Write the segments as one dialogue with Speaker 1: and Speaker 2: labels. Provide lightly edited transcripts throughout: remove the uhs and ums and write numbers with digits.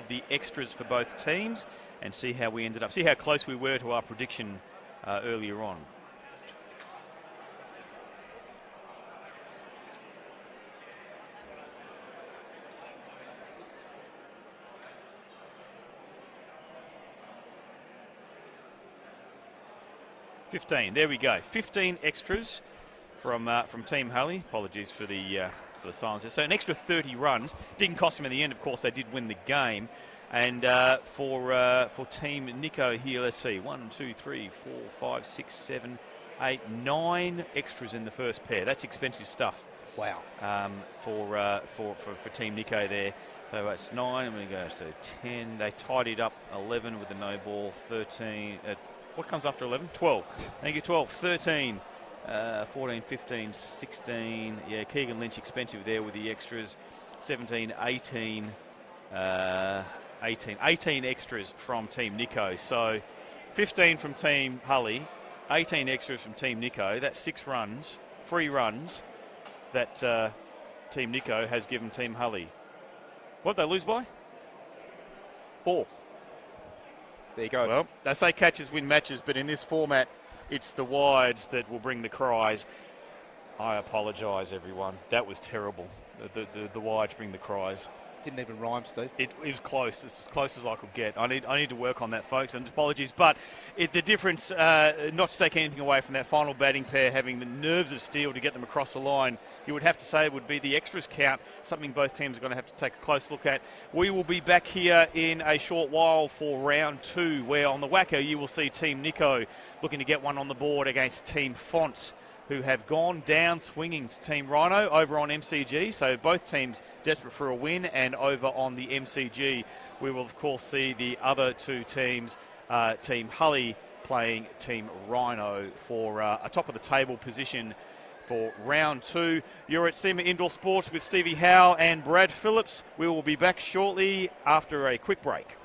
Speaker 1: the extras for both teams and see how we ended up. See how close we were to our prediction earlier on. $15. There we go. 15 extras from Team Hully. Apologies for the silence. So an extra 30 runs. Didn't cost them in the end. Of course, they did win the game. And for Team Nicko here, let's see, 1, 2, 3, 4, 5, 6, 7, 8, 9 extras in the first pair. That's expensive stuff.
Speaker 2: Wow.
Speaker 1: For Team Nicko there. So that's 9. I'm going to go to 10. They tied it up 11 with the no ball. 13. What comes after 11? 12. Thank you, 12. 13. 14, 15, 16. Yeah, Keegan Lynch expensive there with the extras. 17, 18. 18 extras from Team Nicko. So 15 from Team Hully, 18 extras from Team Nicko. That's 6 runs, free runs that Team Nicko has given Team Hully. What did they lose by? 4.
Speaker 2: There you go.
Speaker 1: Well, they say catches win matches, but in this format, it's the wides that will bring the cries. I apologise, everyone. That was terrible. The wides bring the cries.
Speaker 2: Didn't even rhyme, Steve.
Speaker 1: It was close. It's as close as I could get. I need to work on that, folks, and apologies. But the difference, not to take anything away from that final batting pair, having the nerves of steel to get them across the line, you would have to say it would be the extras count, something both teams are going to have to take a close look at. We will be back here in a short while for round 2, where on the WACA you will see Team Nicko looking to get one on the board against Team Fonts, who have gone down swinging to Team Rhino over on MCG. So both teams desperate for a win, and over on the MCG we will of course see the other 2 teams, Team Hully playing Team Rhino for a top of the table position for round 2. You're at SEMA Indoor Sports with Stevie Howe and Brad Phillips. We will be back shortly after a quick break.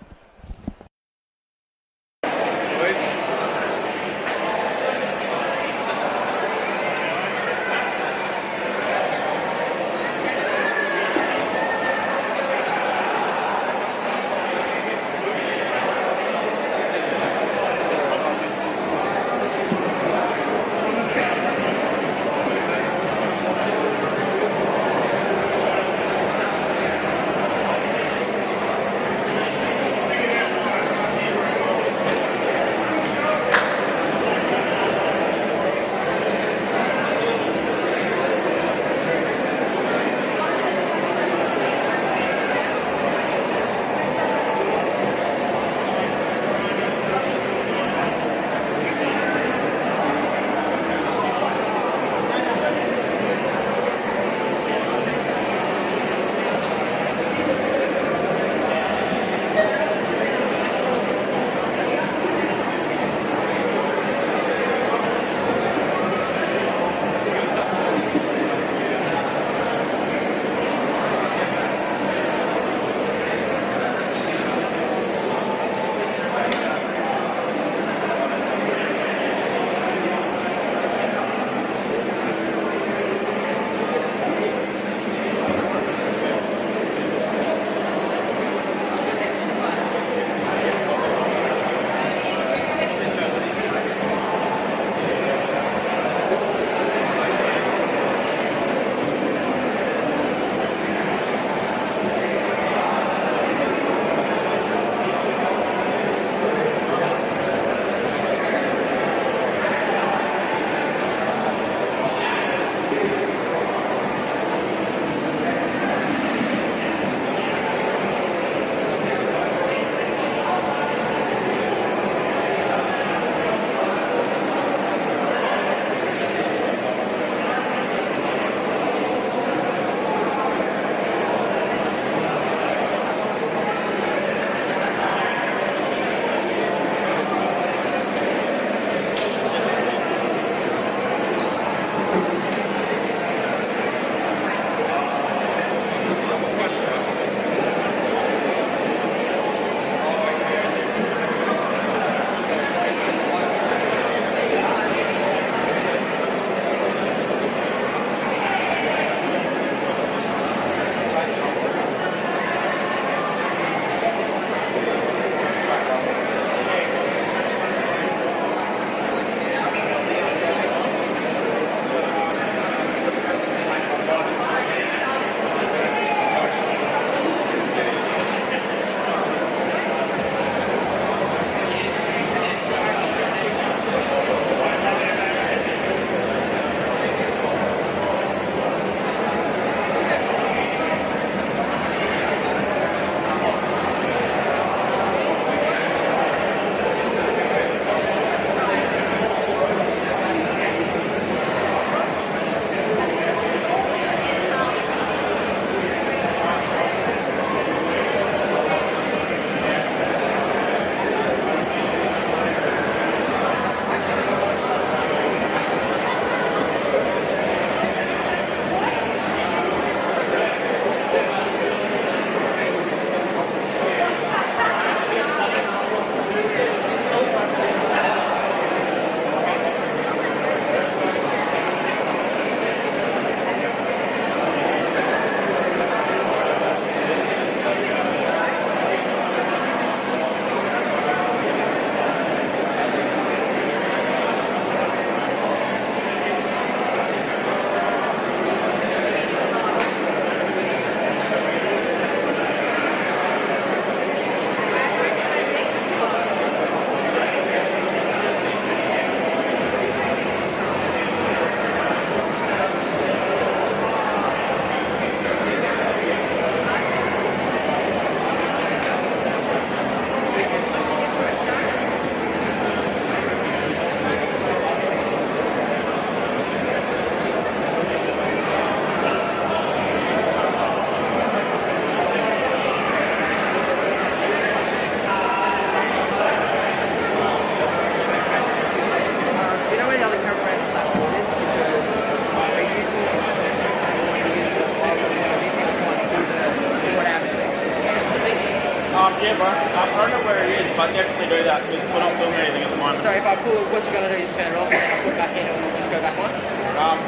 Speaker 3: Yeah, bro. I don't know where it is, but definitely do that because we're not filming anything at the moment.
Speaker 4: So if I pull, what's it going to do? Just turn it off and I'll put it back in and we'll just go back on?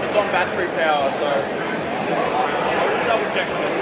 Speaker 3: It's on battery power, so I'll just double check it.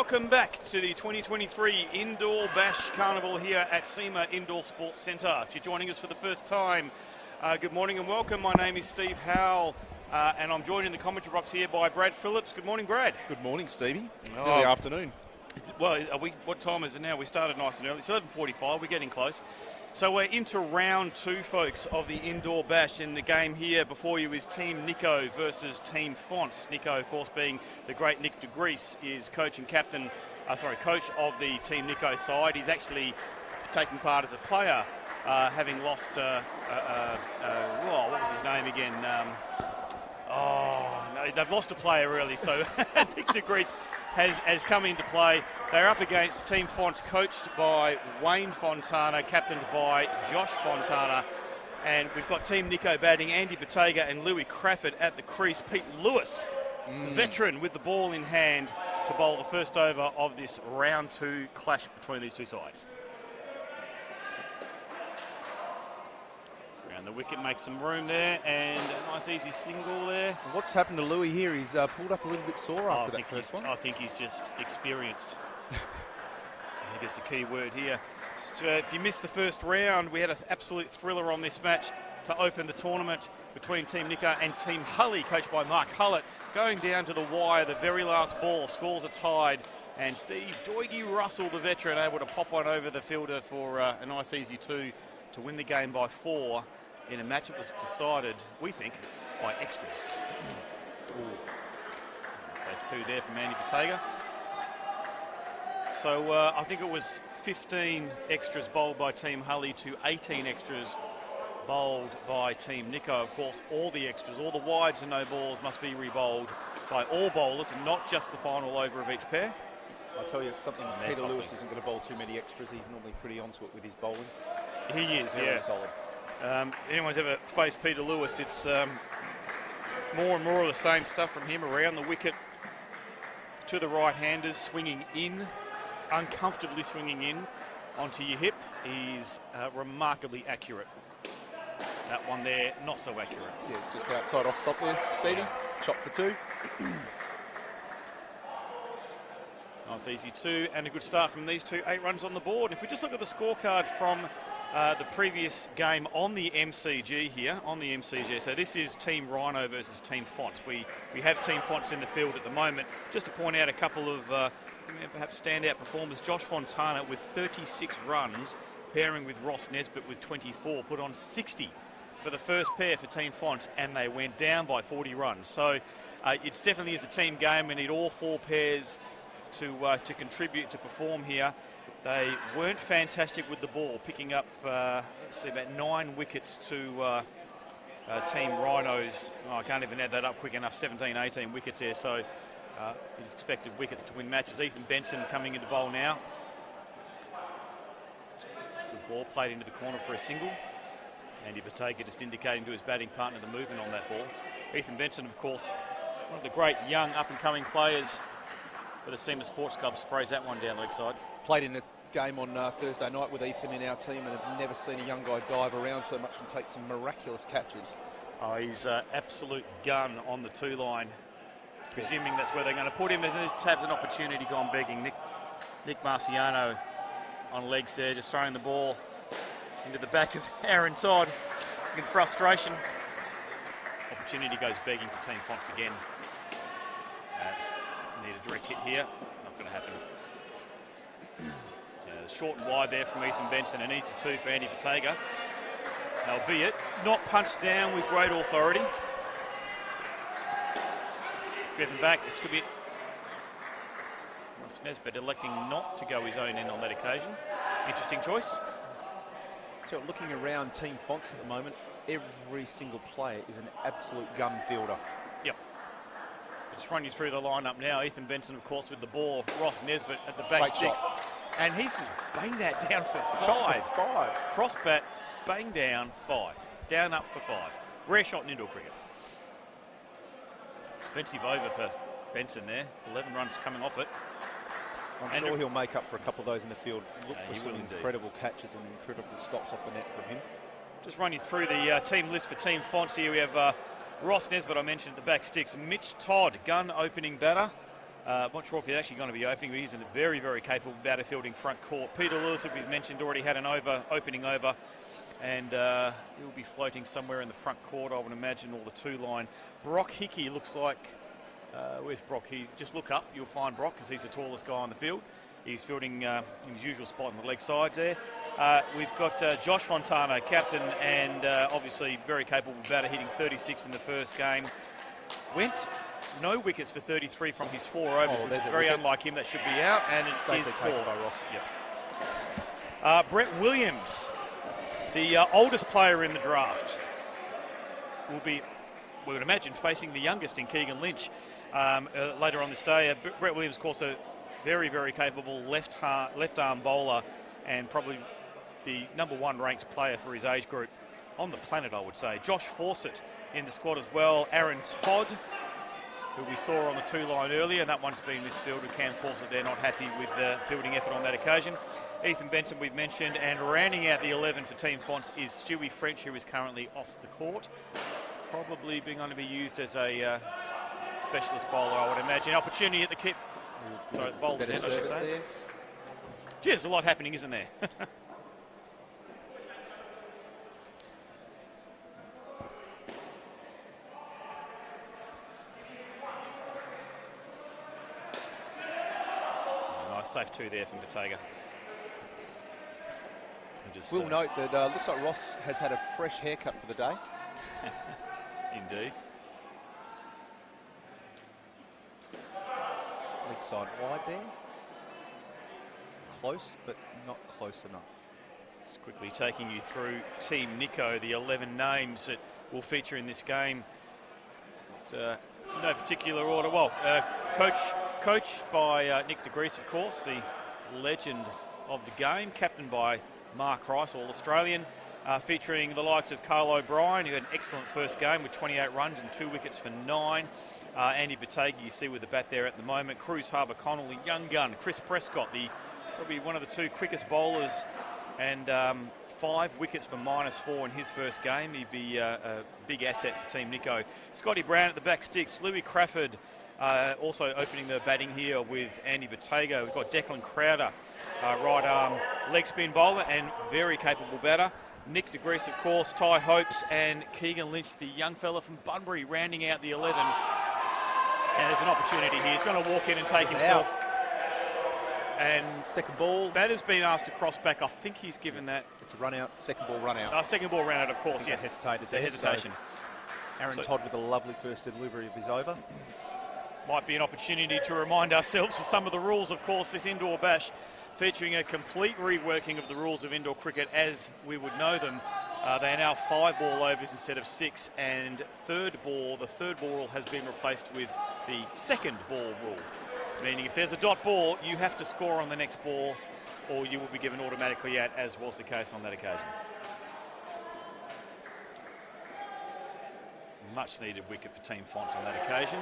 Speaker 1: welcome back to the 2023 Indoor Bash Carnival here at SEMA Indoor Sports Centre. If you're joining us for the first time, good morning and welcome. My name is Steve Howell, and I'm joined in the commentary box here by Brad Phillips. Good morning, Brad.
Speaker 2: Good morning, Stevie. It's nearly afternoon.
Speaker 1: Well, what time is it now? We started nice and early. It's 11:45. We're getting close. So we're into round 2, folks, of the Indoor Bash. In the game here before you is Team Nicko versus Team Fonts. Nicko, of course, being the great Nick de Gries, is coach and captain, coach of the Team Nicko side. He's actually taking part as a player, having lost, what was his name again? No, they've lost a player early, so Nick de Gries has come into play. They're up against Team Fonts, coached by Wayne Fontana, captained by Josh Fontana. And we've got Team Nicko batting Andy Bottega and Louis Crawford at the crease. Pete Lewis, the veteran, with the ball in hand to bowl the first over of this round 2 clash between these two sides. Around the wicket, makes some room there, and a nice easy single there.
Speaker 2: What's happened to Louis here? He's pulled up a little bit sore after that first one.
Speaker 1: I think he's just experienced. I think it's the key word here. So if you missed the first round, we had an absolute thriller on this match to open the tournament between Team Nicko and Team Hully, coached by Mark Hullett, going down to the wire, the very last ball. Scores are tied, and Steve Doigie Russell, the veteran, able to pop one over the fielder for a nice easy 2 to win the game by 4 in a match that was decided, we think, by extras. Save 2 there from Andy Bottega. So I think it was 15 extras bowled by Team Hully to 18 extras bowled by Team Nicko. Of course, all the extras, all the wides and no balls must be re-bowled by all bowlers and not just the final over of each pair.
Speaker 2: I'll tell you something, Peter Lewis isn't going to bowl too many extras. He's normally pretty onto it with his bowling.
Speaker 1: He is,
Speaker 2: Very solid.
Speaker 1: Anyone's ever faced Peter Lewis, it's more and more of the same stuff from him. Around the wicket to the right-handers, swinging in, uncomfortably swinging in onto your hip. He's remarkably accurate. That one there, not so accurate.
Speaker 2: Yeah, just outside off stop there, Stevie. Chop for 2.
Speaker 1: Nice easy 2 and a good start from these two. 8 runs on the board. If we just look at the scorecard from the previous game on the MCG here, so this is Team Rhino versus Team Fonts. We have Team Fonts in the field at the moment. Just to point out a couple of perhaps standout performers. Josh Fontana with 36 runs, pairing with Ross Nesbitt with 24, put on 60 for the first pair for Team Fonts, and they went down by 40 runs. So it definitely is a team game. We need all 4 pairs to contribute, to perform here. They weren't fantastic with the ball, picking up, about 9 wickets to Team Rhinos. I can't even add that up quick enough, 17, 18 wickets there. So he's expected wickets to win matches. Ethan Benson coming into bowl now. Good ball played into the corner for a single. Andy Bottega just indicating to his batting partner the movement on that ball. Ethan Benson, of course, one of the great young up-and-coming players for the SEMA Sports Club. Sprays that one down leg side.
Speaker 2: Played in a game on Thursday night with Ethan in our team, and have never seen a young guy dive around so much and take some miraculous catches.
Speaker 1: Oh, he's absolute gun on the 2 line. Presuming that's where they're going to put him. And there's tabs an opportunity gone begging. Nick Marciano on legs there, just throwing the ball into the back of Aaron Todd in frustration. Opportunity goes begging for Team Fonts again. Need a direct hit here. Not going to happen. Short and wide there from Ethan Benson. An easy 2 for Andy Bottega. Albeit not punched down with great authority. Driven back. This could be Ross Nesbitt electing not to go his own end on that occasion. Interesting choice.
Speaker 2: So looking around Team Fonts at the moment, every single player is an absolute gun fielder.
Speaker 1: Yep. I'll just run you through the lineup now. Ethan Benson, of course, with the ball. Ross Nesbitt at the back
Speaker 2: Great
Speaker 1: sticks.
Speaker 2: shot.
Speaker 1: And he's just banged that down for 5.
Speaker 2: Shot for 5.
Speaker 1: Cross bat, bang down, 5. Down up for 5. Rare shot in indoor cricket. Expensive over for Benson there. 11 runs coming off it.
Speaker 2: I'm sure he'll make up for a couple of those in the field. Look for some
Speaker 1: indeed.
Speaker 2: incredible catches and incredible stops off the net from him.
Speaker 1: Just run you through the team list for Team Fonts here. We have Ross Nesbitt, I mentioned at the back sticks. Mitch Todd, gun opening batter. Not sure if he's actually going to be opening, but he's a very, very capable batter fielding front court. Peter Lewis, if we've mentioned, already had an opening over, and he'll be floating somewhere in the front court, I would imagine, or the 2-line. Brock Hickey looks like, where's Brock? Just look up, you'll find Brock, because he's the tallest guy on the field. He's fielding in his usual spot on the leg sides there. We've got Josh Fontana, captain, and obviously very capable batter, hitting 36 in the first game. Went no wickets for 33 from his 4 overs, which is very unlike him. That should be out, and it's his call.
Speaker 2: By Ross.
Speaker 1: Yep. Brett Williams, the oldest player in the draft, will be, we would imagine, facing the youngest in Keegan Lynch later on this day. Brett Williams, of course, a very, very capable left-arm bowler, and probably the #1 ranked player for his age group on the planet, I would say. Josh Fawcett in the squad as well. Aaron Todd, who we saw on the 2-line earlier, and that one's been misfielded. Cam Fawcett, they're not happy with the fielding effort on that occasion. Ethan Benson, we've mentioned, and rounding out the 11 for Team Fonts is Stewie French, who is currently off the court. Probably being going to be used as a specialist bowler, I would imagine. Opportunity at the kip. Sorry, the bowler's end, I should say.
Speaker 2: There.
Speaker 1: Gee, there's a lot happening, isn't there? Nice safe 2 there from Bottega.
Speaker 2: We'll note that looks like Ross has had a fresh haircut for the day.
Speaker 1: Indeed.
Speaker 2: Leg side wide there. Close, but not close enough.
Speaker 1: Just quickly taking you through Team Nicko, the 11 names that will feature in this game. No particular order. Well, coached by Nick DeGrease, of course, the legend of the game, captained by Mark Rice, All-Australian, featuring the likes of Carl O'Brien, who had an excellent first game with 28 runs and 2 wickets for 9. Andy Bottega, you see with the bat there at the moment. Cruz Harbour Connell, the young gun. Chris Prescott, probably one of the 2 quickest bowlers, and 5 wickets for -4 in his first game. He'd be a big asset for Team Nicko. Scotty Brown at the back sticks. Louis Crawford also opening the batting here with Andy Bottega. We've got Declan Crowder, right arm leg spin bowler and very capable batter. Nick DeGrease, of course, Ty Hopes, and Keegan Lynch, the young fella from Bunbury, rounding out the 11. And there's an opportunity here. He's going to walk in and take himself. And
Speaker 2: second ball.
Speaker 1: Batter's been asked to cross back. I think he's given that.
Speaker 2: It's a run out. Second ball run out.
Speaker 1: Second ball run out, of course. Yes,
Speaker 2: hesitated.
Speaker 1: The hesitation.
Speaker 2: So Aaron Todd with a lovely first delivery of his over.
Speaker 1: Might be an opportunity to remind ourselves of some of the rules. Of course, this indoor bash featuring a complete reworking of the rules of indoor cricket as we would know them. They are now 5 ball overs instead of 6, and the third ball rule has been replaced with the second ball rule, meaning if there's a dot ball, you have to score on the next ball or you will be given automatically out, as was the case on that occasion. Much needed wicket for Team Fonts on that occasion.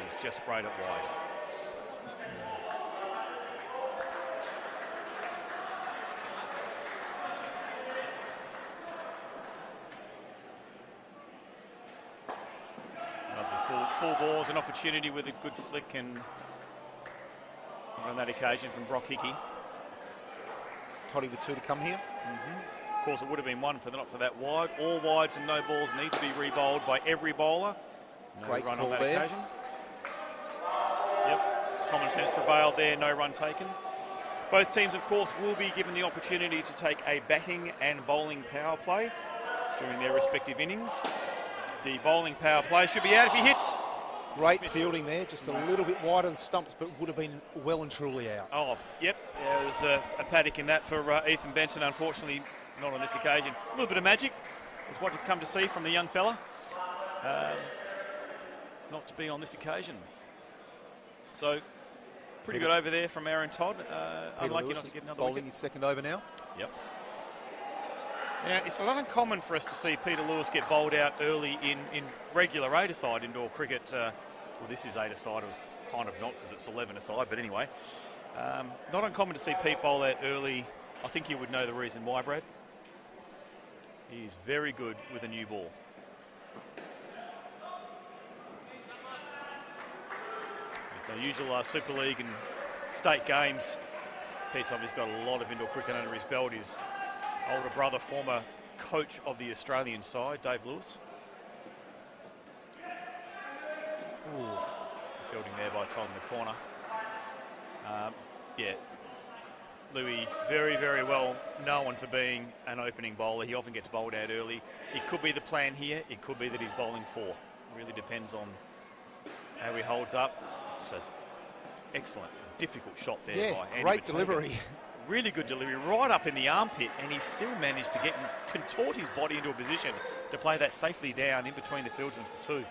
Speaker 1: He's just sprayed it wide. Full balls, an opportunity with a good flick, and on that occasion from Brock Hickey.
Speaker 2: Toddy with 2 to come here.
Speaker 1: Of course, it would have been 1 for not for that wide. All wides and no balls need to be re-bowled by every bowler. No
Speaker 2: Great
Speaker 1: run
Speaker 2: call
Speaker 1: on that
Speaker 2: there.
Speaker 1: occasion. Yep, common sense prevailed there, no run taken. Both teams, of course, will be given the opportunity to take a batting and bowling power play during their respective innings. The bowling power play should be out if he hits.
Speaker 2: Great fielding there, just a little bit wide of the stumps, but would have been well and truly out.
Speaker 1: Oh, yep. There was a paddock in that for Ethan Benson. Unfortunately, not on this occasion. A little bit of magic is what you've come to see from the young fella. Not to be on this occasion. So, pretty good over there from Aaron Todd. Unlucky not to get another
Speaker 2: bowling
Speaker 1: wicket.
Speaker 2: his second over now.
Speaker 1: Yep. Now, it's not uncommon for us to see Peter Lewis get bowled out early in regular 8-a-side indoor cricket. Well, this is 8-a-side. It was kind of not because it's 11-a-side, but anyway. Not uncommon to see Pete bowl out early. I think you would know the reason why, Brad. He's very good with a new ball. So usual Super League and state games. Pete's obviously got a lot of indoor cricket under his belt. His older brother, former coach of the Australian side, Dave Lewis. Ooh, fielding there by Tom in the corner. Yeah, Louis very, very well known for being an opening bowler. He often gets bowled out early. It could be the plan here. It could be that he's bowling 4. Really depends on how he holds up. It's an excellent, difficult shot there by Andy
Speaker 2: great
Speaker 1: Batega.
Speaker 2: delivery.
Speaker 1: Really good delivery, right up in the armpit, and he still managed to get and contort his body into a position to play that safely down in between the fieldsmen for 2.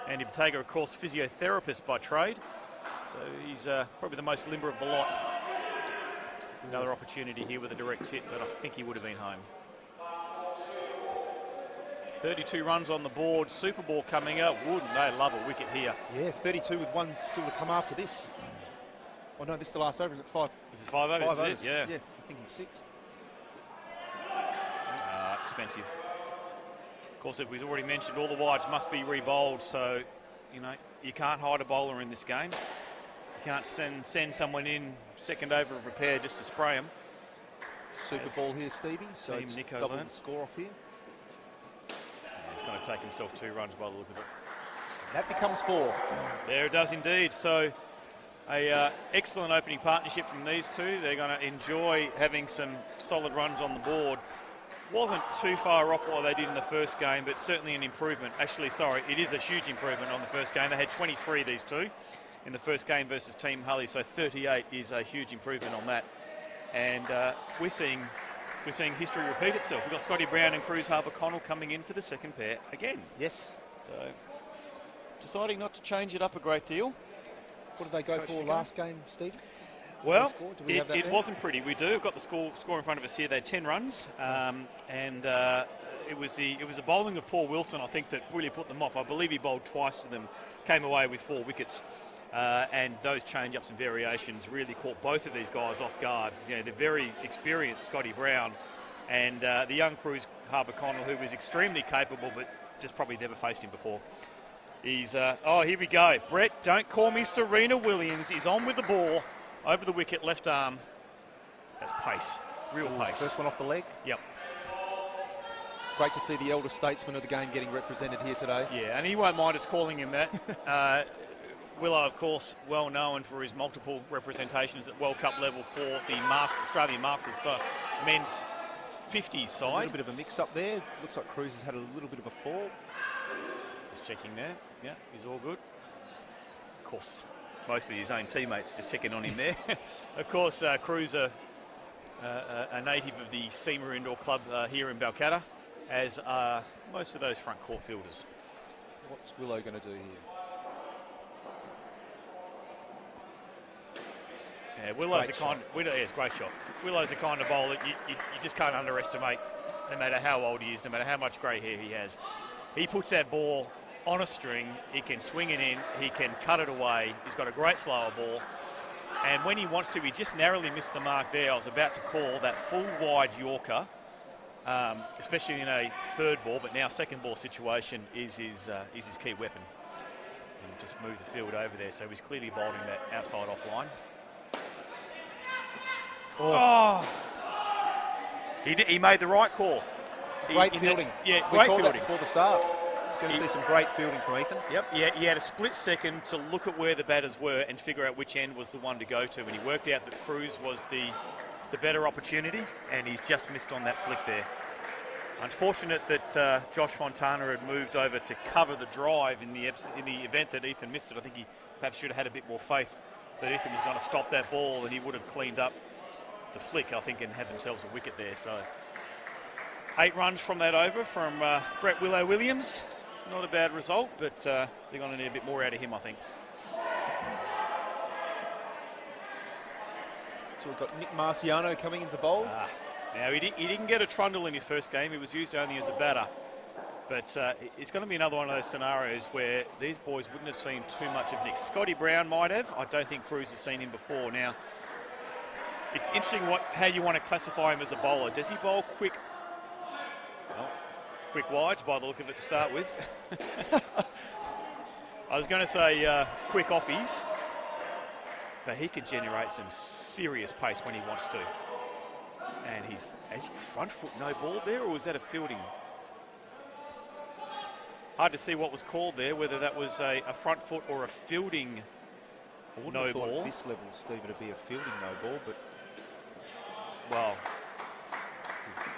Speaker 1: Andy Batega, of course, physiotherapist by trade, so he's probably the most limber of the lot. Another opportunity here with a direct hit, but I think he would have been home. 32 runs on the board, Super Ball coming up. Wouldn't they love a wicket here?
Speaker 2: Yeah, 32 with 1 still to come after this. Oh no, this is the last over. Is it 5?
Speaker 1: This is 5 overs, is it? Yeah.
Speaker 2: Yeah, I'm thinking 6.
Speaker 1: Expensive. Of course, as we've already mentioned, all the wides must be re-bowled, so, you know, you can't hide a bowler in this game. You can't send someone in second over of repair just to spray them.
Speaker 2: Super Ball here, Stevie. So
Speaker 1: Team
Speaker 2: it's
Speaker 1: Nicko
Speaker 2: double
Speaker 1: learnt.
Speaker 2: the score off here.
Speaker 1: He's going to take himself 2 runs by the look of it.
Speaker 2: That becomes 4.
Speaker 1: There it does indeed. So a excellent opening partnership from these two. They're going to enjoy having some solid runs on the board. Wasn't too far off what they did in the first game, but certainly an improvement. Actually, sorry, it is a huge improvement on the first game. They had 23, these two, in the first game versus Team Hully, so 38 is a huge improvement on that. And we're seeing history repeat itself. We've got Scotty Brown and Cruz Harper-Connell coming in for the second pair again.
Speaker 2: Yes.
Speaker 1: So deciding not to change it up a great deal.
Speaker 2: What did they go
Speaker 1: Coach
Speaker 2: for
Speaker 1: Nicko?
Speaker 2: last game, Steve?
Speaker 1: Well,
Speaker 2: Do we have that
Speaker 1: it
Speaker 2: there?
Speaker 1: wasn't pretty. We do. We've got the score in front of us here. They had 10 runs, and it was the bowling of Paul Wilson, I think, that really put them off. I believe he bowled twice to them, came away with 4 wickets, and those change-ups and variations really caught both of these guys off guard. You know, they're very experienced, Scotty Brown, and the young Cruz Harper-Connell, who was extremely capable, but just probably never faced him before. He's oh, here we go. Brett, don't call me Serena Williams. He's on with the ball. Over the wicket, left arm. That's pace, real pace.
Speaker 2: First one off the leg.
Speaker 1: Yep.
Speaker 2: Great to see the elder statesman of the game getting represented here today.
Speaker 1: Yeah, and he won't mind us calling him that. Willow, of course, well known for his multiple representations at World Cup level for the Australian Masters men's 50s
Speaker 2: A
Speaker 1: side.
Speaker 2: little bit of a mix-up there. Looks like Cruz has had a little bit of a fall.
Speaker 1: Just checking there. Yeah, he's all good. Of course, mostly his own teammates just checking on him there. Of course, Cruz, a native of the SEMA Indoor Club here in Balcatta, as are most of those front court fielders.
Speaker 2: What's Willow going to do here?
Speaker 1: Yeah, Willow's it's a great shot. Willow's the kind of bowler you just can't underestimate, no matter how old he is, no matter how much grey hair he has. He puts that ball on a string, he can swing it in, he can cut it away, he's got a great slower ball, and when he wants to, he just narrowly missed the mark there. I was about to call that full wide Yorker, especially in a third ball, but now second ball situation is his key weapon. And just move the field over there, so he's clearly bowling that outside off line. Oh! He made the right call.
Speaker 2: Great fielding.
Speaker 1: Yeah,
Speaker 2: we
Speaker 1: great
Speaker 2: called
Speaker 1: fielding.
Speaker 2: that before the start. Going to see some great fielding from Ethan.
Speaker 1: Yep, yeah, he had a split second to look at where the batters were and figure out which end was the one to go to, and he worked out that Cruz was the better opportunity, and he's just missed on that flick there. Unfortunate that Josh Fontana had moved over to cover the drive in the event that Ethan missed it. I think he perhaps should have had a bit more faith that Ethan was going to stop that ball, and he would have cleaned up the flick, I think, and had themselves a wicket there. So 8 runs from that over from Brett Willow Williams. Not a bad result, but they're going to need a bit more out of him, I think.
Speaker 2: So we've got Nick Marciano coming into bowl.
Speaker 1: Now, he didn't get a trundle in his first game. He was used only as a batter. But it's going to be another one of those scenarios where these boys wouldn't have seen too much of Nick. Scotty Brown might have. I don't think Cruz has seen him before. Now, it's interesting how you want to classify him as a bowler. Does he bowl quick? Well, quick wides by the look of it to start with. I was going to say quick offies, but he can generate some serious pace when he wants to. And has he front foot no ball there, or was that a fielding? Hard to see what was called there, whether that was a front foot or a fielding no ball.
Speaker 2: At this level, Steve, it'd be a fielding no ball, but
Speaker 1: well,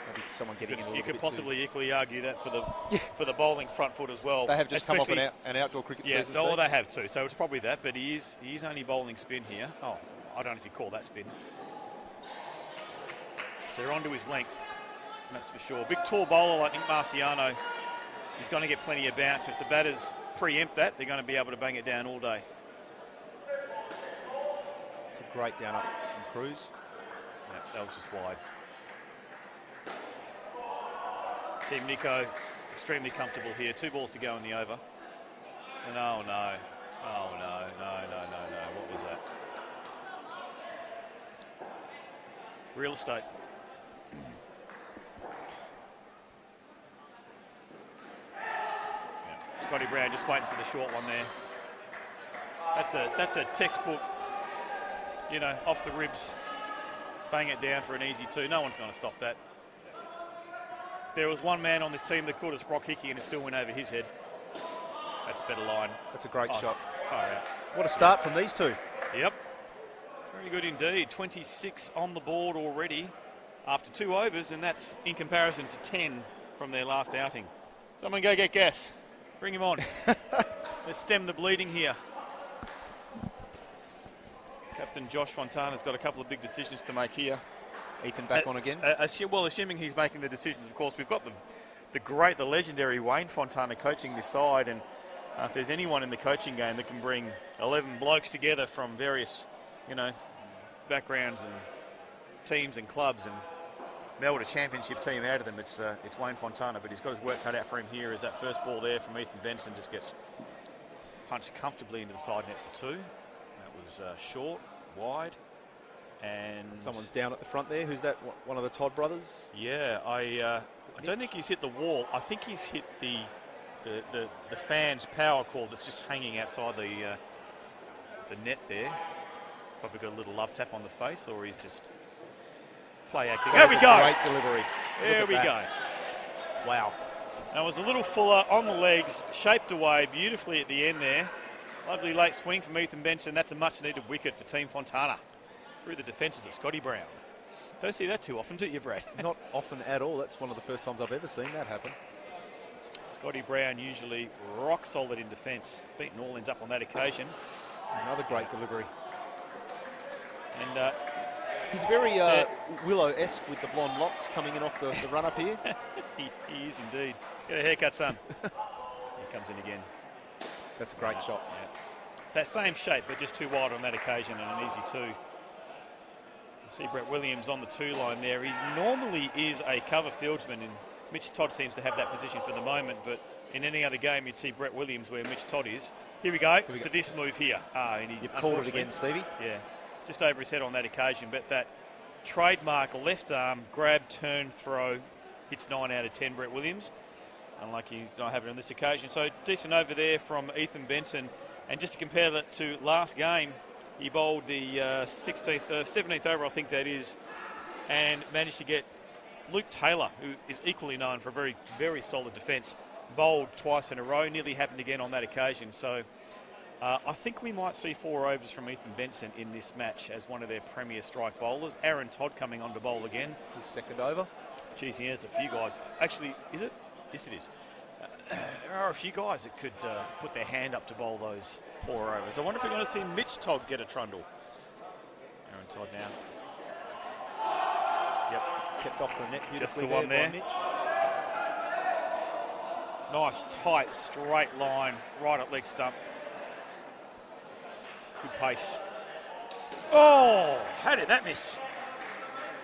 Speaker 2: maybe someone getting in a little
Speaker 1: you
Speaker 2: bit
Speaker 1: could possibly equally argue that for the bowling front foot as well.
Speaker 2: They have just come off an outdoor cricket season.
Speaker 1: Yeah, they have too. So it's probably that, but he is only bowling spin here. Oh, I don't know if you call that spin. They're onto his length, that's for sure. Big tall bowler like Nick Marciano, he's going to get plenty of bounce. If the batters preempt that, they're going to be able to bang it down all day.
Speaker 2: It's a great down up from Cruz.
Speaker 1: Yeah, that was just wide. Team Nicko extremely comfortable here. 2 balls to go in the over. And oh no. Oh no. What was that? Real estate. Yeah. Scotty Brown just waiting for the short one there. That's a textbook, you know, off the ribs. Bang it down for an easy 2. No one's going to stop that. There was one man on this team that caught us Brock Hickey and it still went over his head. That's a better line.
Speaker 2: That's a great shot.
Speaker 1: Far out.
Speaker 2: What a start from these two.
Speaker 1: Yep. Very good indeed. 26 on the board already after 2 overs, and that's in comparison to 10 from their last outing. Someone go get gas. Bring him on. Let's stem the bleeding here. Captain Josh Fontana's got a couple of big decisions to make here.
Speaker 2: Ethan back on again.
Speaker 1: Assuming he's making the decisions, of course, we've got the legendary Wayne Fontana coaching this side, and if there's anyone in the coaching game that can bring 11 blokes together from various, you know, backgrounds and teams and clubs and meld a championship team out of them, it's Wayne Fontana. But he's got his work cut out for him here as that first ball there from Ethan Benson just gets punched comfortably into the side net for 2. That was short, wide. And
Speaker 2: someone's down at the front there. Who's that? One of the Todd brothers?
Speaker 1: Yeah, I don't think he's hit the wall. I think he's hit the fan's power cord that's just hanging outside the net there. Probably got a little love tap on the face, or he's just play acting. There we go.
Speaker 2: Great delivery.
Speaker 1: There we go.
Speaker 2: Wow.
Speaker 1: That was a little fuller on the legs, shaped away beautifully at the end there. Lovely late swing from Ethan Benson. That's a much-needed wicket for Team Fontana. Through the defences of Scotty Brown. Don't see that too often, do you, Brad?
Speaker 2: Not often at all. That's one of the first times I've ever seen that happen.
Speaker 1: Scotty Brown usually rock solid in defence. Beaten all ends up on that occasion.
Speaker 2: Another great delivery.
Speaker 1: And
Speaker 2: he's very Willow-esque with the blonde locks coming in off the run up here.
Speaker 1: he is indeed. Get a haircut, son. He comes in again.
Speaker 2: That's a great shot.
Speaker 1: Yeah. That same shape, but just too wide on that occasion and an easy 2. You see Brett Williams on the 2 line there. He normally is a cover fieldsman, and Mitch Todd seems to have that position for the moment, but in any other game you'd see Brett Williams where Mitch Todd is. Here we go for this move here. And
Speaker 2: you've called it again, Stevie.
Speaker 1: Yeah, just over his head on that occasion, but that trademark left arm grab, turn, throw, hits 9 out of 10, Brett Williams. Unlike you not have it on this occasion. So decent over there from Ethan Benson. And just to compare that to last game, he bowled the 17th over, I think that is, and managed to get Luke Taylor, who is equally known for a very, very solid defence, bowled twice in a row. Nearly happened again on that occasion. So I think we might see 4 overs from Ethan Benson in this match as one of their premier strike bowlers. Aaron Todd coming on to bowl again.
Speaker 2: His second over.
Speaker 1: Geez, he has a few guys. Actually, is it? Yes, it is. There are a few guys that could put their hand up to bowl those 4 overs. I wonder if we're going to see Mitch Todd get a trundle. Aaron Todd now. Yep.
Speaker 2: Kept off the net beautifully.
Speaker 1: Just the one there.
Speaker 2: Mitch.
Speaker 1: Nice, tight, straight line, right at leg stump. Good pace. Oh, how did that miss?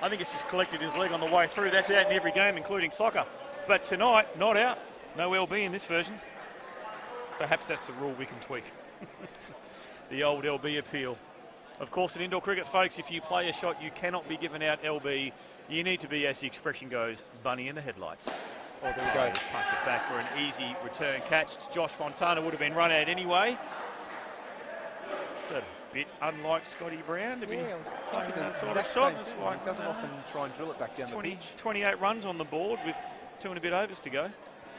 Speaker 1: I think it's just collected his leg on the way through. That's out in every game, including soccer. But tonight, not out. No LB in this version. Perhaps that's the rule we can tweak. The old LB appeal. Of course, in indoor cricket, folks, if you play a shot, you cannot be given out LB. You need to be, as the expression goes, bunny in the headlights.
Speaker 2: Oh, there we go.
Speaker 1: Just punt it back for an easy return catch. Josh Fontana would have been run out anyway. It's a bit unlike Scotty Brown to be
Speaker 2: Yeah, I was
Speaker 1: playing
Speaker 2: thinking
Speaker 1: that
Speaker 2: the
Speaker 1: sort of
Speaker 2: exact
Speaker 1: shot.
Speaker 2: same
Speaker 1: It's
Speaker 2: thing.
Speaker 1: like,
Speaker 2: He doesn't often try and drill it back down the pitch.
Speaker 1: 28 runs on the board with 2 and a bit overs to go.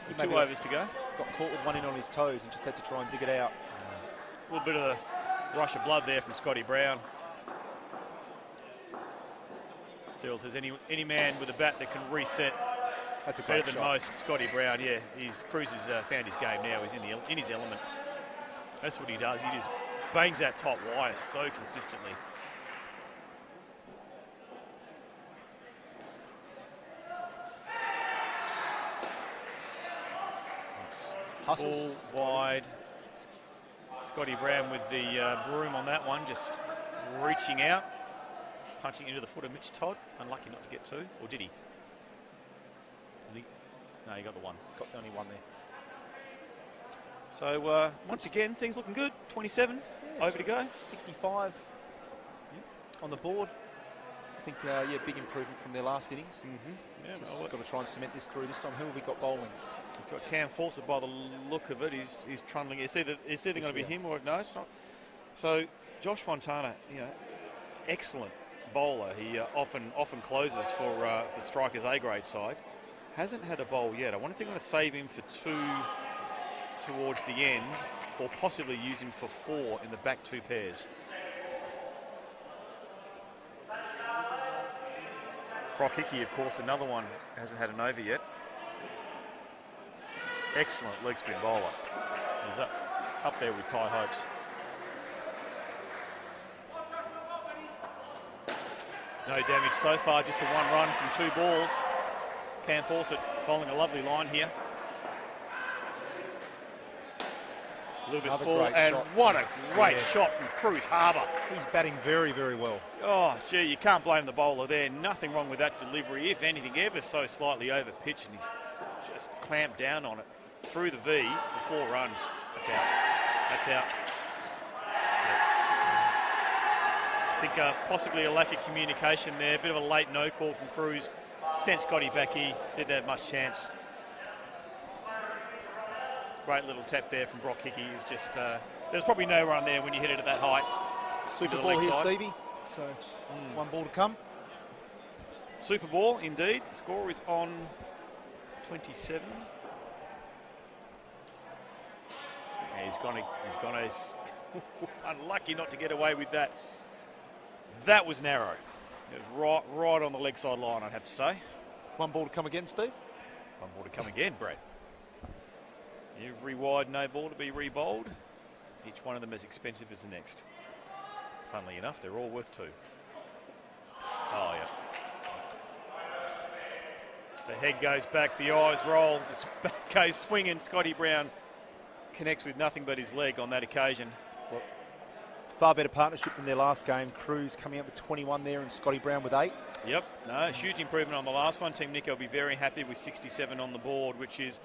Speaker 2: He
Speaker 1: 2
Speaker 2: maybe
Speaker 1: overs to go.
Speaker 2: got caught with one in on his toes and just had to try and dig it out.
Speaker 1: A little bit of a rush of blood there from Scotty Brown. Still, if there's any man with a bat that can reset
Speaker 2: That's a
Speaker 1: better
Speaker 2: great
Speaker 1: than
Speaker 2: shot.
Speaker 1: most, Scotty Brown. Yeah, Cruz has found his game now. He's in his element. That's what he does. He just bangs that top wire so consistently.
Speaker 2: Hustles.
Speaker 1: Full wide. Scotty Brown with the broom on that one, just reaching out, punching into the foot of Mitch Todd. Unlucky not to get 2, or did he? No, he got the 1.
Speaker 2: Got the only one there.
Speaker 1: So once again, things looking good. 27, over to go.
Speaker 2: 65 on the board. I think, big improvement from their last innings.
Speaker 1: Yeah,
Speaker 2: Just
Speaker 1: well,
Speaker 2: got to try and cement this through this time. Who have we got bowling?
Speaker 1: he's got Cam Fawcett by the look of it. He's trundling. It's either going to be him or no, it's not. So Josh Fontana, excellent bowler. He often closes for strikers A-grade side. Hasn't had a bowl yet. I wonder if they're going to save him for 2 towards the end, or possibly use him for 4 in the back 2 pairs. Brock Hickey, of course, another one, hasn't had an over yet. Excellent leg spin bowler. He's up there with Ty Hopes. No damage so far, just a 1 run from 2 balls. Cam Fawcett bowling a lovely line here. A little bit
Speaker 2: Another
Speaker 1: full,
Speaker 2: great
Speaker 1: and
Speaker 2: shot.
Speaker 1: what a great shot from Cruz Harbour.
Speaker 2: He's batting very, very well.
Speaker 1: Oh, gee, you can't blame the bowler there. Nothing wrong with that delivery. If anything, ever so slightly over pitch, and he's just clamped down on it through the V for 4 runs. That's out. That's out. I think possibly a lack of communication there. A bit of a late no call from Cruz. Sent Scotty back. He didn't have much chance. Great little tap there from Brock Hickey. He's just there's probably no run there when you hit it at that height.
Speaker 2: Super
Speaker 1: the
Speaker 2: ball
Speaker 1: leg
Speaker 2: here,
Speaker 1: side.
Speaker 2: Stevie. So 1 ball to come.
Speaker 1: Super ball, indeed. The score is on 27. Yeah, he's gonna unlucky not to get away with that. That was narrow. It was right on the leg side line, I'd have to say.
Speaker 2: 1 ball to come again, Steve.
Speaker 1: 1 ball to come again, Brad. Every wide no ball to be re-bowled. Each one of them as expensive as the next. Funnily enough, they're all worth 2. Oh, yeah. The head goes back, the eyes roll, the back goes swinging. Scotty Brown connects with nothing but his leg on that occasion.
Speaker 2: Far better partnership than their last game. Cruz coming up with 21 there and Scotty Brown with 8.
Speaker 1: Yep, no, huge improvement on the last one. Team Nicko will be very happy with 67 on the board, which is,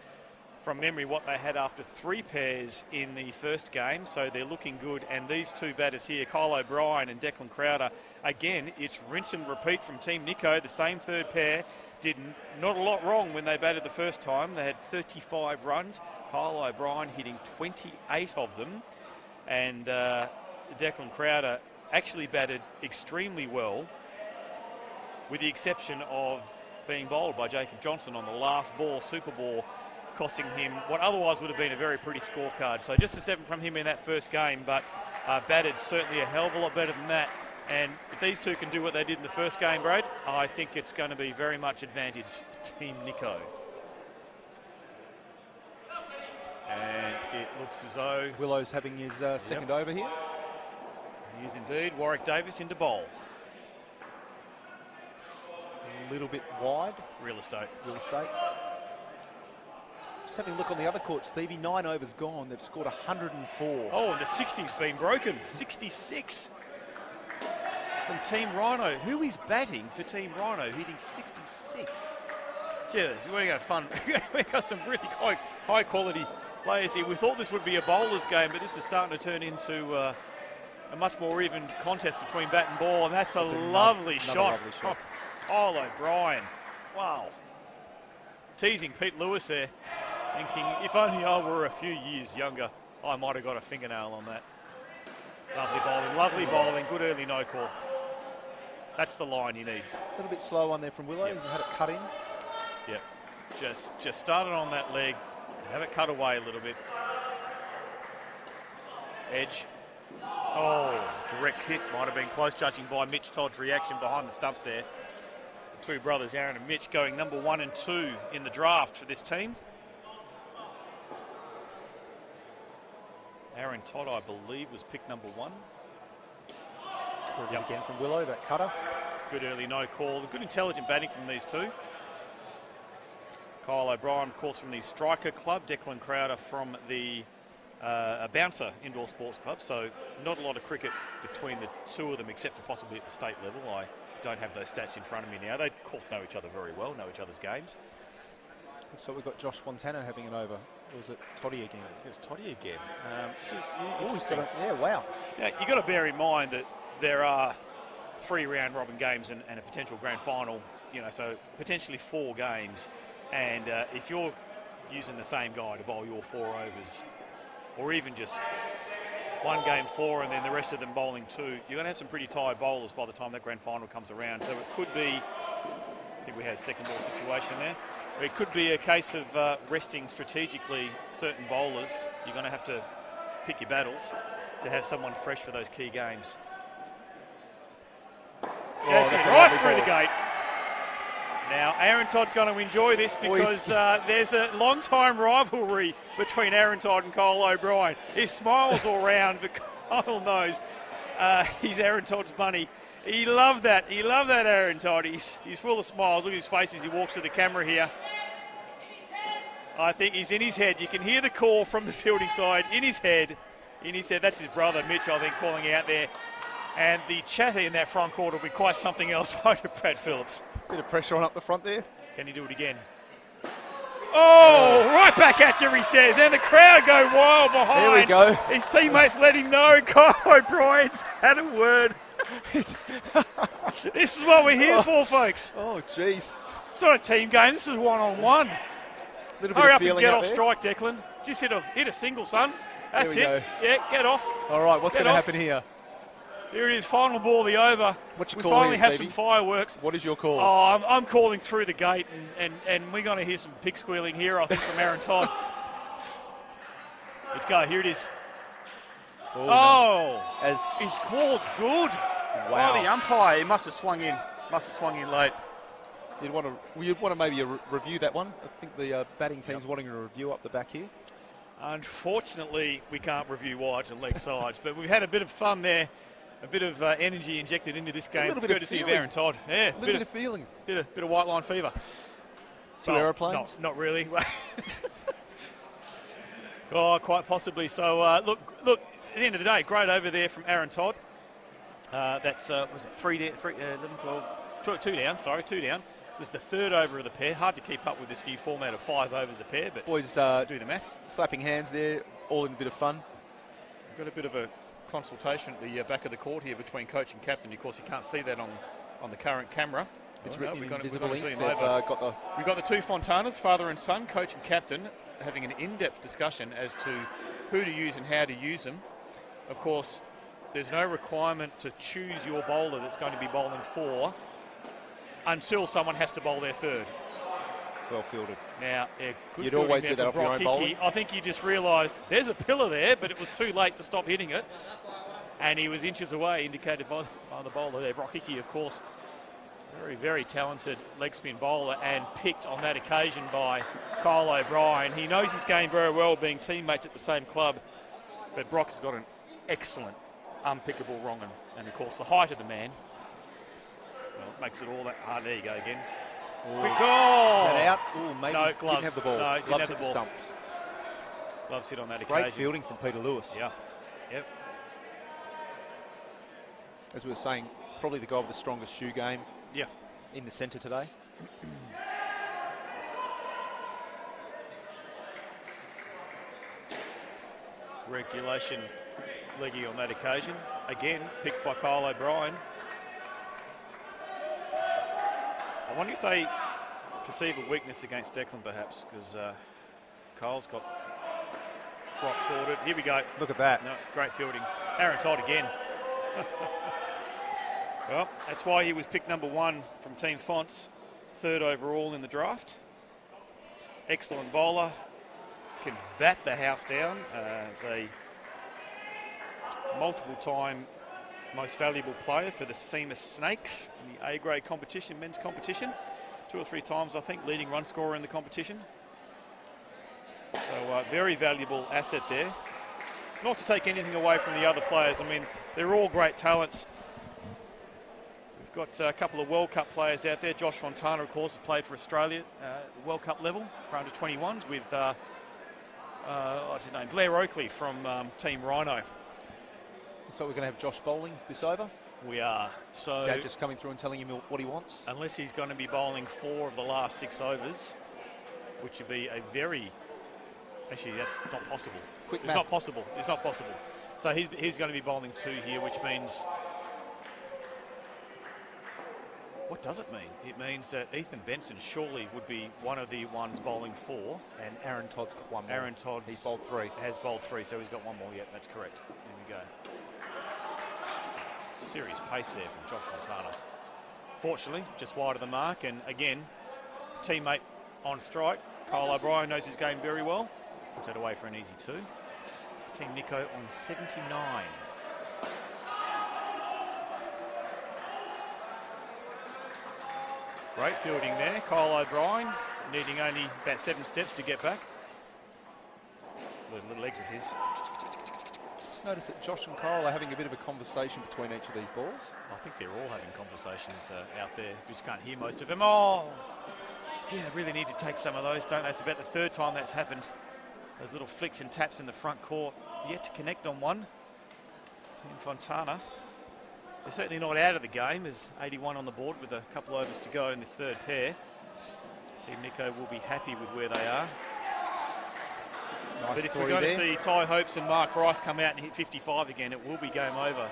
Speaker 1: from memory, what they had after 3 pairs in the first game. So they're looking good. And these 2 batters here, Kyle O'Brien and Declan Crowder, again, it's rinse and repeat from Team Nicko. The same 3rd pair did not a lot wrong when they batted the first time. They had 35 runs. Kyle O'Brien hitting 28 of them. And Declan Crowder actually batted extremely well, with the exception of being bowled by Jacob Johnson on the last ball, super ball, costing him what otherwise would have been a very pretty scorecard. So just a 7 from him in that first game, but batted certainly a hell of a lot better than that. And if these 2 can do what they did in the first game, Brad, I think it's going to be very much advantage Team Nicko. And it looks as though
Speaker 2: Willow's having his second over here.
Speaker 1: he is indeed. Warwick Davis into bowl.
Speaker 2: A little bit wide.
Speaker 1: Real estate.
Speaker 2: Real estate. Just having a look on the other court, Stevie. 9 overs gone. They've scored 104.
Speaker 1: Oh, and the 60's been broken. 66 from Team Rhino. Who is batting for Team Rhino, hitting 66? Cheers, we're going to have fun. We've got some really high quality players here. We thought this would be a bowler's game, but this is starting to turn into a much more even contest between bat and ball, and that's a lovely shot.
Speaker 2: Lovely shot.
Speaker 1: Kyle O'Brien. Wow. Teasing Pete Lewis there, thinking if only I were a few years younger, I might have got a fingernail on that. Lovely bowling, lovely bowling. Good early no call. That's the line he needs.
Speaker 2: A little bit slow on there from Willow.
Speaker 1: Yep.
Speaker 2: You had it cut in.
Speaker 1: Yep. Just started on that leg. Have it cut away a little bit. Edge. Oh, direct hit. Might have been close, judging by Mitch Todd's reaction behind the stumps there. The two brothers, Aaron and Mitch, going number 1 and 2 in the draft for this team. Aaron Todd, I believe, was picked number 1.
Speaker 2: Yep. Again from Willow, that cutter.
Speaker 1: Good early no call. Good intelligent batting from these two. Kyle O'Brien, of course, from the Striker Club. Declan Crowder from the a Bouncer Indoor Sports Club. So not a lot of cricket between the two of them, except for possibly at the state level. I don't have those stats in front of me now. They, of course, know each other very well, know each other's games.
Speaker 2: So we've got Josh Fontana having it over. Or was it Toddy again?
Speaker 1: It's Toddy again. This is
Speaker 2: Oh,
Speaker 1: interesting.
Speaker 2: yeah, wow.
Speaker 1: Now, you've got to bear in mind that there are 3 round robin games and a potential grand final, so potentially 4 games. And if you're using the same guy to bowl your 4 overs, or even just 1 game 4 and then the rest of them bowling 2, you're going to have some pretty tired bowlers by the time that grand final comes around. So it could be, I think we had a second ball situation there. It could be a case of resting strategically certain bowlers. You're going to have to pick your battles to have someone fresh for those key games. That's it, right through the gate. Now, Aaron Todd's going to enjoy this because there's a long-time rivalry between Aaron Todd and Kyle O'Brien. He smiles all round, but Kyle knows he's Aaron Todd's bunny. He loved that. He loved that, Aaron Todd. He's full of smiles. Look at his face as he walks to the camera here. I think he's in his head. You can hear the call from the fielding side in his head. That's his brother, Mitch, I think, calling out there. And the chatter in that front court will be quite something else, won't it, Brad Phillips?
Speaker 2: Bit of pressure on up the front there.
Speaker 1: Can he do it again? Oh, right back at you, he says. And the crowd go wild behind.
Speaker 2: There we go.
Speaker 1: His teammates let him know Kyle O'Brien's had a word. This is what we're here for, folks.
Speaker 2: Oh, jeez.
Speaker 1: It's not a team game. This is one-on-one.
Speaker 2: Little bit
Speaker 1: Hurry
Speaker 2: of
Speaker 1: up and
Speaker 2: feeling
Speaker 1: get
Speaker 2: out
Speaker 1: off
Speaker 2: there.
Speaker 1: strike, Declan. Just hit a single, son. That's
Speaker 2: There we
Speaker 1: it.
Speaker 2: go.
Speaker 1: Yeah, get off.
Speaker 2: All right, what's
Speaker 1: Get
Speaker 2: going to
Speaker 1: off.
Speaker 2: happen here?
Speaker 1: Here it is, final ball of the over.
Speaker 2: What's your
Speaker 1: we
Speaker 2: call
Speaker 1: finally
Speaker 2: here,
Speaker 1: have
Speaker 2: Stevie?
Speaker 1: some fireworks.
Speaker 2: What is your call?
Speaker 1: Oh, I'm calling through the gate, and we're going to hear some pig squealing here, I think, from Aaron Todd. Let's go. Here it is.
Speaker 2: No. As
Speaker 1: He's called good.
Speaker 2: Wow.
Speaker 1: Oh, the umpire, he must have swung in. Late.
Speaker 2: you'd want to maybe review that one. I think the batting team's wanting a review up the back here.
Speaker 1: Unfortunately, we can't review wides and leg sides, but we've had a bit of fun there, a bit of energy injected into this game.
Speaker 2: A little bit of
Speaker 1: courtesy of
Speaker 2: feeling.
Speaker 1: Aaron Todd. Yeah,
Speaker 2: A little bit of feeling.
Speaker 1: bit of white line fever.
Speaker 2: 2 aeroplanes?
Speaker 1: Not really. Oh, quite possibly. So, look. At the end of the day, great over there from Aaron Todd. That's was it 11, 12, 2 down. Sorry, 2 down. This is the 3rd over of the pair. Hard to keep up with this new format of 5 overs a pair, but
Speaker 2: Boys
Speaker 1: do the maths.
Speaker 2: slapping hands there, all in a bit of fun.
Speaker 1: We've got a bit of a consultation at the back of the court here between coach and captain. Of course, you can't see that on the current camera.
Speaker 2: It's
Speaker 1: Oh, no,
Speaker 2: written
Speaker 1: we're gonna
Speaker 2: invisibly.
Speaker 1: see him
Speaker 2: They've
Speaker 1: over.
Speaker 2: got the
Speaker 1: We've got the 2 Fontanas, father and son, coach and captain, having an in-depth discussion as to who to use and how to use them. Of course, there's no requirement to choose your bowler that's going to be bowling 4 until someone has to bowl their 3rd.
Speaker 2: well fielded.
Speaker 1: Now, yeah, good
Speaker 2: You'd
Speaker 1: fielding
Speaker 2: always
Speaker 1: there
Speaker 2: do that
Speaker 1: from
Speaker 2: off your
Speaker 1: Brock
Speaker 2: own
Speaker 1: Hickey.
Speaker 2: bowling.
Speaker 1: I think he just realised there's a pillar there, but it was too late to stop hitting it. And he was inches away, indicated by the bowler there. Brock Hickey, of course, very, very talented leg spin bowler, and picked on that occasion by Kyle O'Brien. He knows his game very well, being teammates at the same club. But Brock has got an excellent, unpickable wrong. And of course, the height of the man, well, makes it all that hard. There you go again. Quick goal!
Speaker 2: Is that out? Ooh, maybe
Speaker 1: No,
Speaker 2: didn't
Speaker 1: gloves.
Speaker 2: have the ball.
Speaker 1: No, didn't
Speaker 2: Gloves
Speaker 1: have the
Speaker 2: hit
Speaker 1: ball.
Speaker 2: stumps.
Speaker 1: Gloves hit on that occasion.
Speaker 2: Great fielding from Peter Lewis.
Speaker 1: Yeah. Yep.
Speaker 2: As we were saying, probably the guy with the strongest shoe game
Speaker 1: Yeah.
Speaker 2: in the centre today.
Speaker 1: Regulation leggy on that occasion. Again, picked by Kyle O'Brien. I wonder if they perceive a weakness against Declan, perhaps, because Kyle's got Brock sorted. Here we go.
Speaker 2: Look at that.
Speaker 1: No, great fielding. Aaron Todd again. Well, that's why he was picked number 1 from Team Fonts, 3rd overall in the draft. Excellent bowler, can bat the house down as a multiple-time most valuable player for the SEMA Snakes in the A-grade competition, men's competition. 2 or 3 times, I think, leading run scorer in the competition. So very valuable asset there. Not to take anything away from the other players. I mean, they're all great talents. We've got a couple of World Cup players out there. Josh Fontana, of course, has played for Australia, World Cup level for under 21s with, what's his name, Blair Oakley from Team Rhino.
Speaker 2: So we're going to have Josh bowling this over.
Speaker 1: We are. So
Speaker 2: Dad just coming through and telling him what he wants.
Speaker 1: Unless he's going to be bowling 4 of the last 6 overs, which would be a very... Actually, that's not possible.
Speaker 2: Quick
Speaker 1: it's
Speaker 2: math.
Speaker 1: not possible. It's not possible. So he's going to be bowling 2 here, which means... What does it mean? It means that Ethan Benson surely would be one of the ones bowling 4.
Speaker 2: And Aaron Todd's got 1 more.
Speaker 1: Aaron Todd
Speaker 2: He's bowled 3.
Speaker 1: Has bowled 3, so he's got 1 more. Yep, that's correct. There we go. Serious pace there from Josh Fontana. Fortunately, just wide of the mark, and again, teammate on strike. Kyle O'Brien knows his game very well. Puts that away for an easy 2. Team Nicko on 79. Great fielding there. Kyle O'Brien needing only about 7 steps to get back. Little legs of his.
Speaker 2: Just notice that Josh and Kyle are having a bit of a conversation between each of these balls.
Speaker 1: I think they're all having conversations out there. You just can't hear most of them. Oh, gee, they really need to take some of those, don't they? It's about the 3rd time that's happened. Those little flicks and taps in the front court. Yet to connect on one. Team Fontana. They're certainly not out of the game. There's 81 on the board with a couple overs to go in this 3rd pair. Team Nicko will be happy with where they are.
Speaker 2: Nice.
Speaker 1: But if we're going to see Ty Hopes and Mark Rice come out and hit 55 again, it will be game over.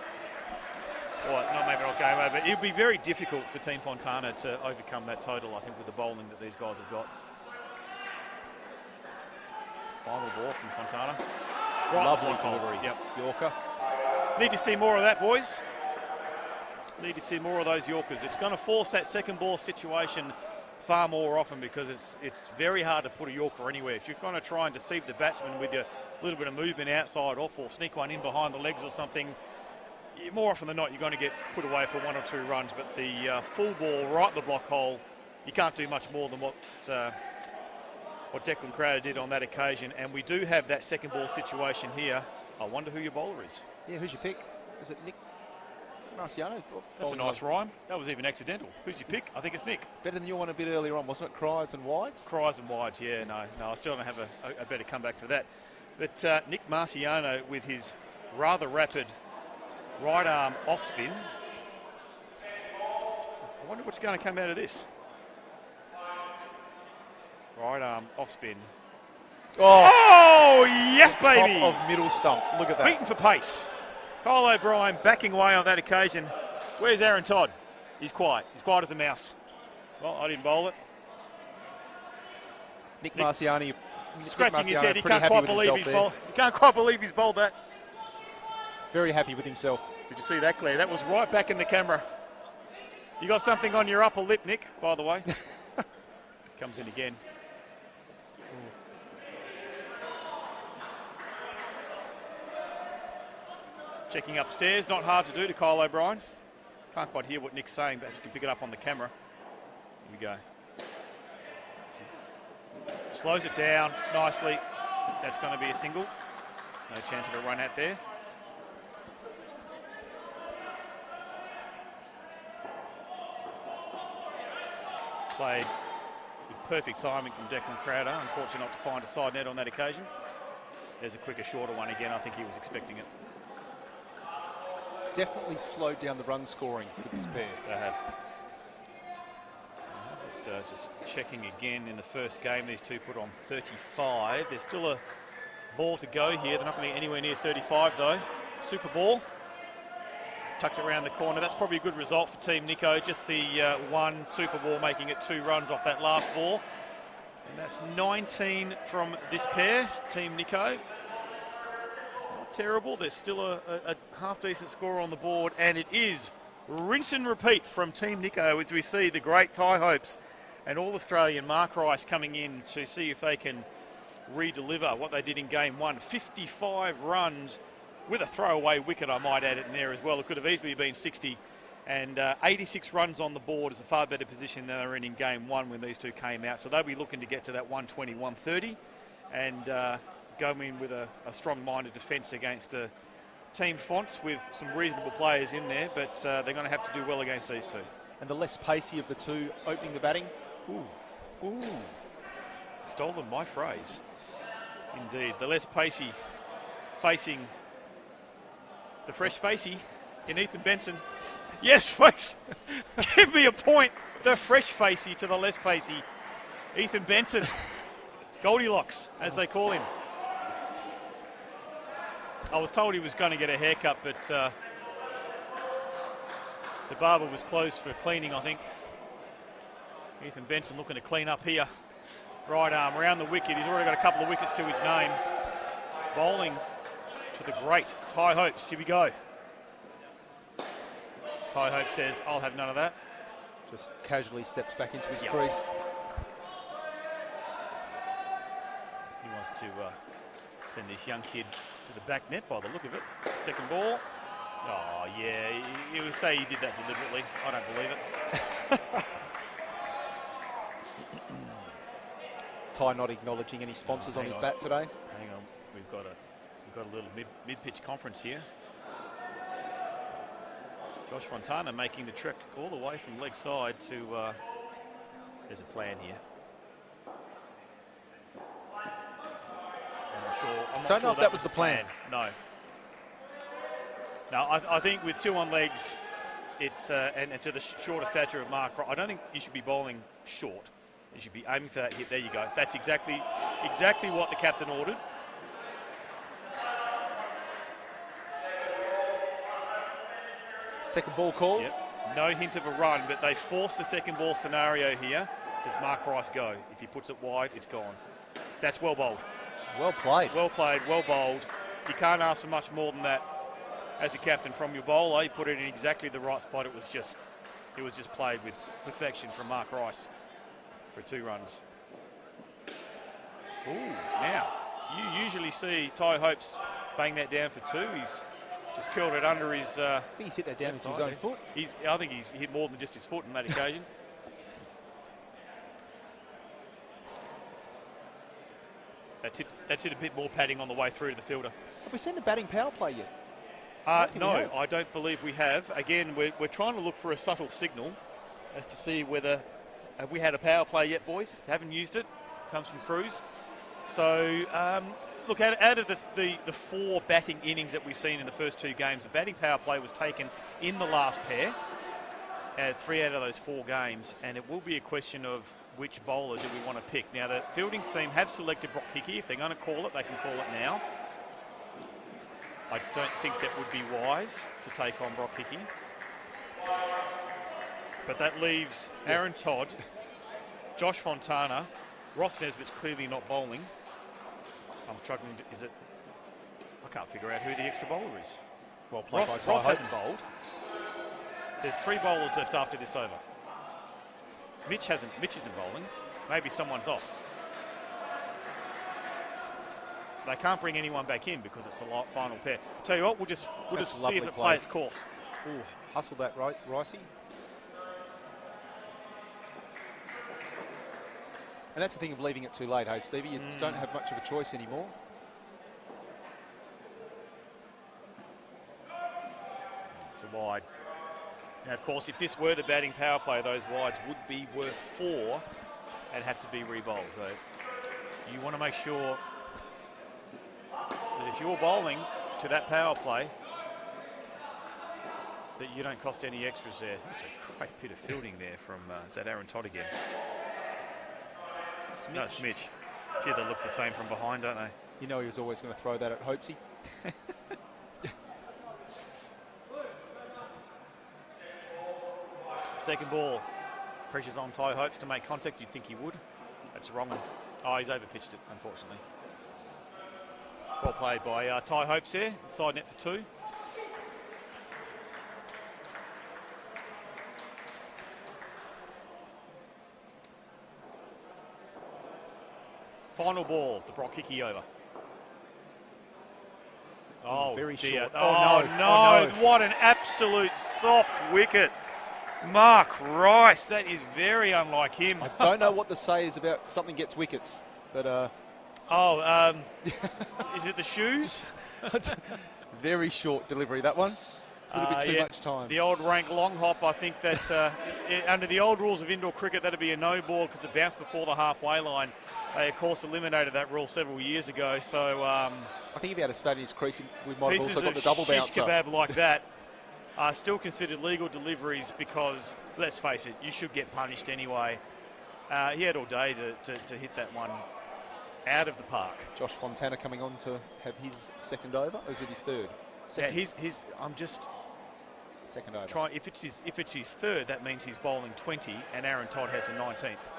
Speaker 1: Well, maybe not game over. It will be very difficult for Team Fontana to overcome that total, I think, with the bowling that these guys have got. Final ball from Fontana.
Speaker 2: Lovely
Speaker 1: Right
Speaker 2: delivery.
Speaker 1: Yep.
Speaker 2: Yorker.
Speaker 1: Need to see more of that, boys. Need to see more of those Yorkers. It's going to force that second ball situation far more often because it's very hard to put a Yorker anywhere. If you're going to try and deceive the batsman with a little bit of movement outside off or sneak one in behind the legs or something, more often than not you're going to get put away for 1 or 2 runs. But the full ball right in the block hole, you can't do much more than what Declan Crowder did on that occasion. And we do have that second ball situation here. I wonder who your bowler is.
Speaker 2: Yeah, who's your pick? Is it Nick Marciano?
Speaker 1: That's a nice rhyme. That was even accidental. Who's your pick? I think it's Nick.
Speaker 2: Better than your one a bit earlier on, wasn't it? Cries and wides?
Speaker 1: Cries and wides, yeah. No, I still don't have a better comeback for that. But Nick Marciano with his rather rapid right arm off spin. I wonder what's going to come out of this. Right arm off spin. Oh yes, baby!
Speaker 2: Top of middle stump. Look at that.
Speaker 1: Beaten for pace. Kyle O'Brien backing away on that occasion. Where's Aaron Todd? He's quiet. He's quiet as a mouse. Well, I didn't bowl it.
Speaker 2: Nick Marciano
Speaker 1: scratching his head. He
Speaker 2: pretty
Speaker 1: can't
Speaker 2: happy
Speaker 1: quite
Speaker 2: with
Speaker 1: believe
Speaker 2: himself
Speaker 1: he's
Speaker 2: there.
Speaker 1: bowled. He can't quite believe he's bowled that.
Speaker 2: Very happy with himself.
Speaker 1: Did you see that, Claire? That was right back in the camera. You got something on your upper lip, Nick, by the way. Comes in again. Checking upstairs, not hard to do to Kyle O'Brien. Can't quite hear what Nick's saying, but you can pick it up on the camera. Here we go. Slows it down nicely. That's going to be a single. No chance of a run out there. Played with perfect timing from Declan Crowder. Unfortunate not to find a side net on that occasion. There's a quicker, shorter one again. I think he was expecting it.
Speaker 2: Definitely slowed down the run scoring with this pair.
Speaker 1: They have. It's just checking again in the first game. These two put on 35. There's still a ball to go here. They're not going to be anywhere near 35 though. Super ball. Tucked around the corner. That's probably a good result for Team Nicko. Just the one super ball making it 2 runs off that last ball. And that's 19 from this pair, Team Nicko. It's terrible. There's still a half-decent score on the board, and it is rinse and repeat from Team Nicko as we see the great Ty Hopes and All-Australian Mark Rice coming in to see if they can re-deliver what they did in game 1. 55 runs with a throwaway wicket, I might add it in there as well. It could have easily been 60. And 86 runs on the board is a far better position than they were in game 1 when these two came out. So they'll be looking to get to that 120, 130 and go in with a strong-minded defence against Team Fonts with some reasonable players in there. But they're going to have to do well against these two.
Speaker 2: And the less pacey of the two opening the batting.
Speaker 1: Ooh. Stolen my phrase. Indeed. The less pacey facing the fresh facey in Ethan Benson. Yes, folks, give me a point. The fresh facey to the less pacey. Ethan Benson. Goldilocks, as they call him. I was told he was going to get a haircut, but the barber was closed for cleaning, I think. Ethan Benson looking to clean up here. Right arm around the wicket. He's already got a couple of wickets to his name. Bowling to the great Ty Hopes. Here we go. Ty Hope says, I'll have none of that.
Speaker 2: Just casually steps back into his crease.
Speaker 1: He wants to send this young kid to the back net by the look of it. Second ball. Oh, yeah. You would say he did that deliberately. I don't believe it.
Speaker 2: Ty not acknowledging any sponsors on his bat today.
Speaker 1: Hang on. We've got a little mid-pitch conference here. Josh Fontana making the trek all the way from leg side to... there's a plan here. I'm not
Speaker 2: Don't
Speaker 1: sure
Speaker 2: know if that was the plan.
Speaker 1: No. No, I think with two on legs, it's and to the shorter stature of Mark, I don't think you should be bowling short. You should be aiming for that hit. There you go. That's exactly what the captain ordered.
Speaker 2: Second ball called.
Speaker 1: Yep. No hint of a run, but they forced the second ball scenario here. Does Mark Rice go? If he puts it wide, it's gone. That's well bowled.
Speaker 2: Well played.
Speaker 1: Well played, well bowled. You can't ask for much more than that as a captain from your bowler. You put it in exactly the right spot. It was just played with perfection from Mark Rice for 2 runs. Ooh, now, you usually see Ty Hopes bang that down for 2. He's just curled it under his...
Speaker 2: I think he's hit that down into his own foot.
Speaker 1: I think he's hit more than just his foot on that occasion. That's hit a bit more padding on the way through to the fielder.
Speaker 2: Have we seen the batting power play yet?
Speaker 1: No, I don't believe we have. Again, we're trying to look for a subtle signal as to see whether... Have we had a power play yet, boys? Haven't used it. Comes from Cruz. So, look, out of the 4 batting innings that we've seen in the first 2 games, the batting power play was taken in the last pair. 3 out of those 4 games. And it will be a question of which bowler do we want to pick. Now, the fielding team have selected Brock Hickey. If they're going to call it, they can call it now. I don't think that would be wise to take on Brock Hickey. But that leaves Aaron Todd, Josh Fontana, Ross Nesbitt's clearly not bowling. I'm struggling. I can't figure out who the extra bowler is.
Speaker 2: Well played by Ty
Speaker 1: Ross
Speaker 2: Hopes.
Speaker 1: hasn't bowled. There's 3 bowlers left after this over. Mitch isn't bowling. Maybe someone's off. They can't bring anyone back in because it's the final pair. Tell you what, we'll just see if it plays its course.
Speaker 2: Ooh, hustle that, right, Ricey. And that's the thing of leaving it too late, hey, Stevie? You don't have much of a choice anymore.
Speaker 1: It's a wide. Now, of course, if this were the batting power play, those wides would be worth 4 and have to be rebowled. So you want to make sure that if you're bowling to that power play, that you don't cost any extras there. That's a great bit of fielding there from, is that Aaron Todd again?
Speaker 2: It's Mitch.
Speaker 1: No, it's Mitch. Gee, they look the same from behind, don't they?
Speaker 2: You know he was always going to throw that at Hopesy.
Speaker 1: Second ball. Pressure's on Ty Hopes to make contact. You'd think he would. That's wrong. Oh, he's overpitched it, unfortunately. Well played by Ty Hopes there. Side net for 2. Final ball, the Brock Hickey over. Oh,
Speaker 2: very
Speaker 1: dear.
Speaker 2: short.
Speaker 1: Oh,
Speaker 2: no.
Speaker 1: no. What an absolute soft wicket. Mark Rice, that is very unlike him.
Speaker 2: I don't know what the say is about something gets wickets, but
Speaker 1: Is it the shoes?
Speaker 2: very short delivery, that one. A little bit too much time.
Speaker 1: The old rank long hop, I think that under the old rules of indoor cricket, that'd be a no ball because it bounced before the halfway line. They, of course, eliminated that rule several years ago. So
Speaker 2: I think if he had a stayed in his crease, we might have
Speaker 1: pieces
Speaker 2: also got
Speaker 1: of
Speaker 2: the double
Speaker 1: shish
Speaker 2: bouncer.
Speaker 1: kebab like that are still considered legal deliveries because, let's face it, you should get punished anyway. He had all day to hit that one out of the park.
Speaker 2: Josh Fontana coming on to have his second over, or is it his third?
Speaker 1: Yeah, I'm just
Speaker 2: Second over.
Speaker 1: trying. If it's his third, that means he's bowling 20, and Aaron Todd has the 19th.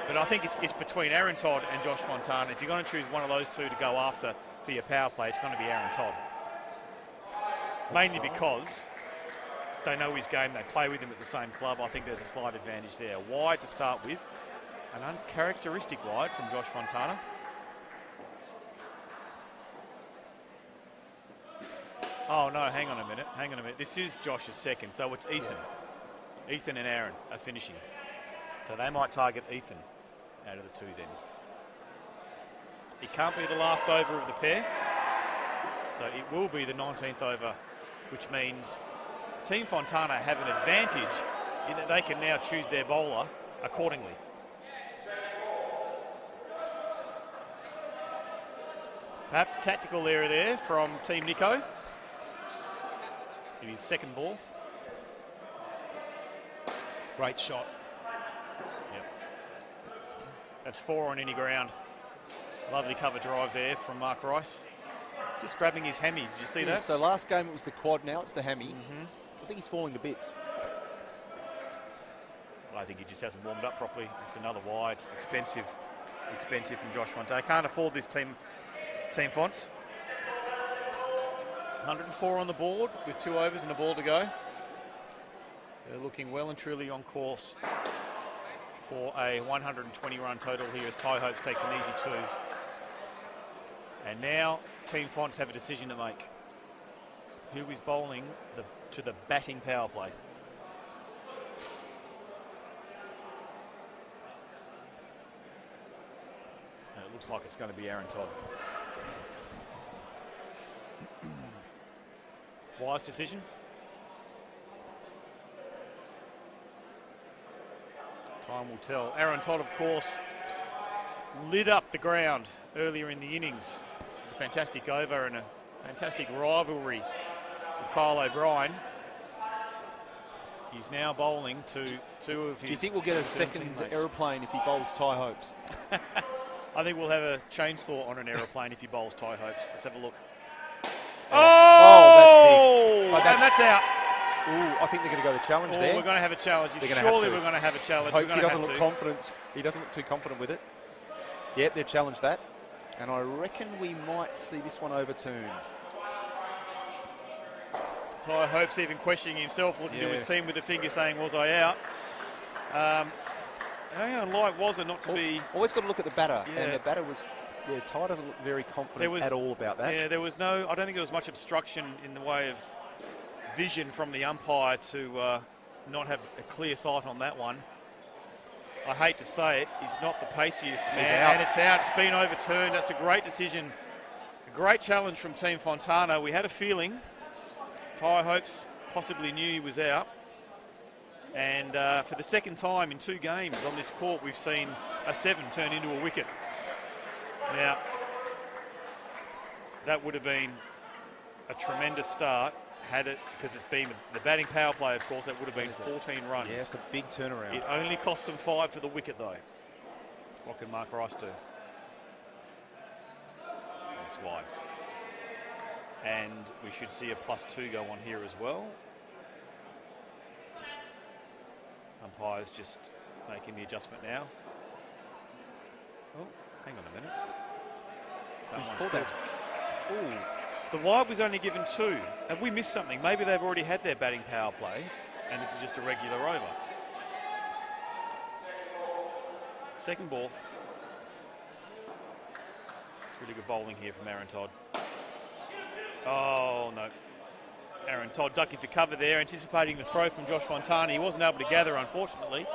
Speaker 1: But I think it's between Aaron Todd and Josh Fontana. If you're going to choose one of those two to go after for your power play, it's going to be Aaron Todd. Mainly because they know his game, they play with him at the same club. I think there's a slight advantage there. Wide to start with, an uncharacteristic wide from Josh Fontana. Oh no, hang on a minute. This is Josh's second, so it's Ethan. Yeah. Ethan and Aaron are finishing. So they might target Ethan out of the two then. It can't be the last over of the pair. So it will be the 19th over, which means Team Fontana have an advantage in that they can now choose their bowler accordingly. Perhaps a tactical error there from Team Nicko. His second ball.
Speaker 2: Great shot.
Speaker 1: Yep. That's 4 on any ground. Lovely cover drive there from Mark Rice. Just grabbing his hammy. Did you see that?
Speaker 2: So last game it was the quad, now it's the hammy. I think he's falling to bits.
Speaker 1: Well, I think he just hasn't warmed up properly. It's another wide. Expensive from Josh Fontana. Can't afford this team Fonts. 104 on the board with 2 overs and a ball to go. They're looking well and truly on course for a 120 run total here as Ty Hopes takes an easy 2. And now Team Fonts have a decision to make. Who is bowling to the batting power play? And it looks like it's going to be Aaron Todd. Wise decision. Time will tell. Aaron Todd, of course, lit up the ground earlier in the innings. A fantastic over and a fantastic rivalry with Kyle O'Brien. He's now bowling to 2 of his...
Speaker 2: Do you think we'll get a second aeroplane if he bowls Ty Hopes?
Speaker 1: I think we'll have a chainsaw on an aeroplane if he bowls Ty Hopes. Let's have a look.
Speaker 2: Oh, that's big.
Speaker 1: And that's out.
Speaker 2: Ooh, I think they're going to go the challenge there.
Speaker 1: We're going to have a challenge. Surely we're going to have a challenge.
Speaker 2: Hopes he doesn't look confident. He doesn't look too confident with it. Yep, they've challenged that. And I reckon we might see this one overturned.
Speaker 1: Ty Hopes even questioning himself, looking to his team with the finger saying, was I out? How light was it not to be...
Speaker 2: Always got to look at the batter. Yeah. And the batter was... Yeah, Ty doesn't look very confident at all about that.
Speaker 1: Yeah, there was no... I don't think there was much obstruction in the way of vision from the umpire to not have a clear sight on that one. I hate to say it, he's not the paciest man, and it's out. It's been overturned. That's a great decision. A great challenge from Team Fontana. We had a feeling Ty Hopes possibly knew he was out. And for the second time in 2 games on this court, we've seen a 7 turn into a wicket. Now, that would have been a tremendous start had it, because it's been the batting power play, of course, that would have been 14 runs.
Speaker 2: Yeah, it's a big turnaround.
Speaker 1: It only cost them 5 for the wicket, though. What can Mark Rice do? It's wide. And we should see a +2 go on here as well. Umpire's just making the adjustment now. Oh, hang on a minute.
Speaker 2: He's called that. Ooh.
Speaker 1: The wide was only given 2. Have we missed something? Maybe they've already had their batting power play, and this is just a regular over. Second ball. It's really good bowling here from Aaron Todd. Oh, no. Aaron Todd ducking for cover there, anticipating the throw from Josh Fontana. He wasn't able to gather, unfortunately.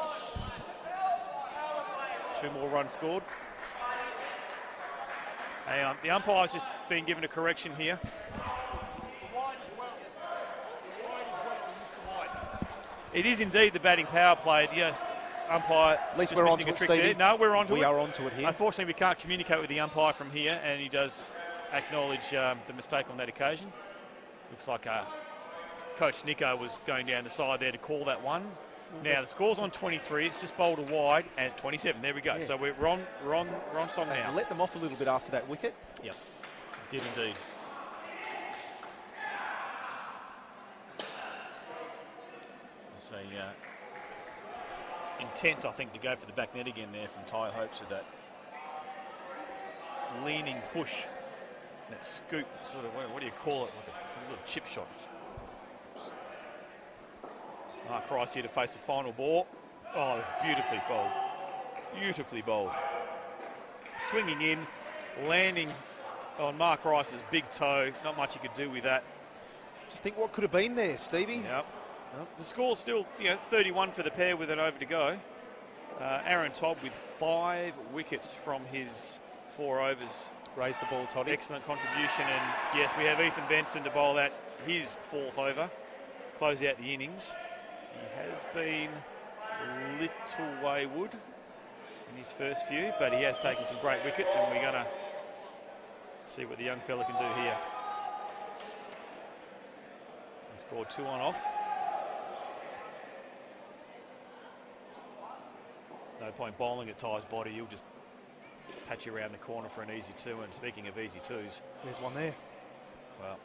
Speaker 1: 2 more runs scored. The umpire's just been given a correction here. It is indeed the batting power play. Yes, umpire.
Speaker 2: At least we're onto it, Stevie.
Speaker 1: No, we're onto it.
Speaker 2: We are onto it here.
Speaker 1: Unfortunately, we can't communicate with the umpire from here, and he does acknowledge the mistake on that occasion. Looks like Coach Nicko was going down the side there to call that one. Now the score's on 23. It's just bowled a wide and 27. There we go. Yeah. So we're on song now.
Speaker 2: Let them off a little bit after that wicket.
Speaker 1: Yeah, did indeed. It's intent, I think, to go for the back net again there from Ty Hopes with that leaning push, that scoop, sort of, what do you call it, like a little chip shot. Mark Rice here to face the final ball. Oh, beautifully bowled. Beautifully bowled. Swinging in, landing on Mark Rice's big toe. Not much you could do with that.
Speaker 2: Just think what could have been there, Stevie.
Speaker 1: Yep. The score's still, 31 for the pair with an over to go. Aaron Todd with 5 wickets from his 4 overs.
Speaker 2: Raise the ball, Toddy.
Speaker 1: Excellent contribution, and yes, we have Ethan Benson to bowl out his 4th over. Close out the innings. He has been a little wayward in his first few, but he has taken some great wickets, and we're going to see what the young fella can do here. He scored 2 on off. No point bowling at Ty's body. He'll just patch you around the corner for an easy 2. And speaking of easy 2s,
Speaker 2: there's one there.
Speaker 1: Well,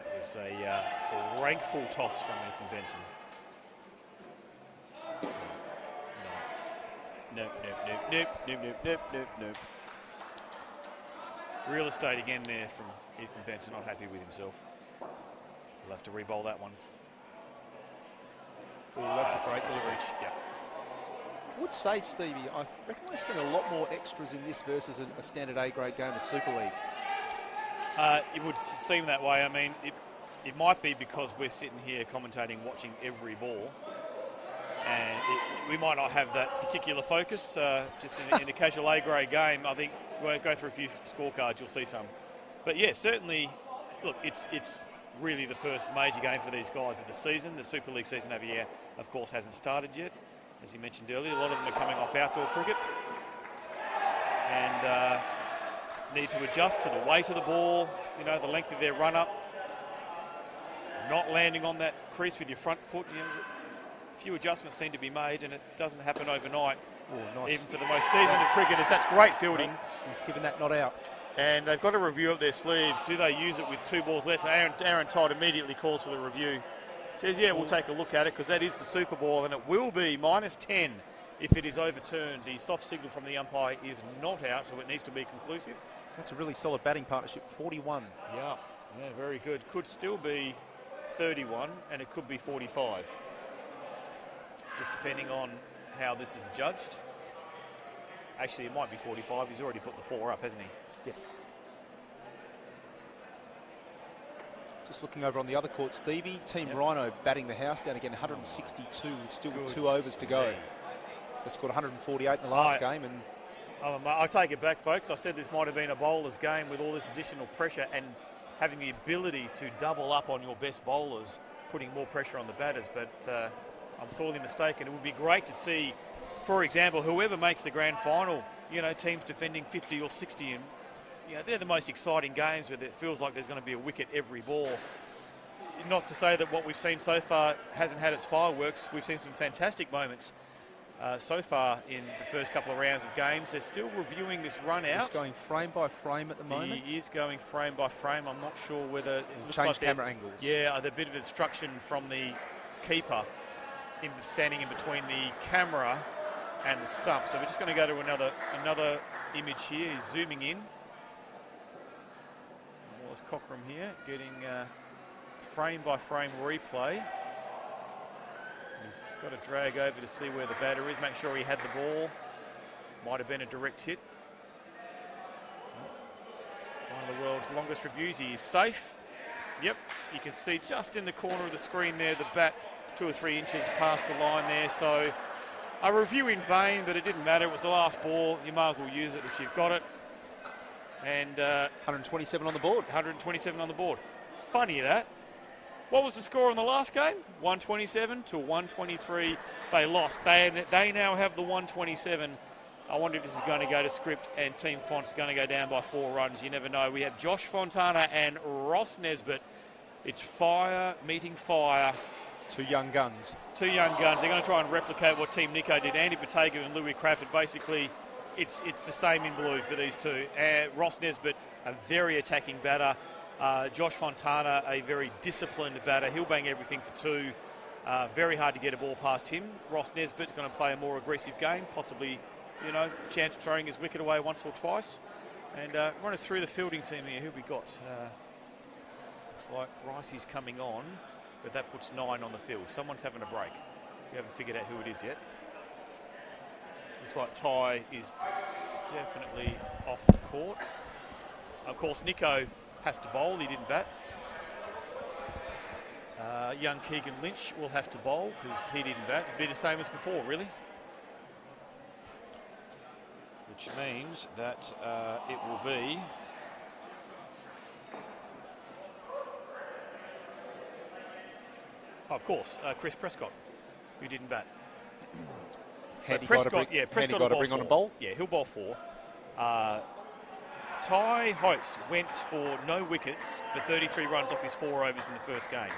Speaker 1: that was a rankful toss from Ethan Benson. Nope. Real estate again there from Ethan Benson. Not happy with himself. We'll have to re-bowl that one.
Speaker 2: Ooh, that's a great delivery.
Speaker 1: Yeah.
Speaker 2: I would say, Stevie, I reckon we've seen a lot more extras in this versus a standard A-grade game of Super League.
Speaker 1: It would seem that way. I mean, it might be because we're sitting here commentating, watching every ball, and we might not have that particular focus. Just in a casual A-grade game, I think we'll go through a few scorecards, you'll see some. But yeah, certainly, look, it's really the first major game for these guys of the season. The Super League season over here, of course, hasn't started yet. As you mentioned earlier, a lot of them are coming off outdoor cricket and need to adjust to the weight of the ball, the length of their run-up, not landing on that crease with your front foot. A few adjustments need to be made, and it doesn't happen overnight.
Speaker 2: Ooh, nice.
Speaker 1: Even for the most seasoned of cricketers. That's great fielding.
Speaker 2: He's given that not out.
Speaker 1: And they've got a review up their sleeve. Do they use it with 2 balls left? Aaron Todd immediately calls for the review. Says, yeah, we'll take a look at it because that is the Super Ball, and it will be -10 if it is overturned. The soft signal from the umpire is not out, so it needs to be conclusive.
Speaker 2: That's a really solid batting partnership, 41.
Speaker 1: Yeah, very good. Could still be 31, and it could be 45. Just depending on how this is judged. Actually, it might be 45. He's already put the 4 up, hasn't he?
Speaker 2: Yes. Just looking over on the other court, Stevie, Team Rhino batting the house down again, 162, still with 2 overs to go. They scored 148 in the last game. And
Speaker 1: I take it back, folks. I said this might have been a bowler's game with all this additional pressure and having the ability to double up on your best bowlers, putting more pressure on the batters. But I'm sorely mistaken. It would be great to see, for example, whoever makes the grand final, teams defending 50 or 60 and they're the most exciting games where it feels like there's going to be a wicket every ball. Not to say that what we've seen so far hasn't had its fireworks. We've seen some fantastic moments so far in the first couple of rounds of games. They're still reviewing this run out.
Speaker 2: He's going frame by frame at the moment.
Speaker 1: He is going frame by frame. I'm not sure whether it looks
Speaker 2: change
Speaker 1: like
Speaker 2: camera angles.
Speaker 1: Yeah, there's a bit of instruction from the keeper standing in between the camera and the stump. So we're just going to go to another image here. He's zooming in. Wallace Cockram here, getting frame by frame replay. He's just got to drag over to see where the batter is, make sure he had the ball. Might have been a direct hit. One of the world's longest reviews. He is safe. Yep, you can see just in the corner of the screen there, the bat 2 or 3 inches past the line there. So a review in vain, but it didn't matter. It was the last ball. You might as well use it if you've got it. And
Speaker 2: 127 on the board.
Speaker 1: 127 on the board. Funny that. What was the score in the last game? 127 to 123. They lost. They now have the 127. I wonder if this is going to go to script and Team Font's going to go down by 4 runs. You never know. We have Josh Fontana and Ross Nesbitt. It's fire meeting fire.
Speaker 2: 2 young guns.
Speaker 1: 2 young guns. They're going to try and replicate what Team Nicko did. Andy Bottega and Louis Crawford. Basically, it's the same in blue for these two. Ross Nesbitt, a very attacking batter. Josh Fontana, a very disciplined batter. He'll bang everything for 2. Very hard to get a ball past him. Ross Nesbitt's going to play a more aggressive game, possibly, chance of throwing his wicket away once or twice. And run us through the fielding team here. Who we got? Looks like Ricey's coming on, but that puts 9 on the field. Someone's having a break. We haven't figured out who it is yet. Looks like Ty is definitely off the court. Of course, Nicko has to bowl. He didn't bat. Young Keegan Lynch will have to bowl because he didn't bat. It'd be the same as before, really. Which means that it will be of course, Chris Prescott, who didn't bat. So Prescott will
Speaker 2: bring on a bowl.
Speaker 1: Yeah, he'll bowl 4. Ty Hopes went for no wickets for 33 runs off his 4 overs in the first game.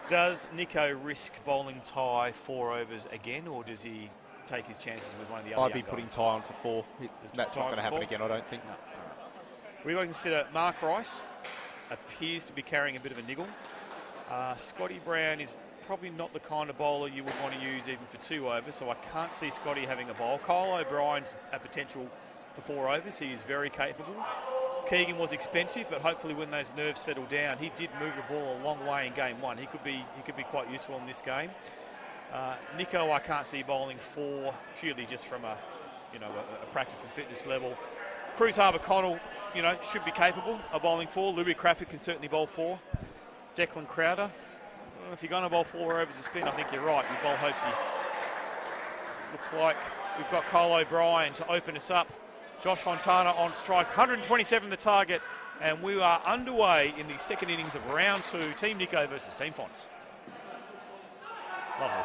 Speaker 1: Does Nicko risk bowling Ty 4 overs again, or does he take his chances with one of the other?
Speaker 2: I'd be putting Ty on for 4. That's not going to happen again, I don't think.
Speaker 1: No. We've got to consider Mark Rice appears to be carrying a bit of a niggle. Scotty Brown is probably not the kind of bowler you would want to use even for 2 overs, so I can't see Scotty having a bowl. Kyle O'Brien's a potential for 4 overs. He is very capable. Keegan was expensive, but hopefully when those nerves settle down, he did move the ball a long way in game 1. He could be quite useful in this game. Nicko, I can't see bowling 4 purely just from a practice and fitness level. Cruz Harbour-Connell, should be capable of bowling 4. Louis Crawford can certainly bowl 4. Declan Crowder, if you're going to bowl 4 overs of spin, I think you're right. You bowl Hopesy. Looks like we've got Kyle O'Brien to open us up. Josh Fontana on strike, 127 the target, and we are underway in the second innings of round 2. Team Nicko versus Team Fonts. Lovely.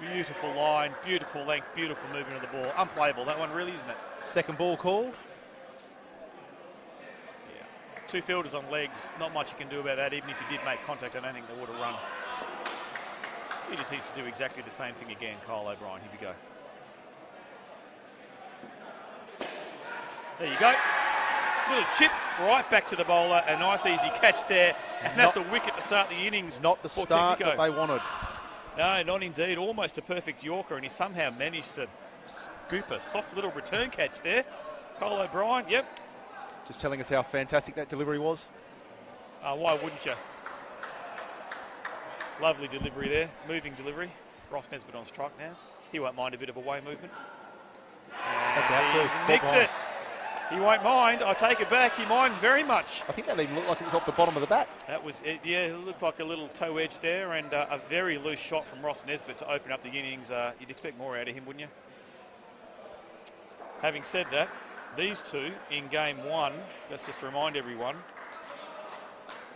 Speaker 1: Beautiful line, beautiful length, beautiful movement of the ball. Unplayable, that one really, isn't it?
Speaker 2: Second ball called.
Speaker 1: 2 fielders on legs, not much you can do about that. Even if you did make contact, I don't think they would have run. He just needs to do exactly the same thing again, Kyle O'Brien. Here we go. There you go. Little chip right back to the bowler. A nice easy catch there. And that's a wicket to start the innings.
Speaker 2: Not the start that they wanted.
Speaker 1: No, not indeed. Almost a perfect Yorker, and he somehow managed to scoop a soft little return catch there. Kyle O'Brien, yep.
Speaker 2: Just telling us how fantastic that delivery was.
Speaker 1: Why wouldn't you? Lovely delivery there. Moving delivery. Ross Nesbitt on strike now. He won't mind a bit of away movement. And
Speaker 2: that's out too.
Speaker 1: Nicked it. He won't mind. I take it back. He minds very much.
Speaker 2: I think that even looked like it was off the bottom of the bat.
Speaker 1: That was it. Yeah, it looked like a little toe edge there, and a very loose shot from Ross Nesbitt to open up the innings. You'd expect more out of him, wouldn't you? Having said that, these two in game 1, let's just remind everyone,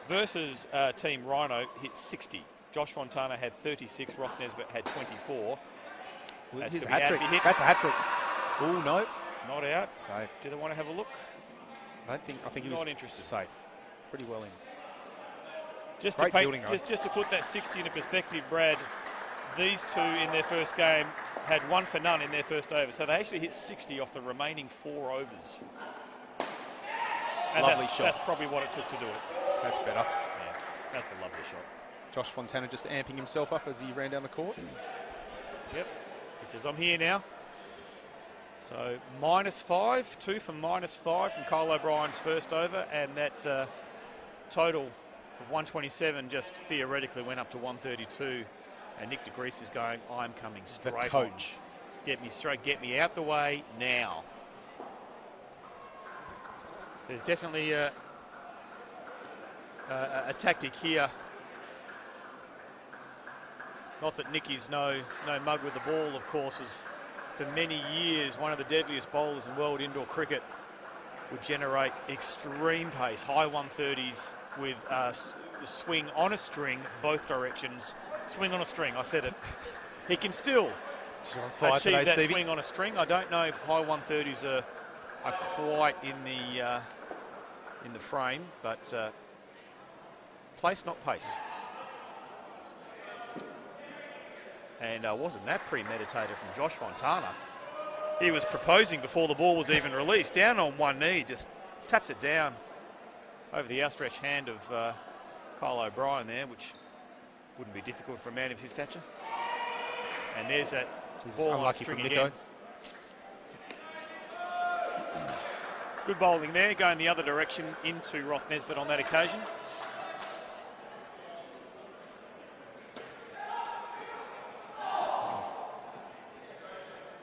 Speaker 1: versus Team Rhino hit 60. Josh Fontana had 36, Ross Nesbitt had 24.
Speaker 2: That's a hat-trick. That's a hat-trick. Oh, no.
Speaker 1: Not out.
Speaker 2: Safe.
Speaker 1: Did I want to have a look?
Speaker 2: I think he was
Speaker 1: not interested.
Speaker 2: Safe. Pretty well in.
Speaker 1: Just
Speaker 2: Great
Speaker 1: to
Speaker 2: fielding,
Speaker 1: just to put that 60 into perspective, Brad, these two in their first game had 1 for none in their first over. So they actually hit 60 off the remaining 4 overs. And
Speaker 2: lovely shot.
Speaker 1: That's probably what it took to do it.
Speaker 2: That's better.
Speaker 1: Yeah, that's a lovely shot.
Speaker 2: Josh Fontana just amping himself up as he ran down the court.
Speaker 1: Yep. He says, I'm here now. So -5, 2 from -5 from Kyle O'Brien's first over, and that total for 127 just theoretically went up to 132. And Nick DeGrease is going, I'm coming straight
Speaker 2: The coach.
Speaker 1: on. Get me straight, get me out the way now. There's definitely a tactic here. Not that Nicky's no mug with the ball, of course, was for many years one of the deadliest bowlers in world indoor cricket. Would generate extreme pace, high 130s with swing on a string, both directions. Swing on a string, I said it. He can still achieve
Speaker 2: today,
Speaker 1: that
Speaker 2: Stevie.
Speaker 1: swing on a string. I don't know if high 130s are quite in the frame, but place, not pace. And wasn't that premeditated from Josh Fontana? He was proposing before the ball was even released. Down on one knee, just taps it down over the outstretched hand of Kyle O'Brien there, which wouldn't be difficult for a man of his stature. And there's that ball on a string again. Good bowling there, going the other direction into Ross Nesbitt on that occasion.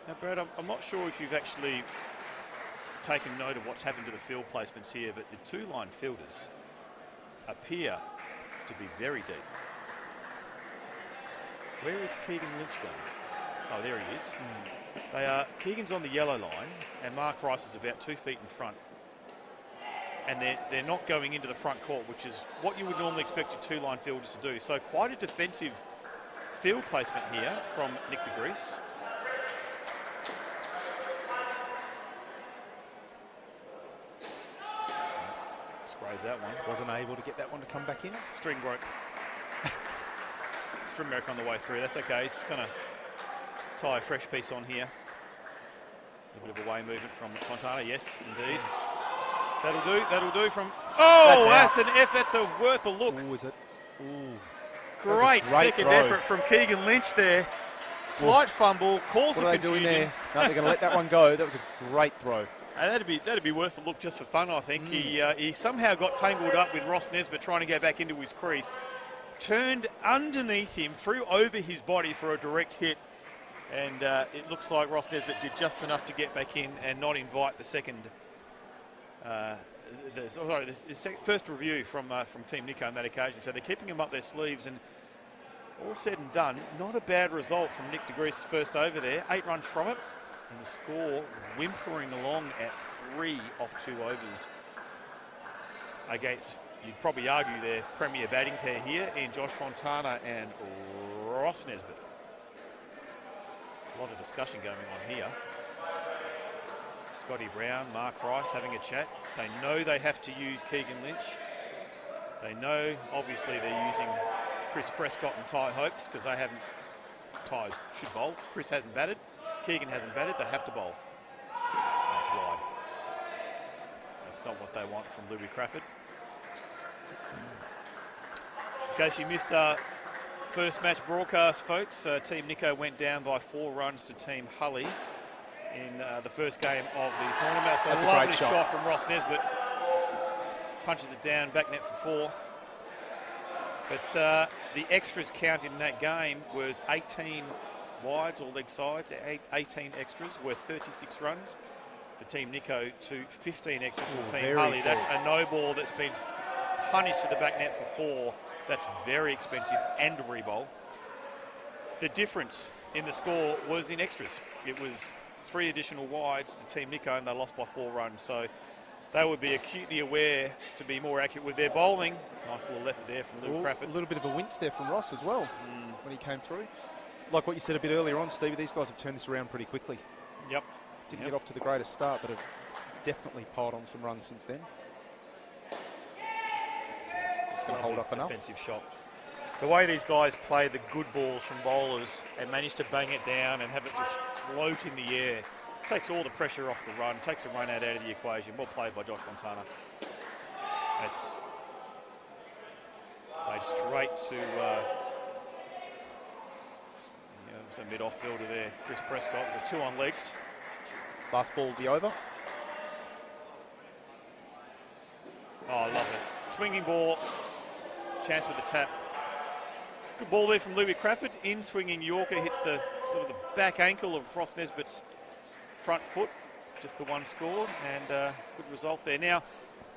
Speaker 1: Now, Brad, I'm not sure if you've actually taken note of what's happened to the field placements here, but the two-line fielders appear to be very deep. Where is Keegan Lynch going? Oh, there he is. They are. Keegan's on the yellow line, and Mark Rice is about 2 feet in front. And they're not going into the front court, which is what you would normally expect your two-line fielders to do. So quite a defensive field placement here from Nick DeGrease. Sprays that one.
Speaker 2: Wasn't able to get that one to come back in.
Speaker 1: String broke. String broke on the way through. That's okay. He's just going to tie a fresh piece on here. A bit of away movement from Fontana. Yes, indeed. That'll do. That'll do from... Oh, that's an effort. That's worth a look.
Speaker 2: Ooh, is it? Ooh.
Speaker 1: Great second
Speaker 2: throw.
Speaker 1: effort from Keegan Lynch there. Slight fumble. Calls
Speaker 2: What are
Speaker 1: the
Speaker 2: they doing
Speaker 1: confusion.
Speaker 2: there? No, they're going to let that one go. That was a great throw.
Speaker 1: And that'd be worth a look just for fun, I think. He somehow got tangled up with Ross Nesbitt trying to go back into his crease. Turned underneath him, threw over his body for a direct hit. And it looks like Ross Nesbitt did just enough to get back in and not invite the second... first review from Team Nicko on that occasion. So they're keeping him up their sleeves, and all said and done, not a bad result from Nick DeGrease's first over there. 8 runs from it, and the score whimpering along at 3 off 2 overs against, you'd probably argue, their premier batting pair here in Josh Fontana and Ross Nesbitt. A lot of discussion going on here. Scotty Brown, Mark Rice having a chat. They know they have to use Keegan Lynch. They know, obviously, they're using Chris Prescott and Ty Hopes because they haven't... Ty should bowl. Chris hasn't batted. Keegan hasn't batted. They have to bowl. That's wide. That's not what they want from Louis Crawford. In case you missed our first match broadcast, folks, Team Nicko went down by 4 runs to Team Hully in the first game of the tournament. So
Speaker 2: that's
Speaker 1: a
Speaker 2: a
Speaker 1: lovely
Speaker 2: great
Speaker 1: shot from Ross Nesbitt. Punches it down, back net for 4. But the extras count in that game was 18 wides or leg sides, 18 extras worth 36 runs for Team Nicko to 15 extras for Team Hully.
Speaker 2: Full.
Speaker 1: That's a no ball that's been punished to the back net for 4. That's very expensive and a rebowl. The difference in the score was in extras. It was 3 additional wides to Team Nicko, and they lost by 4 runs. So they would be acutely aware to be more accurate with their bowling. Nice little effort there from Luke Crawford.
Speaker 2: A little bit of a wince there from Ross as well when he came through. Like what you said a bit earlier on, Stevie, these guys have turned this around pretty quickly.
Speaker 1: Yep.
Speaker 2: Didn't get off to the greatest start, but have definitely piled on some runs since then. It's going to hold up enough.
Speaker 1: Defensive shot. The way these guys play the good balls from bowlers and manage to bang it down and have it just float in the air, takes all the pressure off the run, takes a run out of the equation. Well played by Josh Fontana. That's played straight to It's a mid-off fielder there, Chris Prescott, with 2 on legs.
Speaker 2: Last ball will be over.
Speaker 1: Oh, I love it. Swinging ball, chance with the tap. Good ball there from Louis Crawford. In swinging Yorker, hits the sort of the back ankle of Ross Nesbitt's front foot. Just the one scored, and good result there. Now,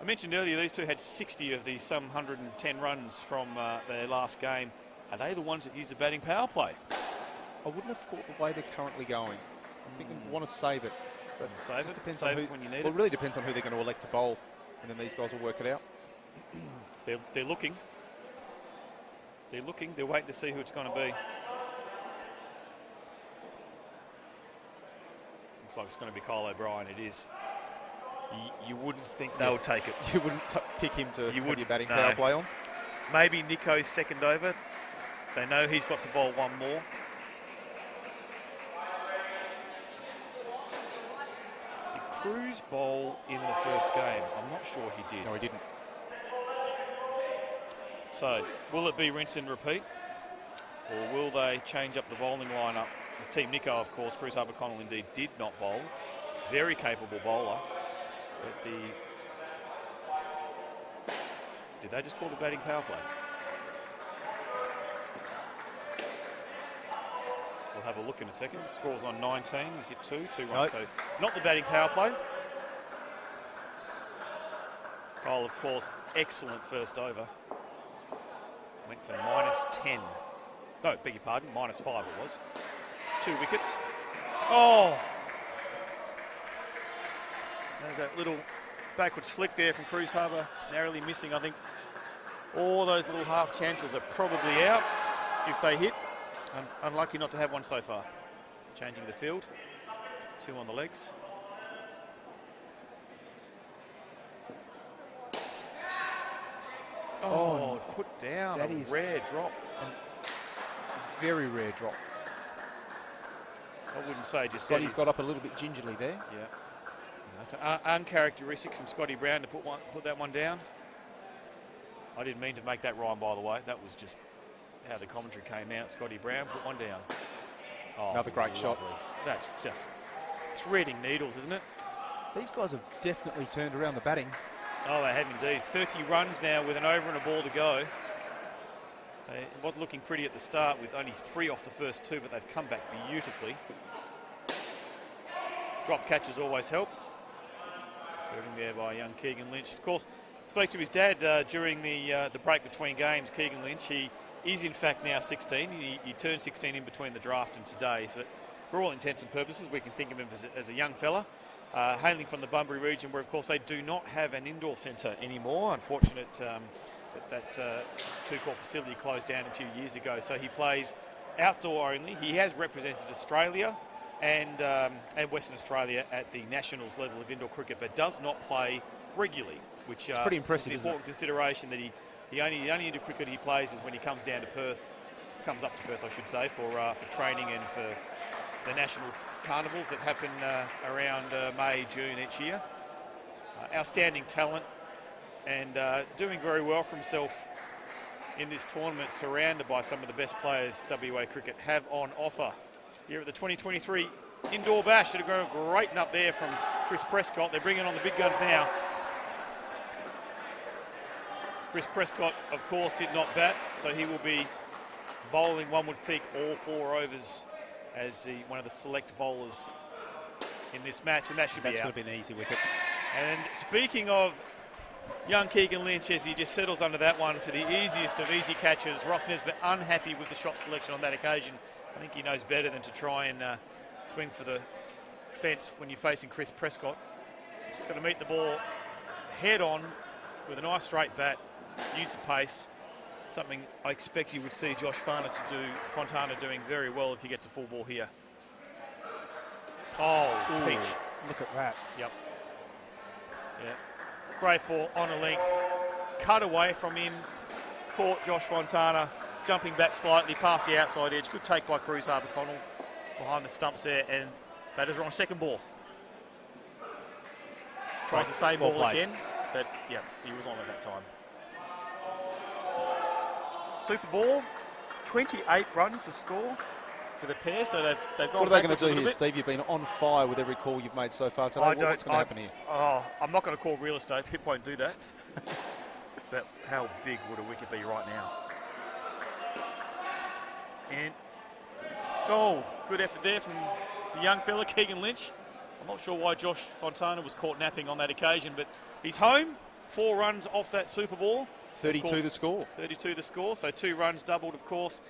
Speaker 1: I mentioned earlier these two had 60 of the some 110 runs from their last game. Are they the ones that use the batting power play?
Speaker 2: I wouldn't have thought the way they're currently going. I think we want to save it. But
Speaker 1: Save
Speaker 2: just
Speaker 1: it,
Speaker 2: depends
Speaker 1: save
Speaker 2: on who,
Speaker 1: it when you need
Speaker 2: well,
Speaker 1: it.
Speaker 2: it really depends on who they're going to elect to bowl, and then these guys will work it out.
Speaker 1: They're looking. They're looking. They're waiting to see who it's going to be. Looks like it's going to be Kyle O'Brien. It is. You wouldn't think they would take it.
Speaker 2: You wouldn't pick him to have
Speaker 1: wouldn't,
Speaker 2: your batting
Speaker 1: no.
Speaker 2: power play on.
Speaker 1: Maybe Nicko's second over. They know he's got to bowl one more. Did Cruz bowl in the first game? I'm not sure he did.
Speaker 2: No, he didn't.
Speaker 1: So, will it be rinse and repeat? Or will they change up the bowling lineup? This team Nicko, of course, Cruz Harper-Connell indeed did not bowl. Very capable bowler. But did they just call the batting power play? We'll have a look in a second. Scores on 19. Is it 2? 2-1.
Speaker 2: Nope.
Speaker 1: So not the batting power play. Kyle, of course, excellent first over. Went for -10. No, beg your pardon, -5 it was. 2 wickets. Oh! There's that little backwards flick there from Cruz Harbour, narrowly missing. I think all those little half chances are probably out if they hit. Unlucky not to have one so far. Changing the field. 2 on the legs. Oh, put down.
Speaker 2: That
Speaker 1: a
Speaker 2: is
Speaker 1: rare drop.
Speaker 2: Very rare drop.
Speaker 1: I wouldn't say just
Speaker 2: Scotty's got up a little bit gingerly there.
Speaker 1: Yeah. That's uncharacteristic from Scotty Brown to put that one down. I didn't mean to make that rhyme, by the way. That was just how the commentary came out. Scotty Brown put one down. Oh,
Speaker 2: Another great shot.
Speaker 1: lovely. That's just threading needles, isn't it?
Speaker 2: These guys have definitely turned around the batting.
Speaker 1: Oh, they have indeed. 30 runs now with an over and a ball to go. They were looking pretty at the start with only 3 off the first 2, but they've come back beautifully. Drop catches always help. Fielding there by young Keegan Lynch. Of course, spoke to his dad during the break between games. Keegan Lynch, he is in fact now 16. He turned 16 in between the draft and today. So for all intents and purposes, we can think of him as a young fella. Hailing from the Bunbury region, where of course they do not have an indoor centre anymore. Unfortunate that 2-court facility closed down a few years ago. So he plays outdoor only. He has represented Australia and Western Australia at the nationals level of indoor cricket, but does not play regularly, which
Speaker 2: It's pretty impressive,
Speaker 1: is an
Speaker 2: isn't it?
Speaker 1: important consideration. That the only indoor cricket he plays is when he comes down to Perth, comes up to Perth, I should say, for training and for the national carnivals that happen around May, June each year. Outstanding talent and doing very well for himself in this tournament, surrounded by some of the best players WA cricket have on offer. Here at the 2023 Indoor Bash, it'll go great up there from Chris Prescott. They're bringing on the big guns now. Chris Prescott, of course, did not bat, so he will be bowling, one would think, all 4 overs as one of the select bowlers in this match, and that should
Speaker 2: That's
Speaker 1: be out.
Speaker 2: going to be an easy wicket.
Speaker 1: And speaking of young Keegan Lynch, as he just settles under that one for the easiest of easy catches, Ross Nesbitt unhappy with the shot selection on that occasion. I think he knows better than to try and swing for the fence when you're facing Chris Prescott. Just got to meet the ball head on with a nice straight bat, use the pace. Something I expect you would see Josh Fontana doing very well if he gets a full ball here. Oh,
Speaker 2: Ooh,
Speaker 1: peach.
Speaker 2: look at that.
Speaker 1: Yep. Yeah. Great ball on a length. Cut away from him. Caught Josh Fontana. Jumping back slightly past the outside edge. Good take by Cruz Harper-Connell behind the stumps there. And batters are on second ball. Tries the same
Speaker 2: Well
Speaker 1: ball
Speaker 2: played.
Speaker 1: again. But, yeah, he was on at that time. Super Ball. 28 runs to score for for the pair, so they've gone.
Speaker 2: What are they going to
Speaker 1: backwards a
Speaker 2: do
Speaker 1: little
Speaker 2: here,
Speaker 1: bit.
Speaker 2: Steve? You've been on fire with every call you've made so far today. What's going to happen here?
Speaker 1: Oh, I'm not going to call real estate. Pip won't do that. But how big would a wicket be right now? And good effort there from the young fella, Keegan Lynch. I'm not sure why Josh Fontana was caught napping on that occasion, but he's home. 4 runs off that Super Ball.
Speaker 2: 32 the score.
Speaker 1: 32 the score, so 2 runs doubled, of course.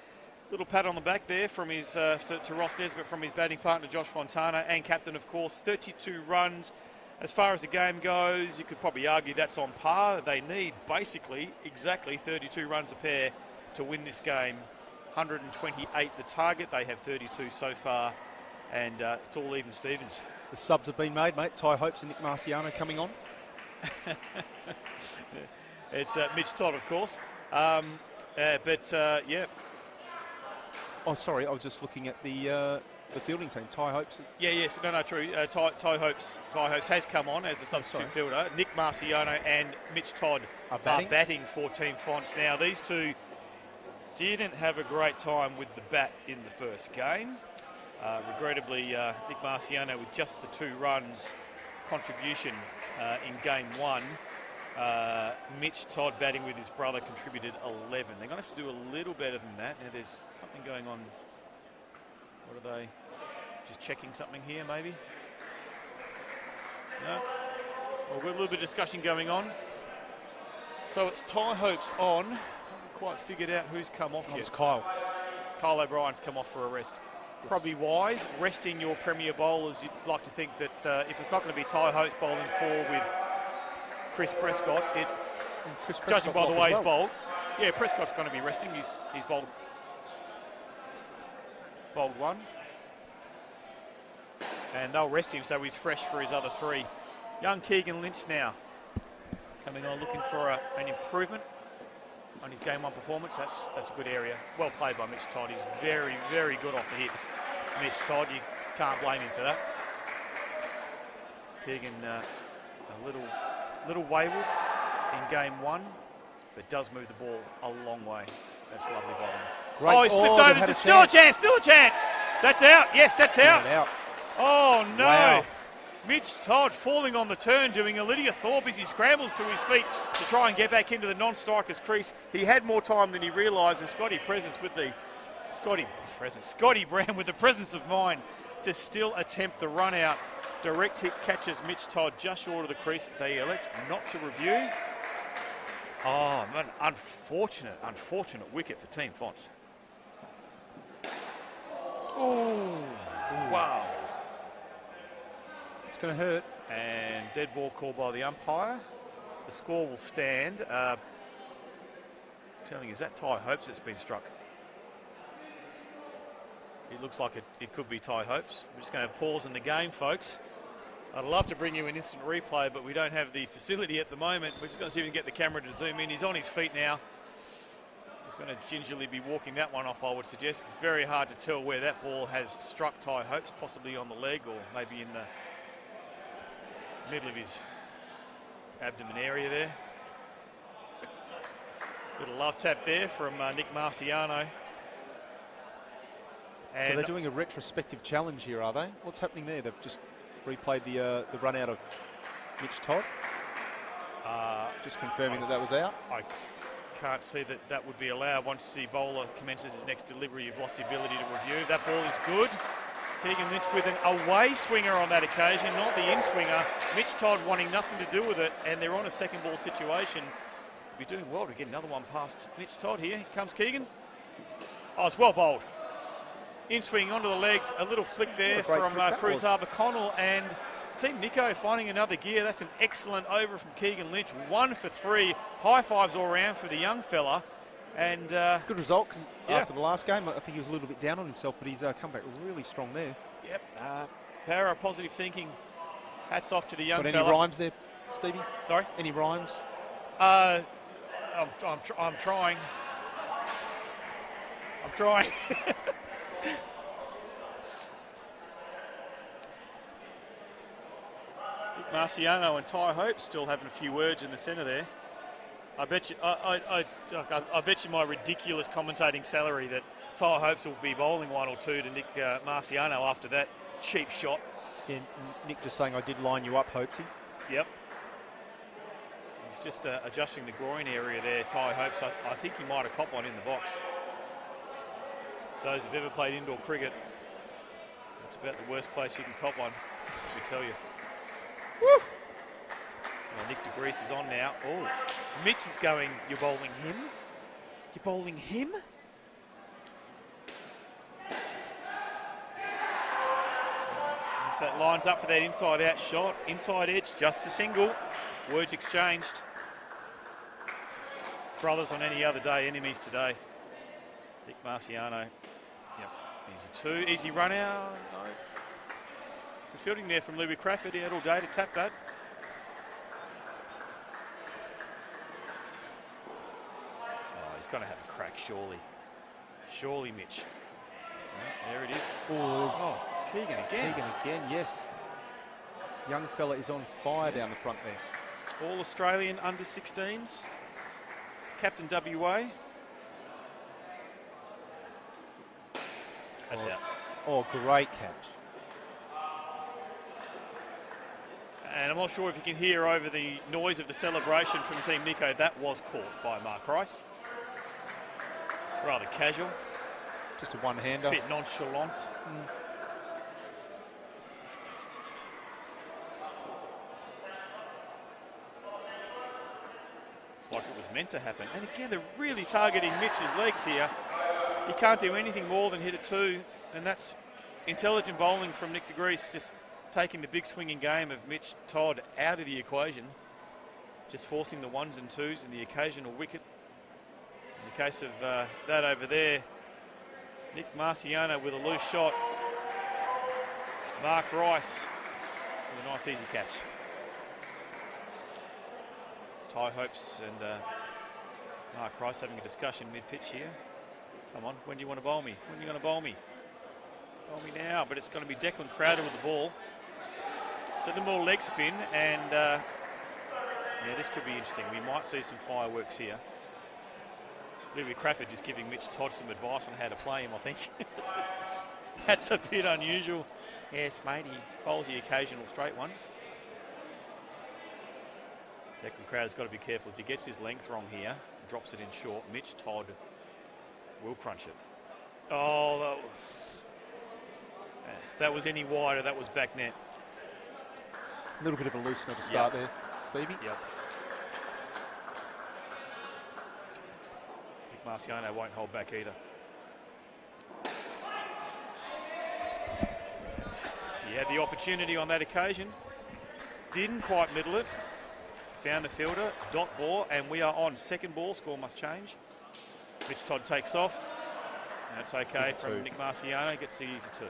Speaker 1: Little pat on the back there from his to Ross Nesbitt from his batting partner, Josh Fontana, and captain, of course. 32 runs. As far as the game goes, you could probably argue that's on par. They need basically exactly 32 runs a pair to win this game. 128 the target. They have 32 so far, and it's all even Stevens.
Speaker 2: The subs have been made, mate. Ty Hopes and Nick Marciano coming on.
Speaker 1: It's Mitch Todd, of course. Yeah.
Speaker 2: Oh, sorry, I was just looking at the fielding team. Ty Hopes.
Speaker 1: Yeah, yes, no, true. Ty Hopes has come on as a substitute fielder. Nick Marciano and Mitch Todd are batting for Team Fonts. Now, these two didn't have a great time with the bat in the first game. Regrettably, Nick Marciano with just the 2 runs contribution in game 1. Mitch Todd batting with his brother contributed 11. They're going to have to do a little better than that. Now there's something going on. What are they? Just checking something here, maybe? No? Well, we've got a little bit of discussion going on. So it's Ty Hopes on. I haven't quite figured out who's come off yet.
Speaker 2: It's Kyle.
Speaker 1: Kyle O'Brien's come off for a rest. Yes. Probably wise. Resting your premier bowlers, you'd like to think that if it's not going to be Ty Hopes bowling 4 with Chris Prescott, judging by the way he's bowled, yeah, Prescott's going to be resting. He's bowled 1, and they'll rest him so he's fresh for his other 3. Young Keegan Lynch now coming on, looking for an improvement on his game 1 performance. That's a good area. Well played by Mitch Todd. He's very, very good off the hips. Mitch Todd, you can't blame him for that. Keegan a little wayward in game 1, but does move the ball a long way. That's lovely bowling. He slipped over. There's still a chance. That's out. Yes, that's out. Oh, no. Wow. Mitch Todd falling on the turn, doing a Lydia Thorpe as he scrambles to his feet to try and get back into the non-striker's crease. He had more time than he realised, and Scotty Brown with the presence of mind to still attempt the run out. Direct hit catches Mitch Todd just short of the crease. They elect not to review. Oh, man, unfortunate wicket for Team Fonts. Oh, wow.
Speaker 2: It's going to hurt.
Speaker 1: And dead ball called by the umpire. The score will stand. Telling you, is that Ty Hopes that's been struck? It looks like it could be Ty Hopes. We're just going to have pause in the game, folks. I'd love to bring you an instant replay, but we don't have the facility at the moment. We're just going to see if we can get the camera to zoom in. He's on his feet now. He's going to gingerly be walking that one off, I would suggest. Very hard to tell where that ball has struck Ty Hopes, possibly on the leg or maybe in the middle of his abdomen area there. Little love tap there from Nick Marciano. And
Speaker 2: so they're doing a retrospective challenge here, are they? What's happening there? They've just replayed the run out of Mitch Todd. Just confirming that was out.
Speaker 1: I can't see that would be allowed. Once the bowler commences his next delivery, you've lost the ability to review. That ball is good. Keegan Lynch with an away swinger on that occasion, not the in-swinger. Mitch Todd wanting nothing to do with it, and they're on a second ball situation. Be doing well to get another one past Mitch Todd here. Here comes Keegan. Oh, it's well bowled. In-swing onto the legs, a little flick there from Cruz Harbour Connell, and Team Nicko finding another gear. That's an excellent over from Keegan Lynch. 1 for 3. High fives all around for the young fella. And
Speaker 2: good result, 'cause after the last game, I think he was a little bit down on himself, but he's come back really strong there.
Speaker 1: Yep. Power of positive thinking. Hats off to the young fella.
Speaker 2: Any rhymes there, Stevie?
Speaker 1: Sorry?
Speaker 2: Any rhymes?
Speaker 1: I'm trying. I'm trying. Marciano and Ty Hope still having a few words in the centre there. I bet you my ridiculous commentating salary that Ty Hopes will be bowling 1 or 2 to Nick Marciano after that cheap shot.
Speaker 2: Yeah, Nick just saying, I did line you up, Hopesy.
Speaker 1: Yep. He's just adjusting the groin area there, Ty Hopes. I think he might have copped one in the box. Those who've ever played indoor cricket, that's about the worst place you can cop one, I tell you. Woo! Well, Nick DeGrease is on now. Oh, Mitch is going, you're bowling him? You're bowling him? So it lines up for that inside out shot. Inside edge, just a single. Words exchanged. Brothers on any other day, enemies today. Nick Marciano. Yep, easy 2. Easy run out. No. Good fielding there from Louis Crawford. He had all day to tap that. Oh, he's going to have a crack, surely. Surely, Mitch. Oh, there it is.
Speaker 2: Oh,
Speaker 1: Keegan again.
Speaker 2: Keegan again, yes. Young fella is on fire down the front there.
Speaker 1: All Australian under 16s. Captain WA. That's out.
Speaker 2: Oh, great catch.
Speaker 1: And I'm not sure if you can hear over the noise of the celebration from Team Nicko, that was caught by Mark Rice. Rather casual.
Speaker 2: Just a one-hander.
Speaker 1: Bit nonchalant. It's like it was meant to happen. And again, they're really targeting Mitch's legs here. He can't do anything more than hit a 2, and that's intelligent bowling from Nick DeGrease, just taking the big swinging game of Mitch Todd out of the equation, just forcing the 1s and 2s and the occasional wicket. In the case of that over there, Nick Marciano with a loose shot. Mark Rice with a nice easy catch. Ty Hopes and Mark Rice having a discussion mid-pitch here. Come on, when do you want to bowl me? When are you going to bowl me? Bowl me now, but it's going to be Declan Crowder with the ball. So the more leg spin, and yeah, this could be interesting. We might see some fireworks here. Louis Crawford just giving Mitch Todd some advice on how to play him, I think. That's a bit unusual. Yes, mate, he bowls the occasional straight one. Declan Crowder's got to be careful. If he gets his length wrong here, drops it in short, Mitch Todd will crunch it. Oh, if that was any wider, that was back net.
Speaker 2: A little bit of a loosener to start there, Stevie.
Speaker 1: Yep. Nick Marciano won't hold back either. He had the opportunity on that occasion. Didn't quite middle it. Found the fielder, dot ball, and we are on second ball. Score must change. Mitch Todd takes off. That's okay from Nick Marciano. Gets the easy 2.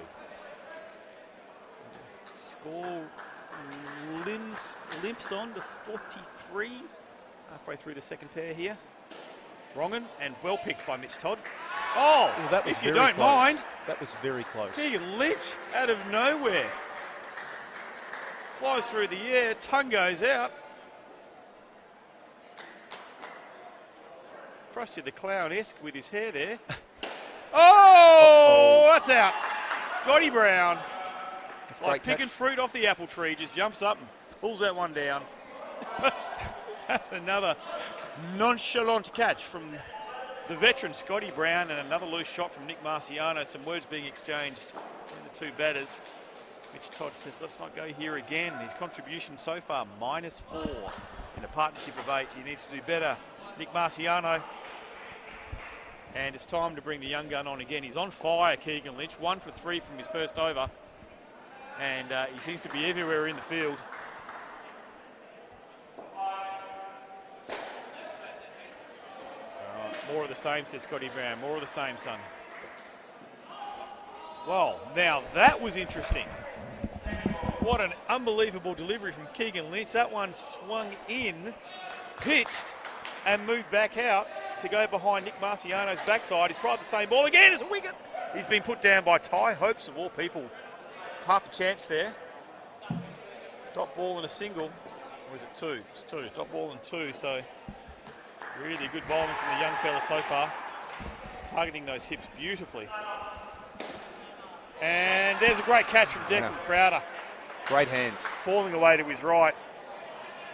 Speaker 1: Score limps on to 43. Halfway through the second pair here. Wrongen, and well picked by Mitch Todd. Oh,
Speaker 2: well, that was
Speaker 1: if you don't mind.
Speaker 2: That was very close.
Speaker 1: Keegan Lynch out of nowhere. Flies through the air, tongue goes out. Krusty the Clown-esque with his hair there. Oh, that's out. Scotty Brown,
Speaker 2: that's
Speaker 1: like picking fruit off the apple tree, just jumps up and pulls that one down. Another nonchalant catch from the veteran Scotty Brown, and another loose shot from Nick Marciano. Some words being exchanged between the two batters. Mitch Todd says, let's not go here again. His contribution so far, -4 in a partnership of 8. He needs to do better. Nick Marciano. And it's time to bring the young gun on again. He's on fire, Keegan Lynch. 1 for 3 from his first over. And he seems to be everywhere in the field. More of the same, says Scotty Brown. More of the same, son. Well, now that was interesting. What an unbelievable delivery from Keegan Lynch. That one swung in, pitched, and moved back out to go behind Nick Marciano's backside. He's tried the same ball again. It's a wicket. He's been put down by Ty Hopes, of all people. Half a chance there. Dot ball and a single. Or is it 2? It's 2. Dot ball and 2. So really good bowling from the young fella so far. He's targeting those hips beautifully. And there's a great catch from Declan Crowder.
Speaker 2: Great hands.
Speaker 1: Falling away to his right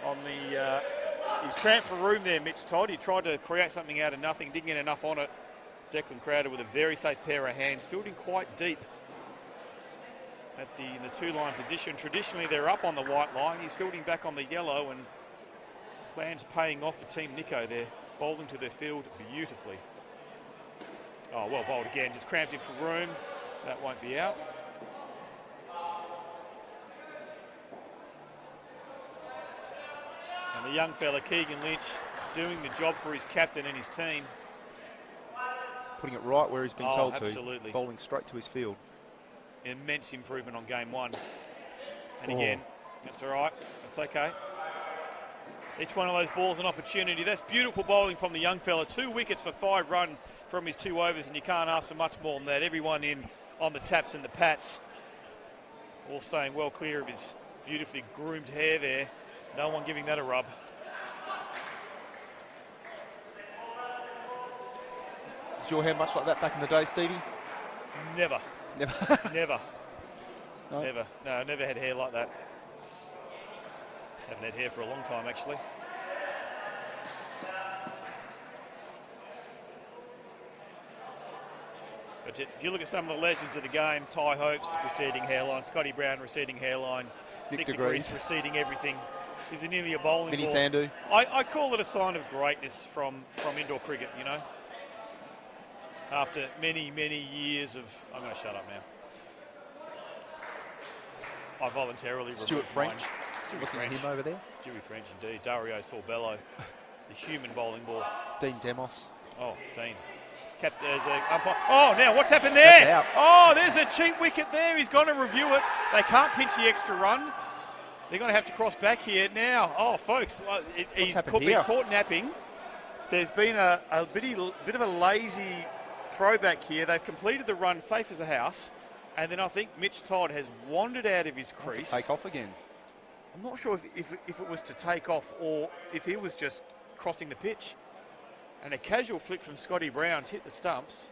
Speaker 1: on the... he's tramped for room there, Mitch Todd. He tried to create something out of nothing, didn't get enough on it. Declan Crowder with a very safe pair of hands, fielding quite deep in the two-line position. Traditionally, they're up on the white line. He's fielding back on the yellow, and plans paying off for Team Nicko there, bowling to their field beautifully. Oh, well bowled again, just cramped in for room. That won't be out. And the young fella, Keegan Lynch, doing the job for his captain and his team.
Speaker 2: Putting it right where he's been told
Speaker 1: absolutely.
Speaker 2: to. Bowling straight to his field.
Speaker 1: Immense improvement on game one. And again, that's all right. That's okay. Each one of those balls an opportunity. That's beautiful bowling from the young fella. 2 wickets for 5 run from his 2 overs, and you can't ask for much more than that. Everyone in on the taps and the pats, all staying well clear of his beautifully groomed hair there. No one giving that a rub.
Speaker 2: Was your hair much like that back in the day, Stevie?
Speaker 1: Never.
Speaker 2: Never.
Speaker 1: Never.
Speaker 2: No?
Speaker 1: Never. No, I never had hair like that. Haven't had hair for a long time, actually. But if you look at some of the legends of the game, Ty Hope's receding hairline, Scotty Brown receding hairline, Nick DeGrease receding everything. Is it nearly a bowling
Speaker 2: Vinny
Speaker 1: ball?
Speaker 2: Sandhu.
Speaker 1: I call it a sign of greatness from indoor cricket, you know. After many, many years of... I'm going to shut up now. I voluntarily
Speaker 2: Stuart
Speaker 1: removed
Speaker 2: French.
Speaker 1: mine. Stewie
Speaker 2: Looking at
Speaker 1: French.
Speaker 2: him over there.
Speaker 1: Stewie French indeed. Dario Sorbello. The human bowling ball.
Speaker 2: Dean Demos.
Speaker 1: Oh, Dean. There's a umpire. Oh, now what's happened there?
Speaker 2: That's out.
Speaker 1: Oh, there's a cheap wicket there. He's going to review it. They can't pinch the extra run. They're going to have to cross back here now. Oh, folks, he's been caught napping. There's been a bit of a lazy throwback here. They've completed the run safe as a house. And then I think Mitch Todd has wandered out of his crease.
Speaker 2: Take off again.
Speaker 1: I'm not sure if it was to take off or if he was just crossing the pitch. And a casual flick from Scotty Brown's hit the stumps.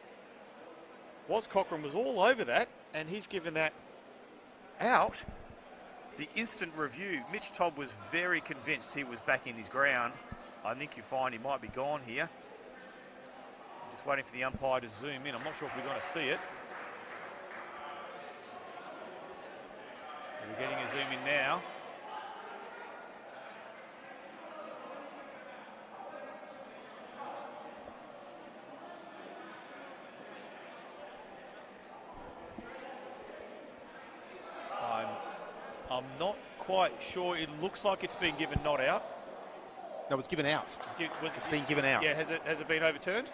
Speaker 1: Cochran was all over that, and he's given that out. The instant review, Mitch Todd was very convinced he was back in his ground. I think you find he might be gone here. Just waiting for the umpire to zoom in. I'm not sure if we're going to see it. We're getting a zoom in now. I'm not quite sure. It looks like it's been given not out.
Speaker 2: No, it was given out. It's been given out.
Speaker 1: Yeah, has it been overturned?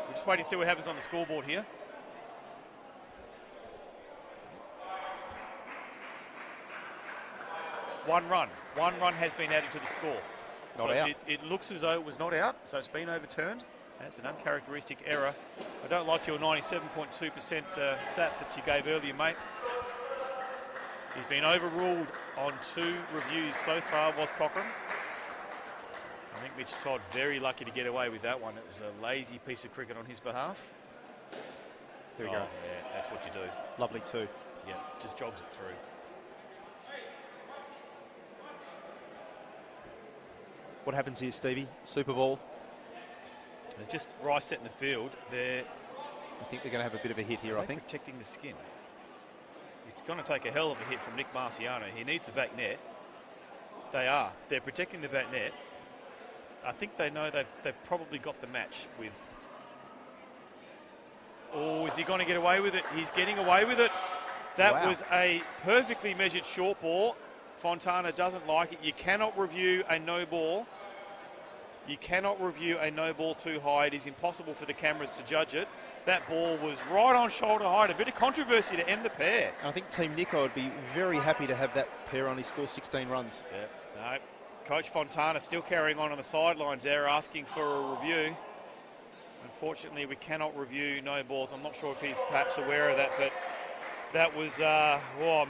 Speaker 1: We're just waiting to see what happens on the scoreboard here. One run has been added to the score.
Speaker 2: Not out.
Speaker 1: It looks as though it was not out, so it's been overturned. That's an uncharacteristic error. I don't like your 97.2% stat that you gave earlier, mate. He's been overruled on 2 reviews so far, Cochran. I think Mitch Todd very lucky to get away with that one. It was a lazy piece of cricket on his behalf.
Speaker 2: There we go.
Speaker 1: Yeah, that's what you do.
Speaker 2: Lovely too.
Speaker 1: Yeah, just jogs it through.
Speaker 2: What happens here, Stevie? Super ball.
Speaker 1: There's just Rice set in the field.
Speaker 2: I think they're going to have a bit of a hit here, I think.
Speaker 1: Protecting the skin. It's going to take a hell of a hit from Nick Marciano. He needs the back net. They are. They're protecting the back net. I think they know they've probably got the match with... Oh, is he going to get away with it? He's getting away with it. That was a perfectly measured short ball. Fontana doesn't like it. You cannot review a no ball. You cannot review a no ball too high. It is impossible for the cameras to judge it. That ball was right on shoulder height. A bit of controversy to end the pair.
Speaker 2: I think Team Nicko would be very happy to have that pair only score 16 runs.
Speaker 1: Yeah, no. Coach Fontana still carrying on the sidelines there, asking for a review. Unfortunately, we cannot review no balls. I'm not sure if he's perhaps aware of that, but that was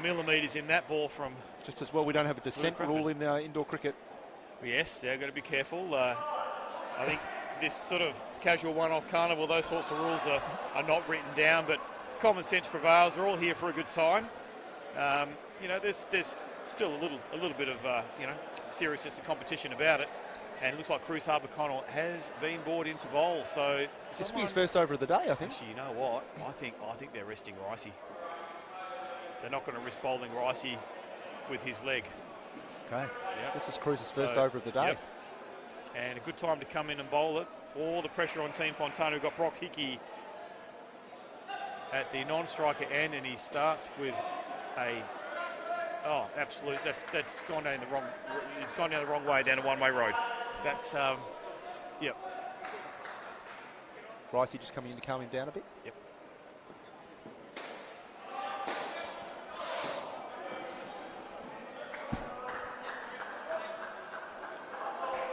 Speaker 1: millimetres in that ball from...
Speaker 2: Just as well we don't have a descent rule in indoor cricket.
Speaker 1: Yes, they've got to be careful. I think this sort of casual one-off carnival. Those sorts of rules are not written down, but common sense prevails. We're all here for a good time. You know, there's still a little bit of seriousness and competition about it, and it looks like Cruz Harbour Connell has been brought into bowl. So
Speaker 2: this will be his first over of the day, I think.
Speaker 1: Actually, you know what? I think they're resting Ricey. They're not going to risk bowling Ricey with his leg.
Speaker 2: Okay.
Speaker 1: Yep.
Speaker 2: This is Cruz's first over of the day.
Speaker 1: Yep. And a good time to come in and bowl it. All the pressure on Team Fontana. We've got Brock Hickey at the non-striker end, and he starts with a absolute. That's gone down the wrong. It's gone down the wrong way down a one-way road. That's yep.
Speaker 2: Ricey just coming in to calm him down a bit.
Speaker 1: Yep.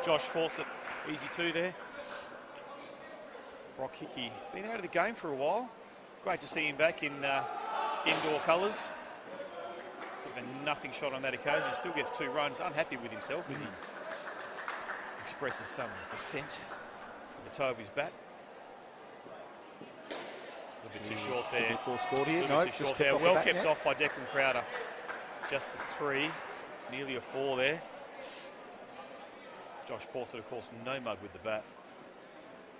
Speaker 1: Josh Fawcett, easy two there. Brock Hickey, been out of the game for a while. Great to see him back in indoor colours. Bit of a nothing shot on that occasion. Still gets 2 runs. Unhappy with himself as he expresses some dissent with the toe of his bat. A little bit too short there.
Speaker 2: Before scored here.
Speaker 1: A
Speaker 2: No,
Speaker 1: little bit too
Speaker 2: just
Speaker 1: short there.
Speaker 2: kept off
Speaker 1: Well
Speaker 2: the bat
Speaker 1: kept
Speaker 2: net.
Speaker 1: off by Declan Crowder. Just the 3, nearly a 4 there. Josh Fawcett, of course, no mug with the bat.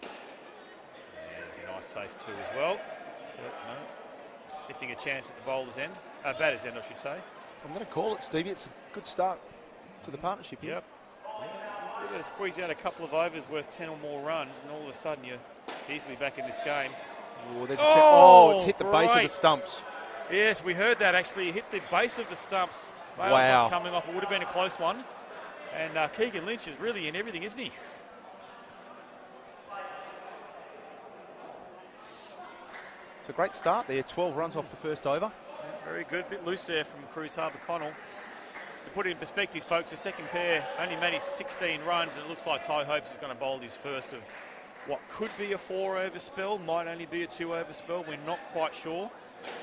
Speaker 1: There's a nice safe 2 as well. So, no, sniffing a chance at the bowler's end. Batter's end, I should say.
Speaker 2: I'm going to call it, Stevie. It's a good start to the partnership here.
Speaker 1: Yep. We're going to squeeze out a couple of overs worth 10 or more runs, and all of a sudden you're easily back in this game.
Speaker 2: Oh, there's a it's hit the base of the
Speaker 1: great.
Speaker 2: stumps.
Speaker 1: Yes, we heard that actually. It hit the base of the stumps. Bale's
Speaker 2: Wow.
Speaker 1: not coming off. It would have been a close one. And Keegan Lynch is really in everything, isn't he?
Speaker 2: It's a great start there. 12 runs off the first over.
Speaker 1: Very good. A bit loose there from Cruz Harbour Connell. To put it in perspective, folks, the second pair only managed 16 runs, and it looks like Ty Hopes is going to bowl his first of what could be a 4-over spell, might only be a 2-over spell. We're not quite sure.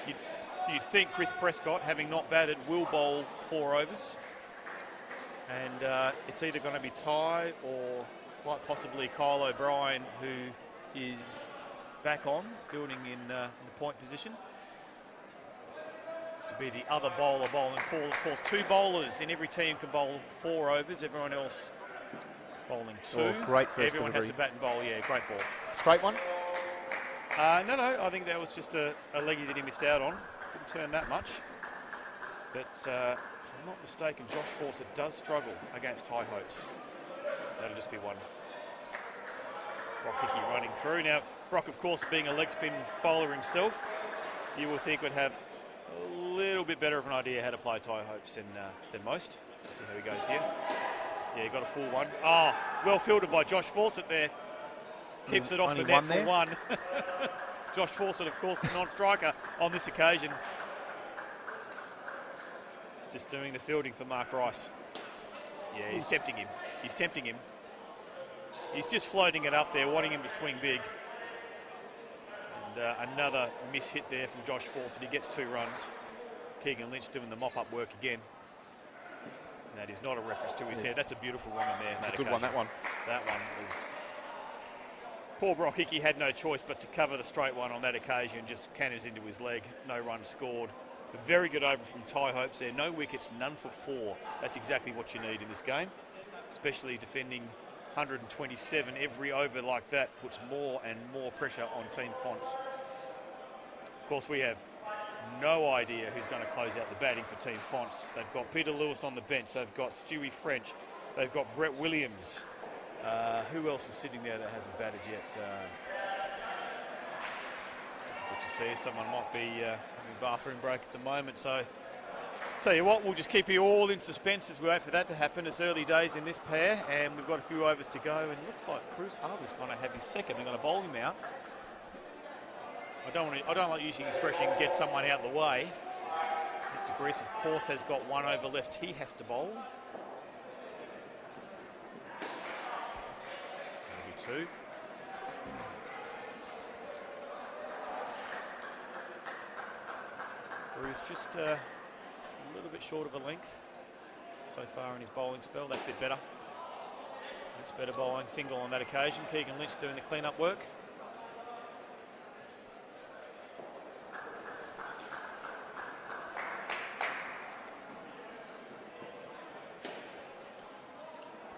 Speaker 1: You'd think Chris Prescott, having not batted, will bowl 4 overs. And it's either going to be Ty or quite possibly Kyle O'Brien, who is back on, building in the point position. To be the other bowler bowling 4. Of course, 2 bowlers in every team can bowl 4 overs. Everyone else bowling 2.
Speaker 2: Oh, great first
Speaker 1: Everyone
Speaker 2: delivery.
Speaker 1: has to bat and bowl. Yeah, great ball.
Speaker 2: Straight one.
Speaker 1: No, I think that was just a leggy that he missed out on. Didn't turn that much. But if I'm not mistaken, Josh Fawcett does struggle against Ty Hopes. That'll just be one. Brock Hickey running through. Now, Brock, of course, being a leg spin bowler himself, you would think would have a little bit better of an idea how to play Ty Hopes than most. See how he goes here. Yeah, he got a full one. Oh, well fielded by Josh Fawcett there. Keeps it off the
Speaker 2: Only
Speaker 1: net
Speaker 2: one
Speaker 1: for
Speaker 2: there.
Speaker 1: 1. Josh Fawcett, of course, the non-striker on this occasion. Just doing the fielding for Mark Rice. Yeah, he's tempting him. He's tempting him. He's just floating it up there, wanting him to swing big. And another miss hit there from Josh Fawcett. He gets 2 runs. Keegan Lynch doing the mop-up work again. And that is not a reference to his head. That's a beautiful one in there.
Speaker 2: It's a good one, that one.
Speaker 1: That one was... Poor Brock Hickey had no choice but to cover the straight one on that occasion. Just cannons into his leg. No run scored. A very good over from Ty Hopes there. No wickets, none for 4. That's exactly what you need in this game. Especially defending 127 every over like that puts more and more pressure on Team Fonts. Of course, we have no idea who's going to close out the batting for Team Fonts. They've got Peter Lewis on the bench. They've got Stewie French. They've got Brett Williams. Who else is sitting there that hasn't batted yet? Good to see. Someone might be having a bathroom break at the moment. So, tell you what, we'll just keep you all in suspense as we wait for that to happen. It's early days in this pair, and we've got a few overs to go. And it looks like Cruz Harbour's going to have his second. They're going to bowl him out. I don't like using the expression "get someone out of the way." Victor Grease, of course, has got 1 over left. He has to bowl. Maybe 2. Bruce just a little bit short of a length so far in his bowling spell. That's a bit better. Much better bowling single on that occasion. Keegan Lynch doing the clean-up work.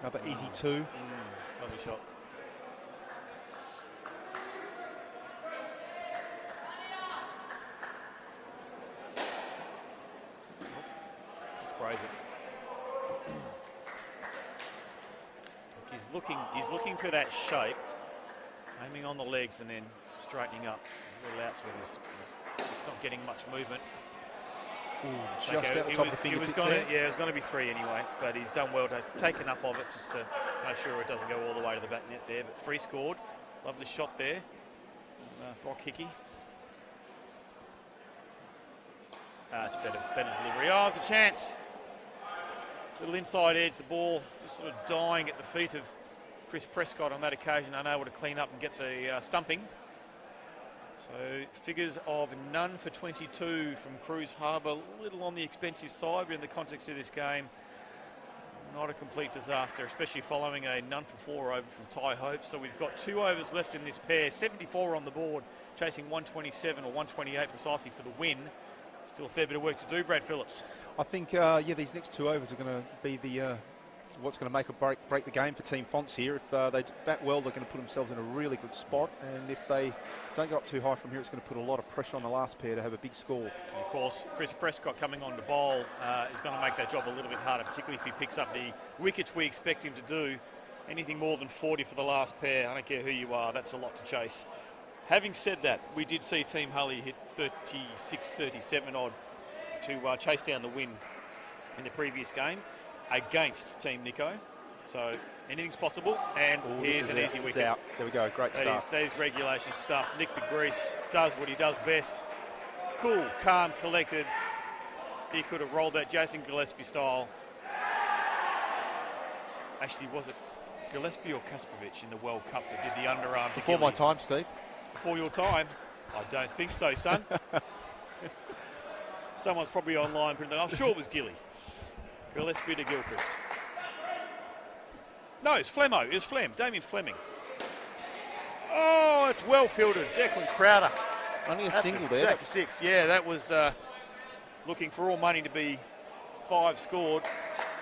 Speaker 2: Another easy 2.
Speaker 1: Lovely shot. Sprays it. He's looking for that shape, aiming on the legs and then straightening up. A little outswing is just not getting much movement.
Speaker 2: Ooh, just out the top of the fingertips there.
Speaker 1: Yeah, it was going to be 3 anyway, but he's done well to take enough of it just to make sure it doesn't go all the way to the back net there. But 3 scored. Lovely shot there. Brock Hickey. It's better delivery. Oh, it's a chance. Little inside edge. The ball just sort of dying at the feet of Chris Prescott on that occasion, unable to clean up and get the stumping. So figures of none for 22 from Cruise Harbour, a little on the expensive side, but in the context of this game, not a complete disaster, especially following a none for 4 over from Ty Hope. So we've got 2 overs left in this pair, 74 on the board, chasing 127 or 128 precisely for the win. Still a fair bit of work to do, Brad Phillips.
Speaker 2: I think, these next 2 overs are going to be the what's going to make or break the game for Team Fonts here. If they bat well, they're going to put themselves in a really good spot, and if they don't go up too high from here, it's going to put a lot of pressure on the last pair to have a big score.
Speaker 1: And of course, Chris Prescott coming on to bowl is going to make that job a little bit harder, particularly if he picks up the wickets we expect him to do. Anything more than 40 for the last pair, I don't care who you are, that's a lot to chase. Having said that, we did see Team Hully hit 36, 37 odd to chase down the win in the previous game against Team Nicko. So anything's possible, and here's an easy wicket.
Speaker 2: Out. There we go, great start.
Speaker 1: That is regulation stuff. Nick de Grease does what he does best. Cool, calm, collected. He could have rolled that Jason Gillespie style. Actually, was it Gillespie or Kasprovic in the World Cup that did the underarm?
Speaker 2: Before my time, Steve.
Speaker 1: Before your time? I don't think so, son. Someone's probably online. I'm sure it was Gilly. Gillespie to Gilchrist. No, it's Flemmo. It's Flem. Damien Fleming. Oh, it's well fielded. Declan Crowder.
Speaker 2: Only a single there.
Speaker 1: That sticks. Yeah, that was looking for all money to be 5 scored.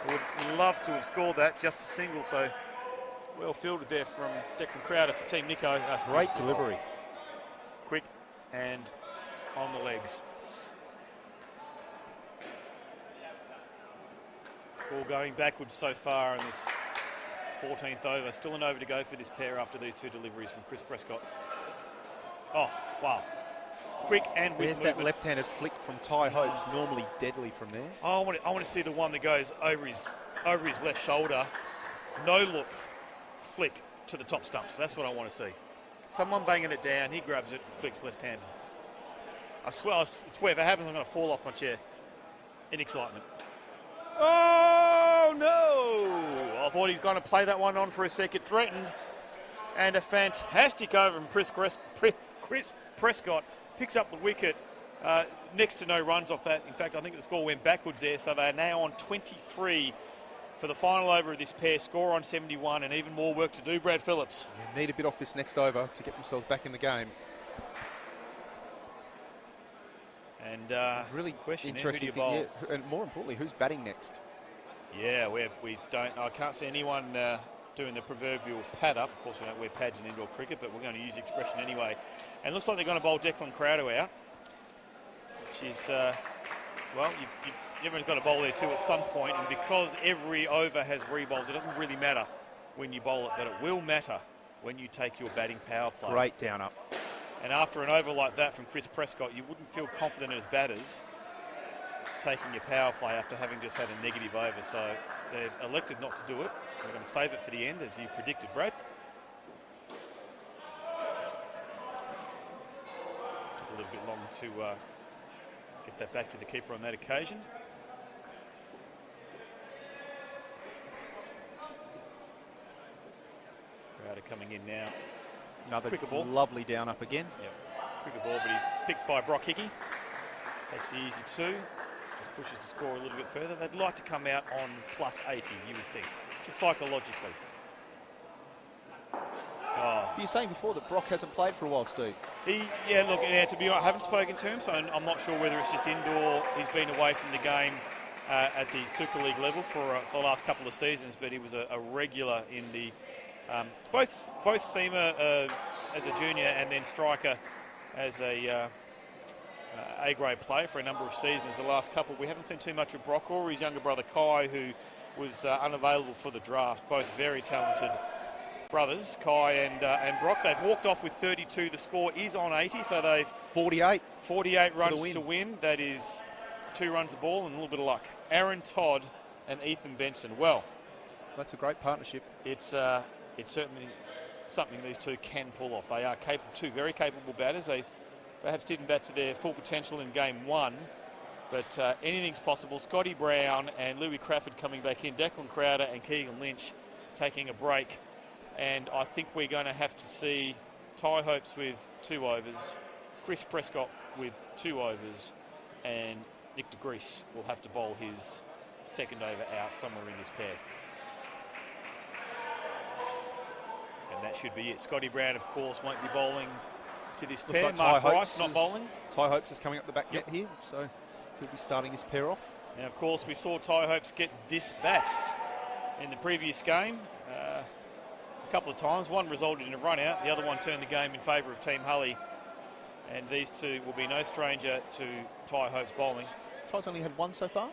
Speaker 1: I would love to have scored that, just a single. So well fielded there from Declan Crowder for Team Nicko.
Speaker 2: Great delivery.
Speaker 1: Quick and on the legs. Score going backwards so far in this 14th over. Still an over to go for this pair after these 2 deliveries from Chris Prescott. Oh, wow. Quick and with
Speaker 2: There's
Speaker 1: movement.
Speaker 2: that left-handed flick from Ty Hope's normally deadly from there.
Speaker 1: Oh, I want to see the one that goes over his left shoulder. No look flick to the top stumps. That's what I want to see. Someone banging it down, he grabs it, flicks left-handed. I swear if that happens, I'm going to fall off my chair in excitement. Oh, no! I thought he's going to play that one on for a second. Threatened. And a fantastic over from Chris Prescott. Picks up the wicket. Next to no runs off that. In fact, I think the score went backwards there. So they're now on 23 for the final over of this pair. Score on 71 and even more work to do. Brad Phillips.
Speaker 2: Yeah, need a bit off this next over to get themselves back in the game.
Speaker 1: And
Speaker 2: really
Speaker 1: question
Speaker 2: interesting thing, and more importantly, who's batting next?
Speaker 1: Yeah, we don't. I can't see anyone doing the proverbial pad up. Of course, we don't wear pads in indoor cricket, but we're going to use the expression anyway. And it looks like they're going to bowl Declan Crowder out, which is well, everyone's got to bowl there too at some point. And because every over has re-bowls, it doesn't really matter when you bowl it, but it will matter when you take your batting power play.
Speaker 2: Great down up.
Speaker 1: And after an over like that from Chris Prescott, you wouldn't feel confident as batters taking your power play after having just had a negative over. So they've elected not to do it. They're going to save it for the end, as you predicted, Brad. Took a little bit long to get that back to the keeper on that occasion. Crowder coming in now.
Speaker 2: Another
Speaker 1: quicker ball.
Speaker 2: Lovely down up again.
Speaker 1: Yep. Quicker ball, but he picked by Brock Hickey. Takes the easy 2. Just pushes the score a little bit further. They'd like to come out on plus 80, you would think, just psychologically. Oh.
Speaker 2: You were saying before that Brock hasn't played for a while, Steve.
Speaker 1: To be honest, I haven't spoken to him, so I'm not sure whether it's just indoor. He's been away from the game at the Super League level for the last couple of seasons, but he was a regular in the both seamer as a junior and then striker as a A-grade player for a number of seasons. The last couple, we haven't seen too much of Brock or his younger brother Kai, who was unavailable for the draft. Both very talented brothers, Kai and Brock. They've walked off with 32. The score is on 80, so they've
Speaker 2: 48
Speaker 1: runs to win. That is 2 runs a ball and a little bit of luck. Aaron Todd and Ethan Benson. Well,
Speaker 2: that's a great partnership.
Speaker 1: It's certainly something these two can pull off. They are two very capable batters. They perhaps didn't bat to their full potential in game 1, but anything's possible. Scotty Brown and Louis Crawford coming back in. Declan Crowder and Keegan Lynch taking a break. And I think we're going to have to see Ty Hopes with 2 overs, Chris Prescott with 2 overs, and Nick de Gries will have to bowl his second over out somewhere in this pair. And that should be it. Scotty Brown, of course, won't be bowling to this pair.
Speaker 2: Like
Speaker 1: Mark Price not bowling.
Speaker 2: Ty Hopes is coming up the back net here, so he'll be starting his pair off.
Speaker 1: Now, of course, we saw Ty Hopes get dispatched in the previous game. A couple of times. One resulted in a run out. The other one turned the game in favour of Team Hully. And these two will be no stranger to Ty Hopes bowling.
Speaker 2: Ty's only had 1 so far.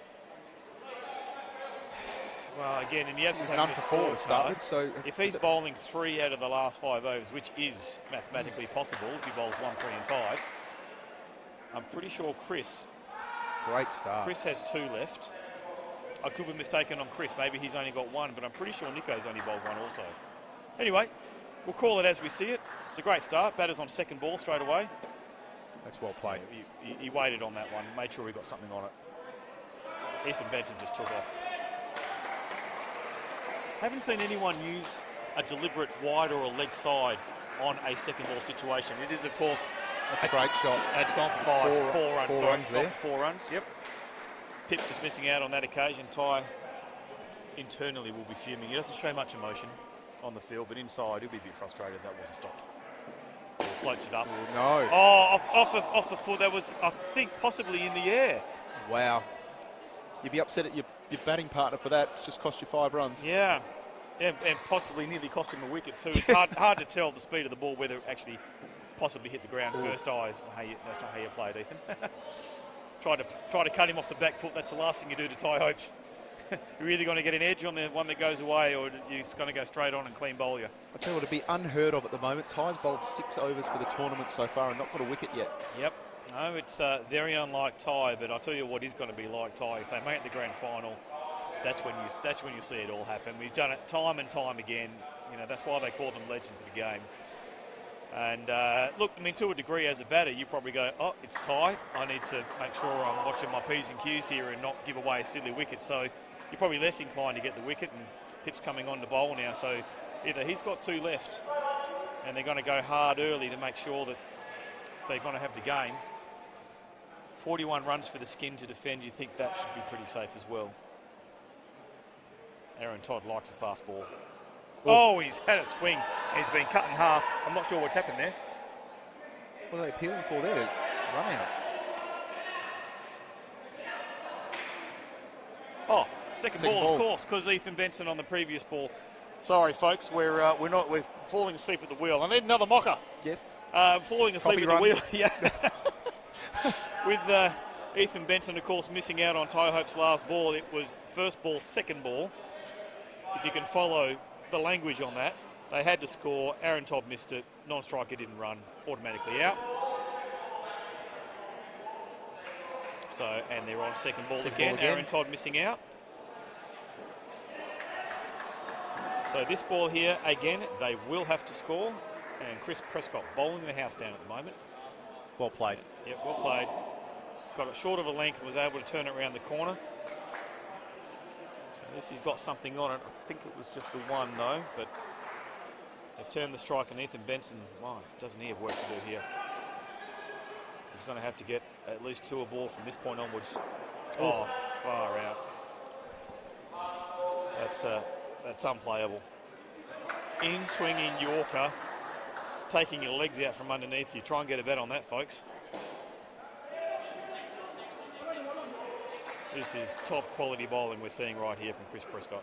Speaker 1: Well, again, in the absence of
Speaker 2: none for 4 to start with. So
Speaker 1: if he's bowling 3 out of the last 5 overs, which is mathematically possible if he bowls 1, 3 and 5, I'm pretty sure Chris...
Speaker 2: Great start.
Speaker 1: Chris has 2 left. I could be mistaken on Chris. Maybe he's only got 1, but I'm pretty sure Nicko's only bowled 1 also. Anyway, we'll call it as we see it. It's a great start. Batter's on second ball straight away.
Speaker 2: That's well played.
Speaker 1: He waited on that one, made sure he got something on it. Ethan Benson just took off. Haven't seen anyone use a deliberate wide or a leg side on a second ball situation. It is, of course...
Speaker 2: That's a great shot.
Speaker 1: It's gone for 4 runs.
Speaker 2: 4 runs there.
Speaker 1: 4 runs, yep. Pip just missing out on that occasion. Ty internally will be fuming. He doesn't show much emotion on the field, but inside he'll be a bit frustrated that wasn't stopped. Floats it up.
Speaker 2: Oh, no.
Speaker 1: Oh, off the foot. That was, I think, possibly in the air.
Speaker 2: Wow. You'd be upset at your batting partner for that. It's just cost you 5 runs.
Speaker 1: Yeah, and possibly nearly cost him a wicket too. It's hard to tell the speed of the ball whether it actually possibly hit the ground first. That's not how you play it, Ethan. Try to cut him off the back foot. That's the last thing you do to Ty Hopes. You're either going to get an edge on the one that goes away, or you're just going to go straight on and clean bowl you.
Speaker 2: I tell you what, it'd be unheard of at the moment. Ty's bowled 6 overs for the tournament so far and not got a wicket yet.
Speaker 1: Yep. No, it's very unlike Ty, but I'll tell you what is going to be like Ty. If they make the grand final, that's when you see it all happen. We've done it time and time again. You know, that's why they call them legends of the game. And look, I mean, to a degree, as a batter, you probably go, oh, it's Ty. I need to make sure I'm watching my P's and Q's here and not give away a silly wicket. So you're probably less inclined to get the wicket, and Pip's coming on to bowl now. So either he's got 2 left and they're going to go hard early to make sure that they're going to have the game. 41 runs for the skin to defend. You think that should be pretty safe as well. Aaron Todd likes a fast ball. Oh, he's had a swing. He's been cut in half. I'm not sure what's happened there.
Speaker 2: What are they appealing for there? Run out.
Speaker 1: Oh, second ball, of course, because Ethan Benson on the previous ball. Sorry, folks, we're falling asleep at the wheel. I need another mocker.
Speaker 2: Yep.
Speaker 1: Falling asleep at the wheel. Yeah. With Ethan Benson, of course, missing out on Ty Hope's last ball. It was first ball, second ball. If you can follow the language on that, they had to score. Aaron Todd missed it. Non-striker didn't run, automatically out. So, and they're on second ball again. Aaron Todd missing out. So this ball here, again, they will have to score. And Chris Prescott bowling the house down at the moment.
Speaker 2: Well played.
Speaker 1: Yep, well played. Got it short of a length and was able to turn it around the corner. So this, he's got something on it. I think it was just the one though, but they've turned the strike, and Ethan Benson, wow, doesn't he have work to do here? He's going to have to get at least 2 a ball from this point onwards. Oh, far out. That's unplayable. In swinging Yorker taking your legs out from underneath you. Try and get a bet on that, folks. This is top quality bowling we're seeing right here from Chris Prescott.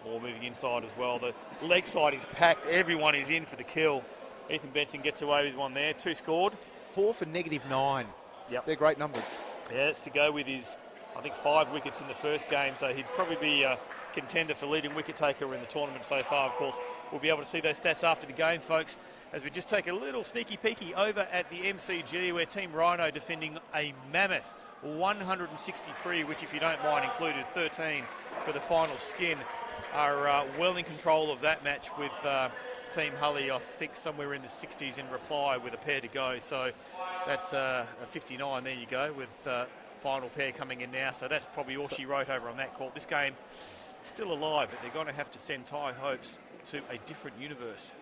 Speaker 1: Ball moving inside as well. The leg side is packed. Everyone is in for the kill. Ethan Benson gets away with one there. 2 scored.
Speaker 2: 4 for -9.
Speaker 1: Yep.
Speaker 2: They're great numbers.
Speaker 1: Yeah, it's to go with his, I think, 5 wickets in the first game, so he'd probably be a contender for leading wicket taker in the tournament so far. Of course, we'll be able to see those stats after the game, folks, as we just take a little sneaky peeky over at the MCG, where Team Rhino defending a mammoth 163, which, if you don't mind, included 13 for the final skin, are well in control of that match with Team Hully, I think, somewhere in the 60s in reply with a pair to go. So that's a 59. There you go, with final pair coming in now. So that's probably all she wrote over on that call. This game still alive, but they're going to have to send Ty Hopes to a different universe.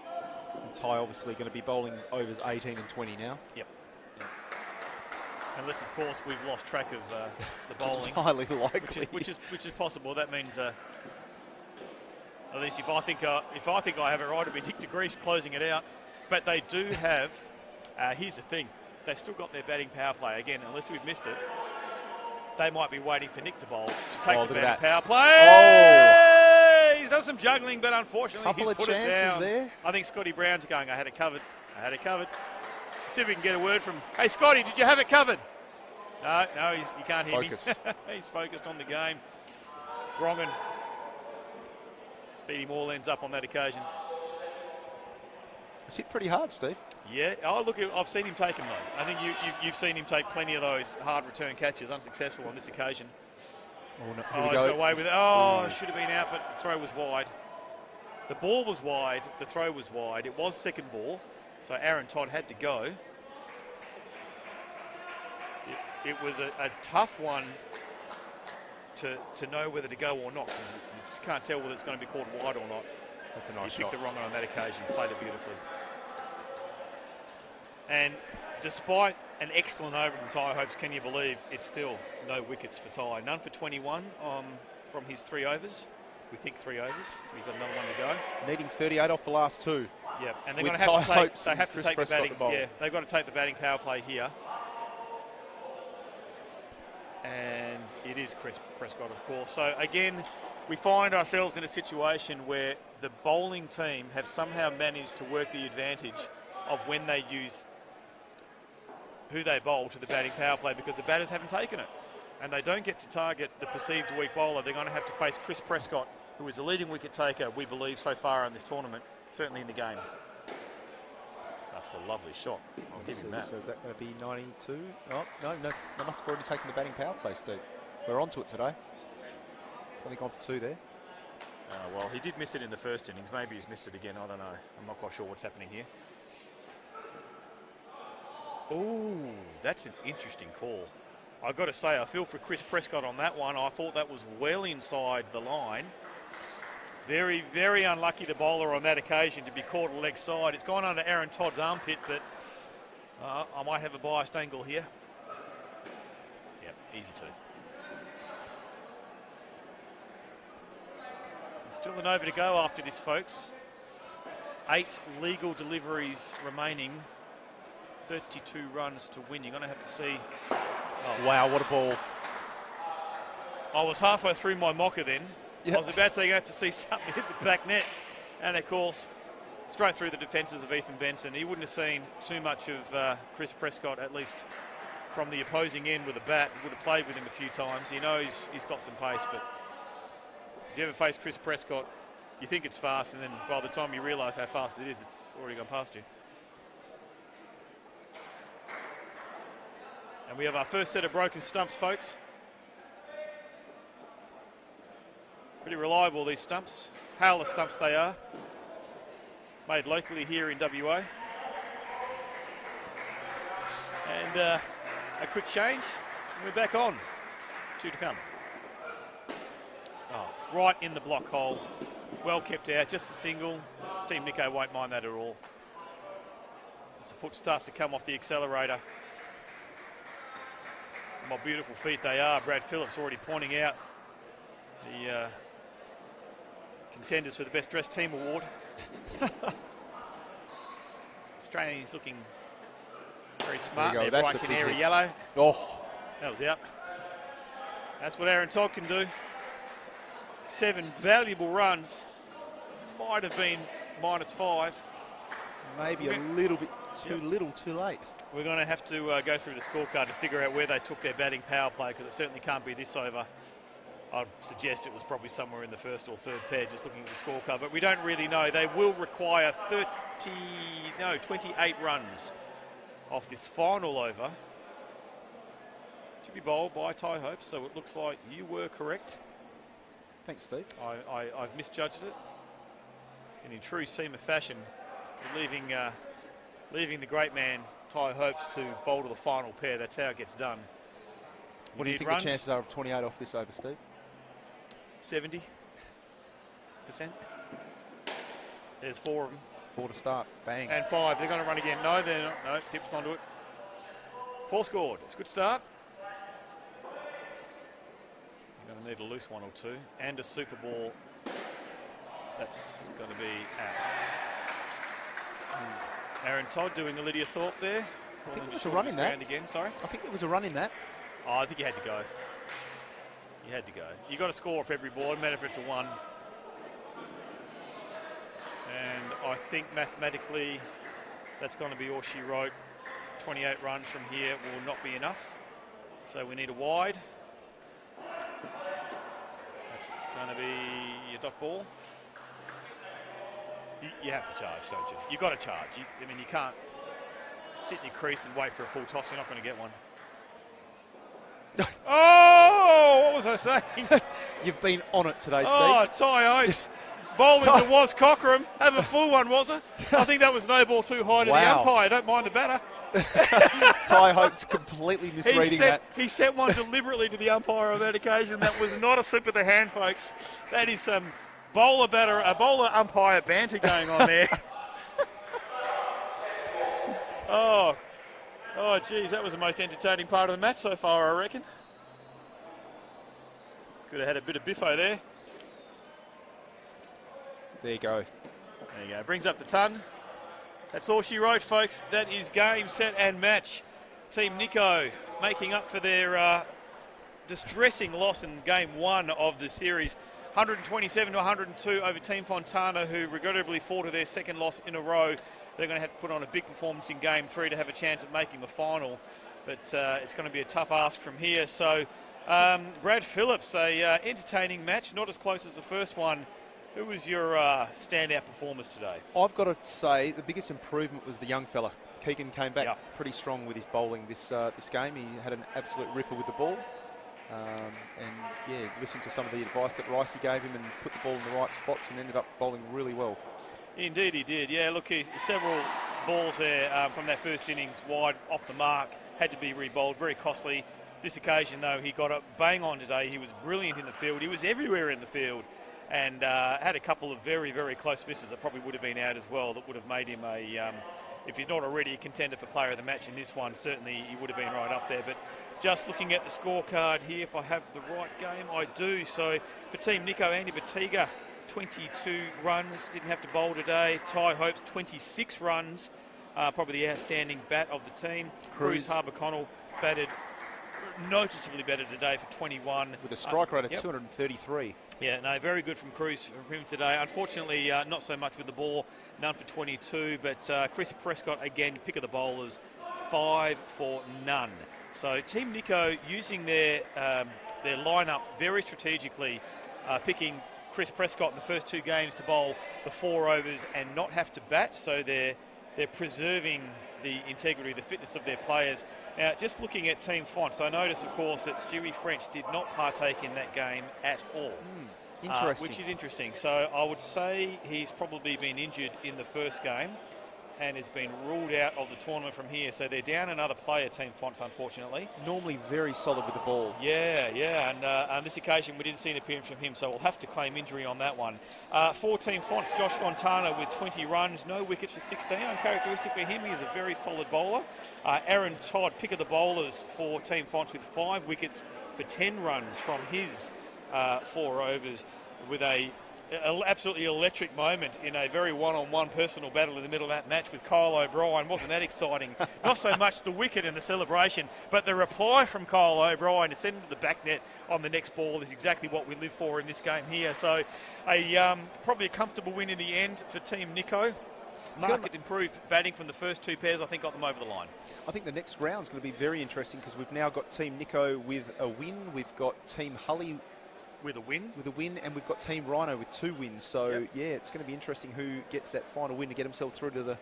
Speaker 2: And Ty obviously going to be bowling overs 18 and 20 now.
Speaker 1: Yep. Unless, of course, we've lost track of the bowling.
Speaker 2: Which is highly likely.
Speaker 1: Which is possible. That means, at least if I think I have it right, it'll be Nick DeGrease closing it out. But they do have. Here's the thing: they've still got their batting power play again. Unless we've missed it, they might be waiting for Nick to bowl to take the batting power play.
Speaker 2: Oh.
Speaker 1: He's done some juggling, but unfortunately,
Speaker 2: Couple
Speaker 1: he's
Speaker 2: of
Speaker 1: put it
Speaker 2: chances
Speaker 1: down.
Speaker 2: there.
Speaker 1: I think Scotty Brown's going, I had it covered. I had it covered. See if we can get a word from, hey, Scotty, did you have it covered? No, you can't hear
Speaker 2: Focus.
Speaker 1: me. He's focused on the game. Wrongen beat him all ends up on that occasion.
Speaker 2: It's hit pretty hard, Steve.
Speaker 1: Yeah. Oh, look, I've seen him take them, though. I think you've seen him take plenty of those hard return catches, unsuccessful on this occasion.
Speaker 2: Oh, no.
Speaker 1: Oh, he's got away with it. Oh, should have been out, but the throw was wide. The ball was wide. The throw was wide. It was second ball, so Aaron Todd had to go. It was a tough one to know whether to go or not. You just can't tell whether it's going to be called wide or not.
Speaker 2: That's a nice
Speaker 1: He
Speaker 2: shot.
Speaker 1: picked the wrong one on that occasion, played it beautifully. And despite an excellent over from Ty Hopes, can you believe it's still no wickets for Ty? None for 21 from his 3 overs. We think 3 overs. We've got another one to go.
Speaker 2: Needing 38 off the last 2.
Speaker 1: Yeah, and they're
Speaker 2: With
Speaker 1: going to have to
Speaker 2: Ty
Speaker 1: take.
Speaker 2: Hopes
Speaker 1: They have
Speaker 2: and
Speaker 1: to
Speaker 2: Chris
Speaker 1: take the
Speaker 2: Prescott
Speaker 1: batting.
Speaker 2: to bowl.
Speaker 1: Yeah, they've got to take the batting power play here. And it is Chris Prescott, of course. So again, we find ourselves in a situation where the bowling team have somehow managed to work the advantage of when they use who they bowl to the batting power play, because the batters haven't taken it. And they don't get to target the perceived weak bowler. They're going to have to face Chris Prescott, who is the leading wicket taker, we believe, so far in this tournament, certainly in the game. That's a lovely shot. I'll give him that.
Speaker 2: So is that going to be 92? Oh, no. They must have already taken the batting power play, Steve. We're onto it today. It's only gone for 2 there.
Speaker 1: Well, he did miss it in the first innings. Maybe he's missed it again. I don't know. I'm not quite sure what's happening here. Ooh, that's an interesting call. I've got to say, I feel for Chris Prescott on that one. I thought that was well inside the line. Very, very unlucky, the bowler on that occasion, to be caught leg side. It's gone under Aaron Todd's armpit, but I might have a biased angle here. Yep, easy to. Still an over to go after this, folks. 8 legal deliveries remaining. 32 runs to win. You're going to have to see.
Speaker 2: Oh, wow, what a ball.
Speaker 1: I was halfway through my mocker then.
Speaker 2: Yep.
Speaker 1: I was about to say you have to see something hit the back net. And of course, straight through the defences of Ethan Benson. He wouldn't have seen too much of Chris Prescott, at least from the opposing end with a bat. Would have played with him a few times. He knows he's got some pace, but if you ever face Chris Prescott, you think it's fast, and then by the time you realise how fast it is, it's already gone past you. And we have our first set of broken stumps, folks. Pretty reliable, these stumps. Howler stumps they are. Made locally here in WA. And a quick change, and we're back on. 2 to come. Oh, right in the block hole. Well kept out, just a single. Team Nicko won't mind that at all. As the foot starts to come off the accelerator. What beautiful feet they are. Brad Phillips already pointing out the contenders for the Best Dressed Team Award. Australians looking very smart.
Speaker 2: There you go.
Speaker 1: They're
Speaker 2: That's
Speaker 1: bright
Speaker 2: a big
Speaker 1: canary
Speaker 2: hit.
Speaker 1: yellow.
Speaker 2: Oh,
Speaker 1: That was out. That's what Aaron Todd can do. 7 valuable runs. Might have been -5.
Speaker 2: maybe a little bit too little, too late.
Speaker 1: We're going to have to go through the scorecard to figure out where they took their batting power play, because it certainly can't be this over. I'd suggest it was probably somewhere in the first or third pair, just looking at the scorecard, but we don't really know. They will require 28 runs off this final over to be bowled by Ty Hope, so it looks like you were correct.
Speaker 2: Thanks, Steve.
Speaker 1: I've misjudged it. And in true Seamer fashion, leaving the great man Ty Hopes to bowl to the final pair. That's how it gets done.
Speaker 2: What do you think the chances are of 28 off this over, Steve?
Speaker 1: 70%. There's 4 of them.
Speaker 2: 4 to start. Bang.
Speaker 1: And 5. They're going to run again. No, they're not. No, Pips onto it. 4 scored. It's a good start. You're going to need a loose 1 or 2. And a super ball. That's going to be out. Aaron Todd doing a Lydia Thorpe there.
Speaker 2: I think there was a run in that.
Speaker 1: Again. Sorry?
Speaker 2: I think there was a run in that.
Speaker 1: Oh, I think you had to go. You had to go. You got to score off every ball, no matter if it's a 1. And I think mathematically that's going to be all she wrote. 28 runs from here will not be enough. So we need a wide. That's going to be your dot ball. You have to charge, don't you? You've got to charge. I mean, you can't sit in your crease and wait for a full toss. You're not going to get one. Oh, what was I saying?
Speaker 2: You've been on it today, Steve.
Speaker 1: Oh, Ty Oates. Bowling to Was Cockerham. Have a full one, was it? I think that was no ball too high to the umpire. Don't mind the batter.
Speaker 2: Ty Hope's completely misreading that.
Speaker 1: He set one deliberately to the umpire on that occasion. That was not a slip of the hand, folks. That is some bowler umpire banter going on there. Oh, geez, that was the most entertaining part of the match so far, I reckon. Could have had a bit of biffo there.
Speaker 2: There you go.
Speaker 1: There you go. Brings up the ton. That's all she wrote, folks. That is game, set, and match. Team Nicko making up for their distressing loss in game 1 of the series. 127 to 102 over Team Fontana, who regrettably fought to their second loss in a row. They're going to have to put on a big performance in game 3 to have a chance at making the final. But it's going to be a tough ask from here. So, Brad Phillips, a entertaining match, not as close as the first one. Who was your standout performers today?
Speaker 2: I've got to say the biggest improvement was the young fella. Keegan came back pretty strong with his bowling this game. He had an absolute ripper with the ball. Listened to some of the advice that Ricey gave him and put the ball in the right spots and ended up bowling really well.
Speaker 1: Indeed he did. Yeah, look, several balls there from that first innings wide off the mark. Had to be re-bowled, very costly. This occasion, though, he got a bang on today. He was brilliant in the field. He was everywhere in the field. And had a couple of very, very close misses that probably would have been out as well. That would have made him if he's not already a contender for player of the match in this one, certainly he would have been right up there. But just looking at the scorecard here, if I have the right game, I do. So for Team Nicko, Andy Batiga, 22 runs, didn't have to bowl today. Ty Hopes, 26 runs, probably the outstanding bat of the team. Cruz Harbour-Connell batted noticeably better today for 21.
Speaker 2: With a strike rate of 233.
Speaker 1: Yeah, no, very good from Cruz from him today. Unfortunately, not so much with the ball, none for 22. But Chris Prescott, again, pick of the bowlers, 5 for none. So Team Nicko using their lineup very strategically, picking Chris Prescott in the first 2 games to bowl the 4 overs and not have to bat. So they're preserving the integrity, the fitness of their players. Now, just looking at Team Fonts, I notice, of course, that Stewie French did not partake in that game at all.
Speaker 2: Interesting.
Speaker 1: Which is interesting. So I would say he's probably been injured in the first game and has been ruled out of the tournament from here. So they're down another player, Team Fonts, unfortunately.
Speaker 2: Normally very solid with the ball.
Speaker 1: Yeah. And on this occasion, we didn't see an appearance from him, so we'll have to claim injury on that one. For Team Fonts, Josh Fontana with 20 runs, no wickets for 16. Uncharacteristic for him, he's a very solid bowler. Aaron Todd, pick of the bowlers for Team Fonts with 5 wickets for 10 runs from his 4 overs with a absolutely electric moment in a very one-on-one personal battle in the middle of that match with Kyle O'Brien. Wasn't that exciting? Not so much the wicket and the celebration, but the reply from Kyle O'Brien to send him to the back net on the next ball is exactly what we live for in this game here. So probably a comfortable win in the end for Team Nicko. Market improved batting from the first two pairs, I think, got them over the line.
Speaker 2: I think the next round's going to be very interesting because we've now got Team Nicko with a win. We've got Team Hully
Speaker 1: with a win,
Speaker 2: and we've got Team Rhino with 2 wins. So, yeah, it's going to be interesting who gets that final win to get themselves through to the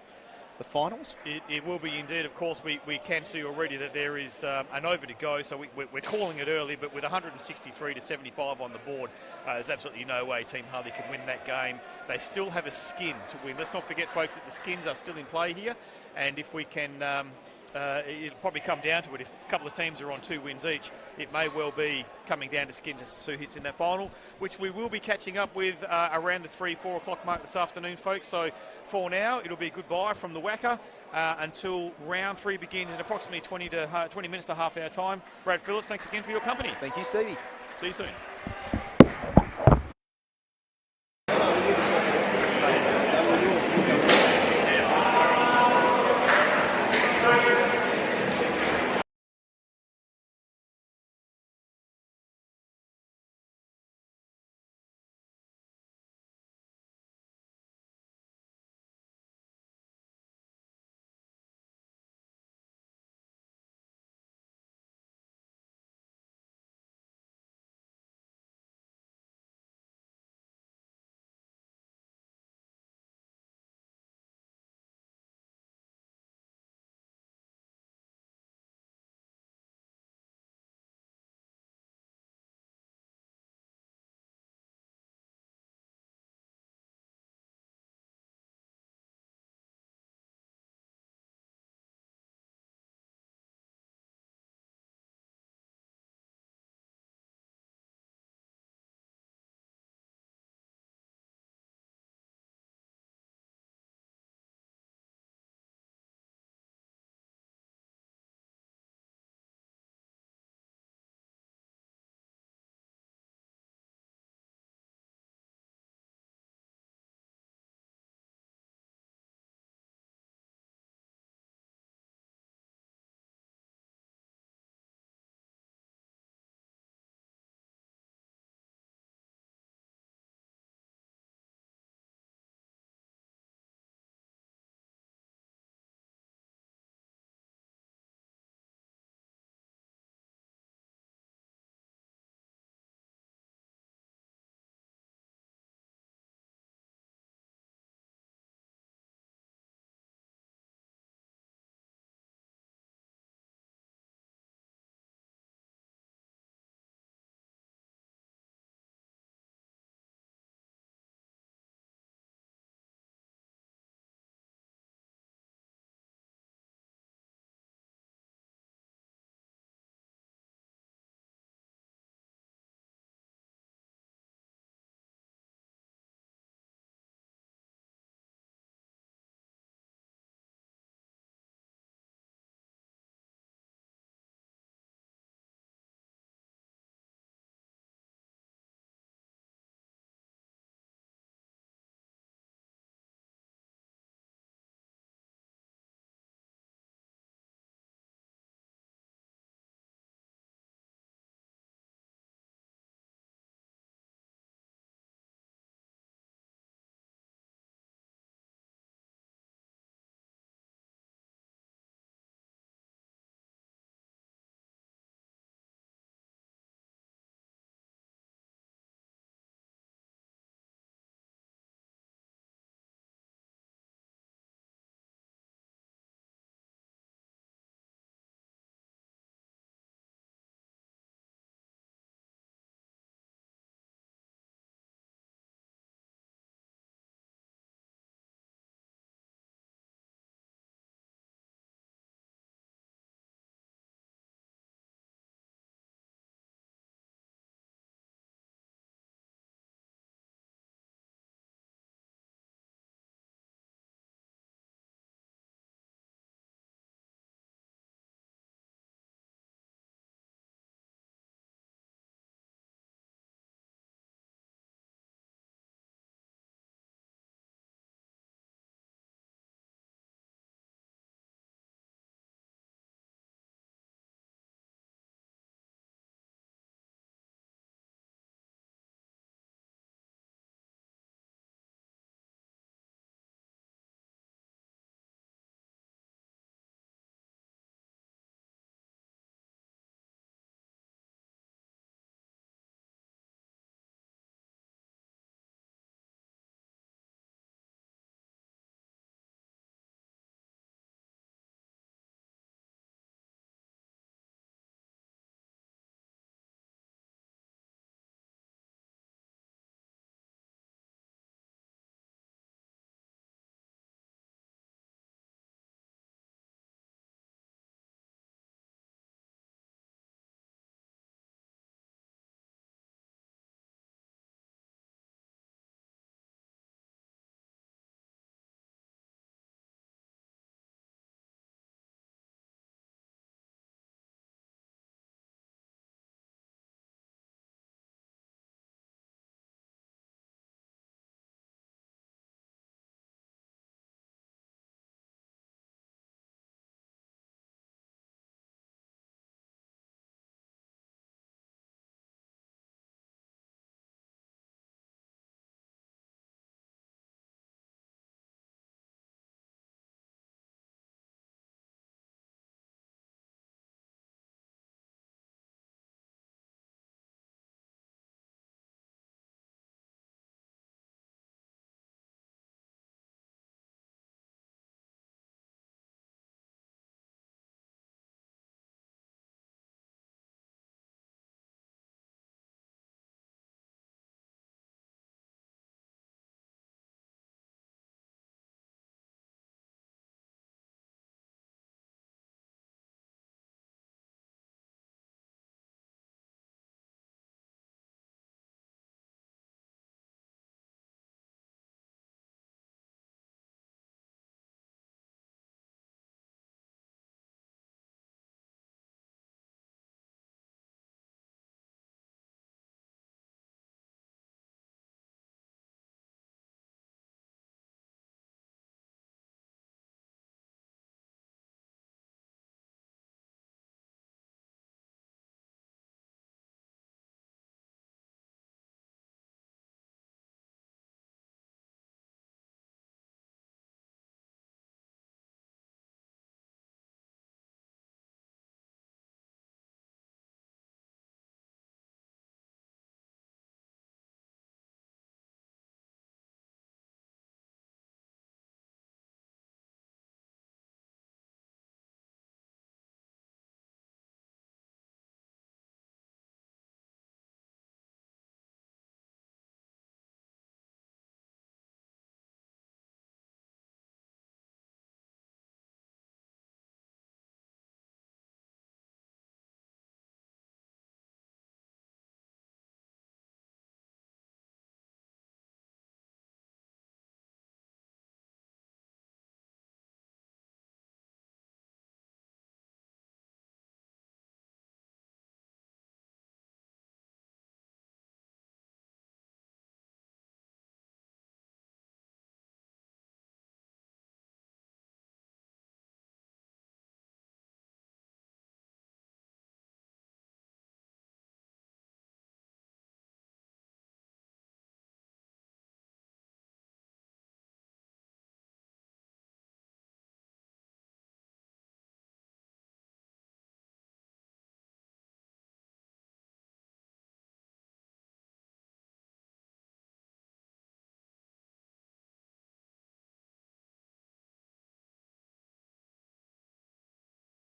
Speaker 2: finals.
Speaker 1: It will be indeed. Of course, we can see already that there is an over to go, so we're calling it early, but with 163 to 75 on the board, there's absolutely no way Team Harley can win that game. They still have a skin to win. Let's not forget, folks, that the skins are still in play here, and if we can... it'll probably come down to it. If a couple of teams are on 2 wins each, it may well be coming down to skins as to who hits in that final, which we will be catching up with around the 3-4 o'clock mark this afternoon, folks. So for now, it'll be a goodbye from the WACA until round 3 begins in approximately 20 minutes to half hour time. Brad Phillips, thanks again for your company.
Speaker 2: Thank you, Stevie.
Speaker 1: See you soon.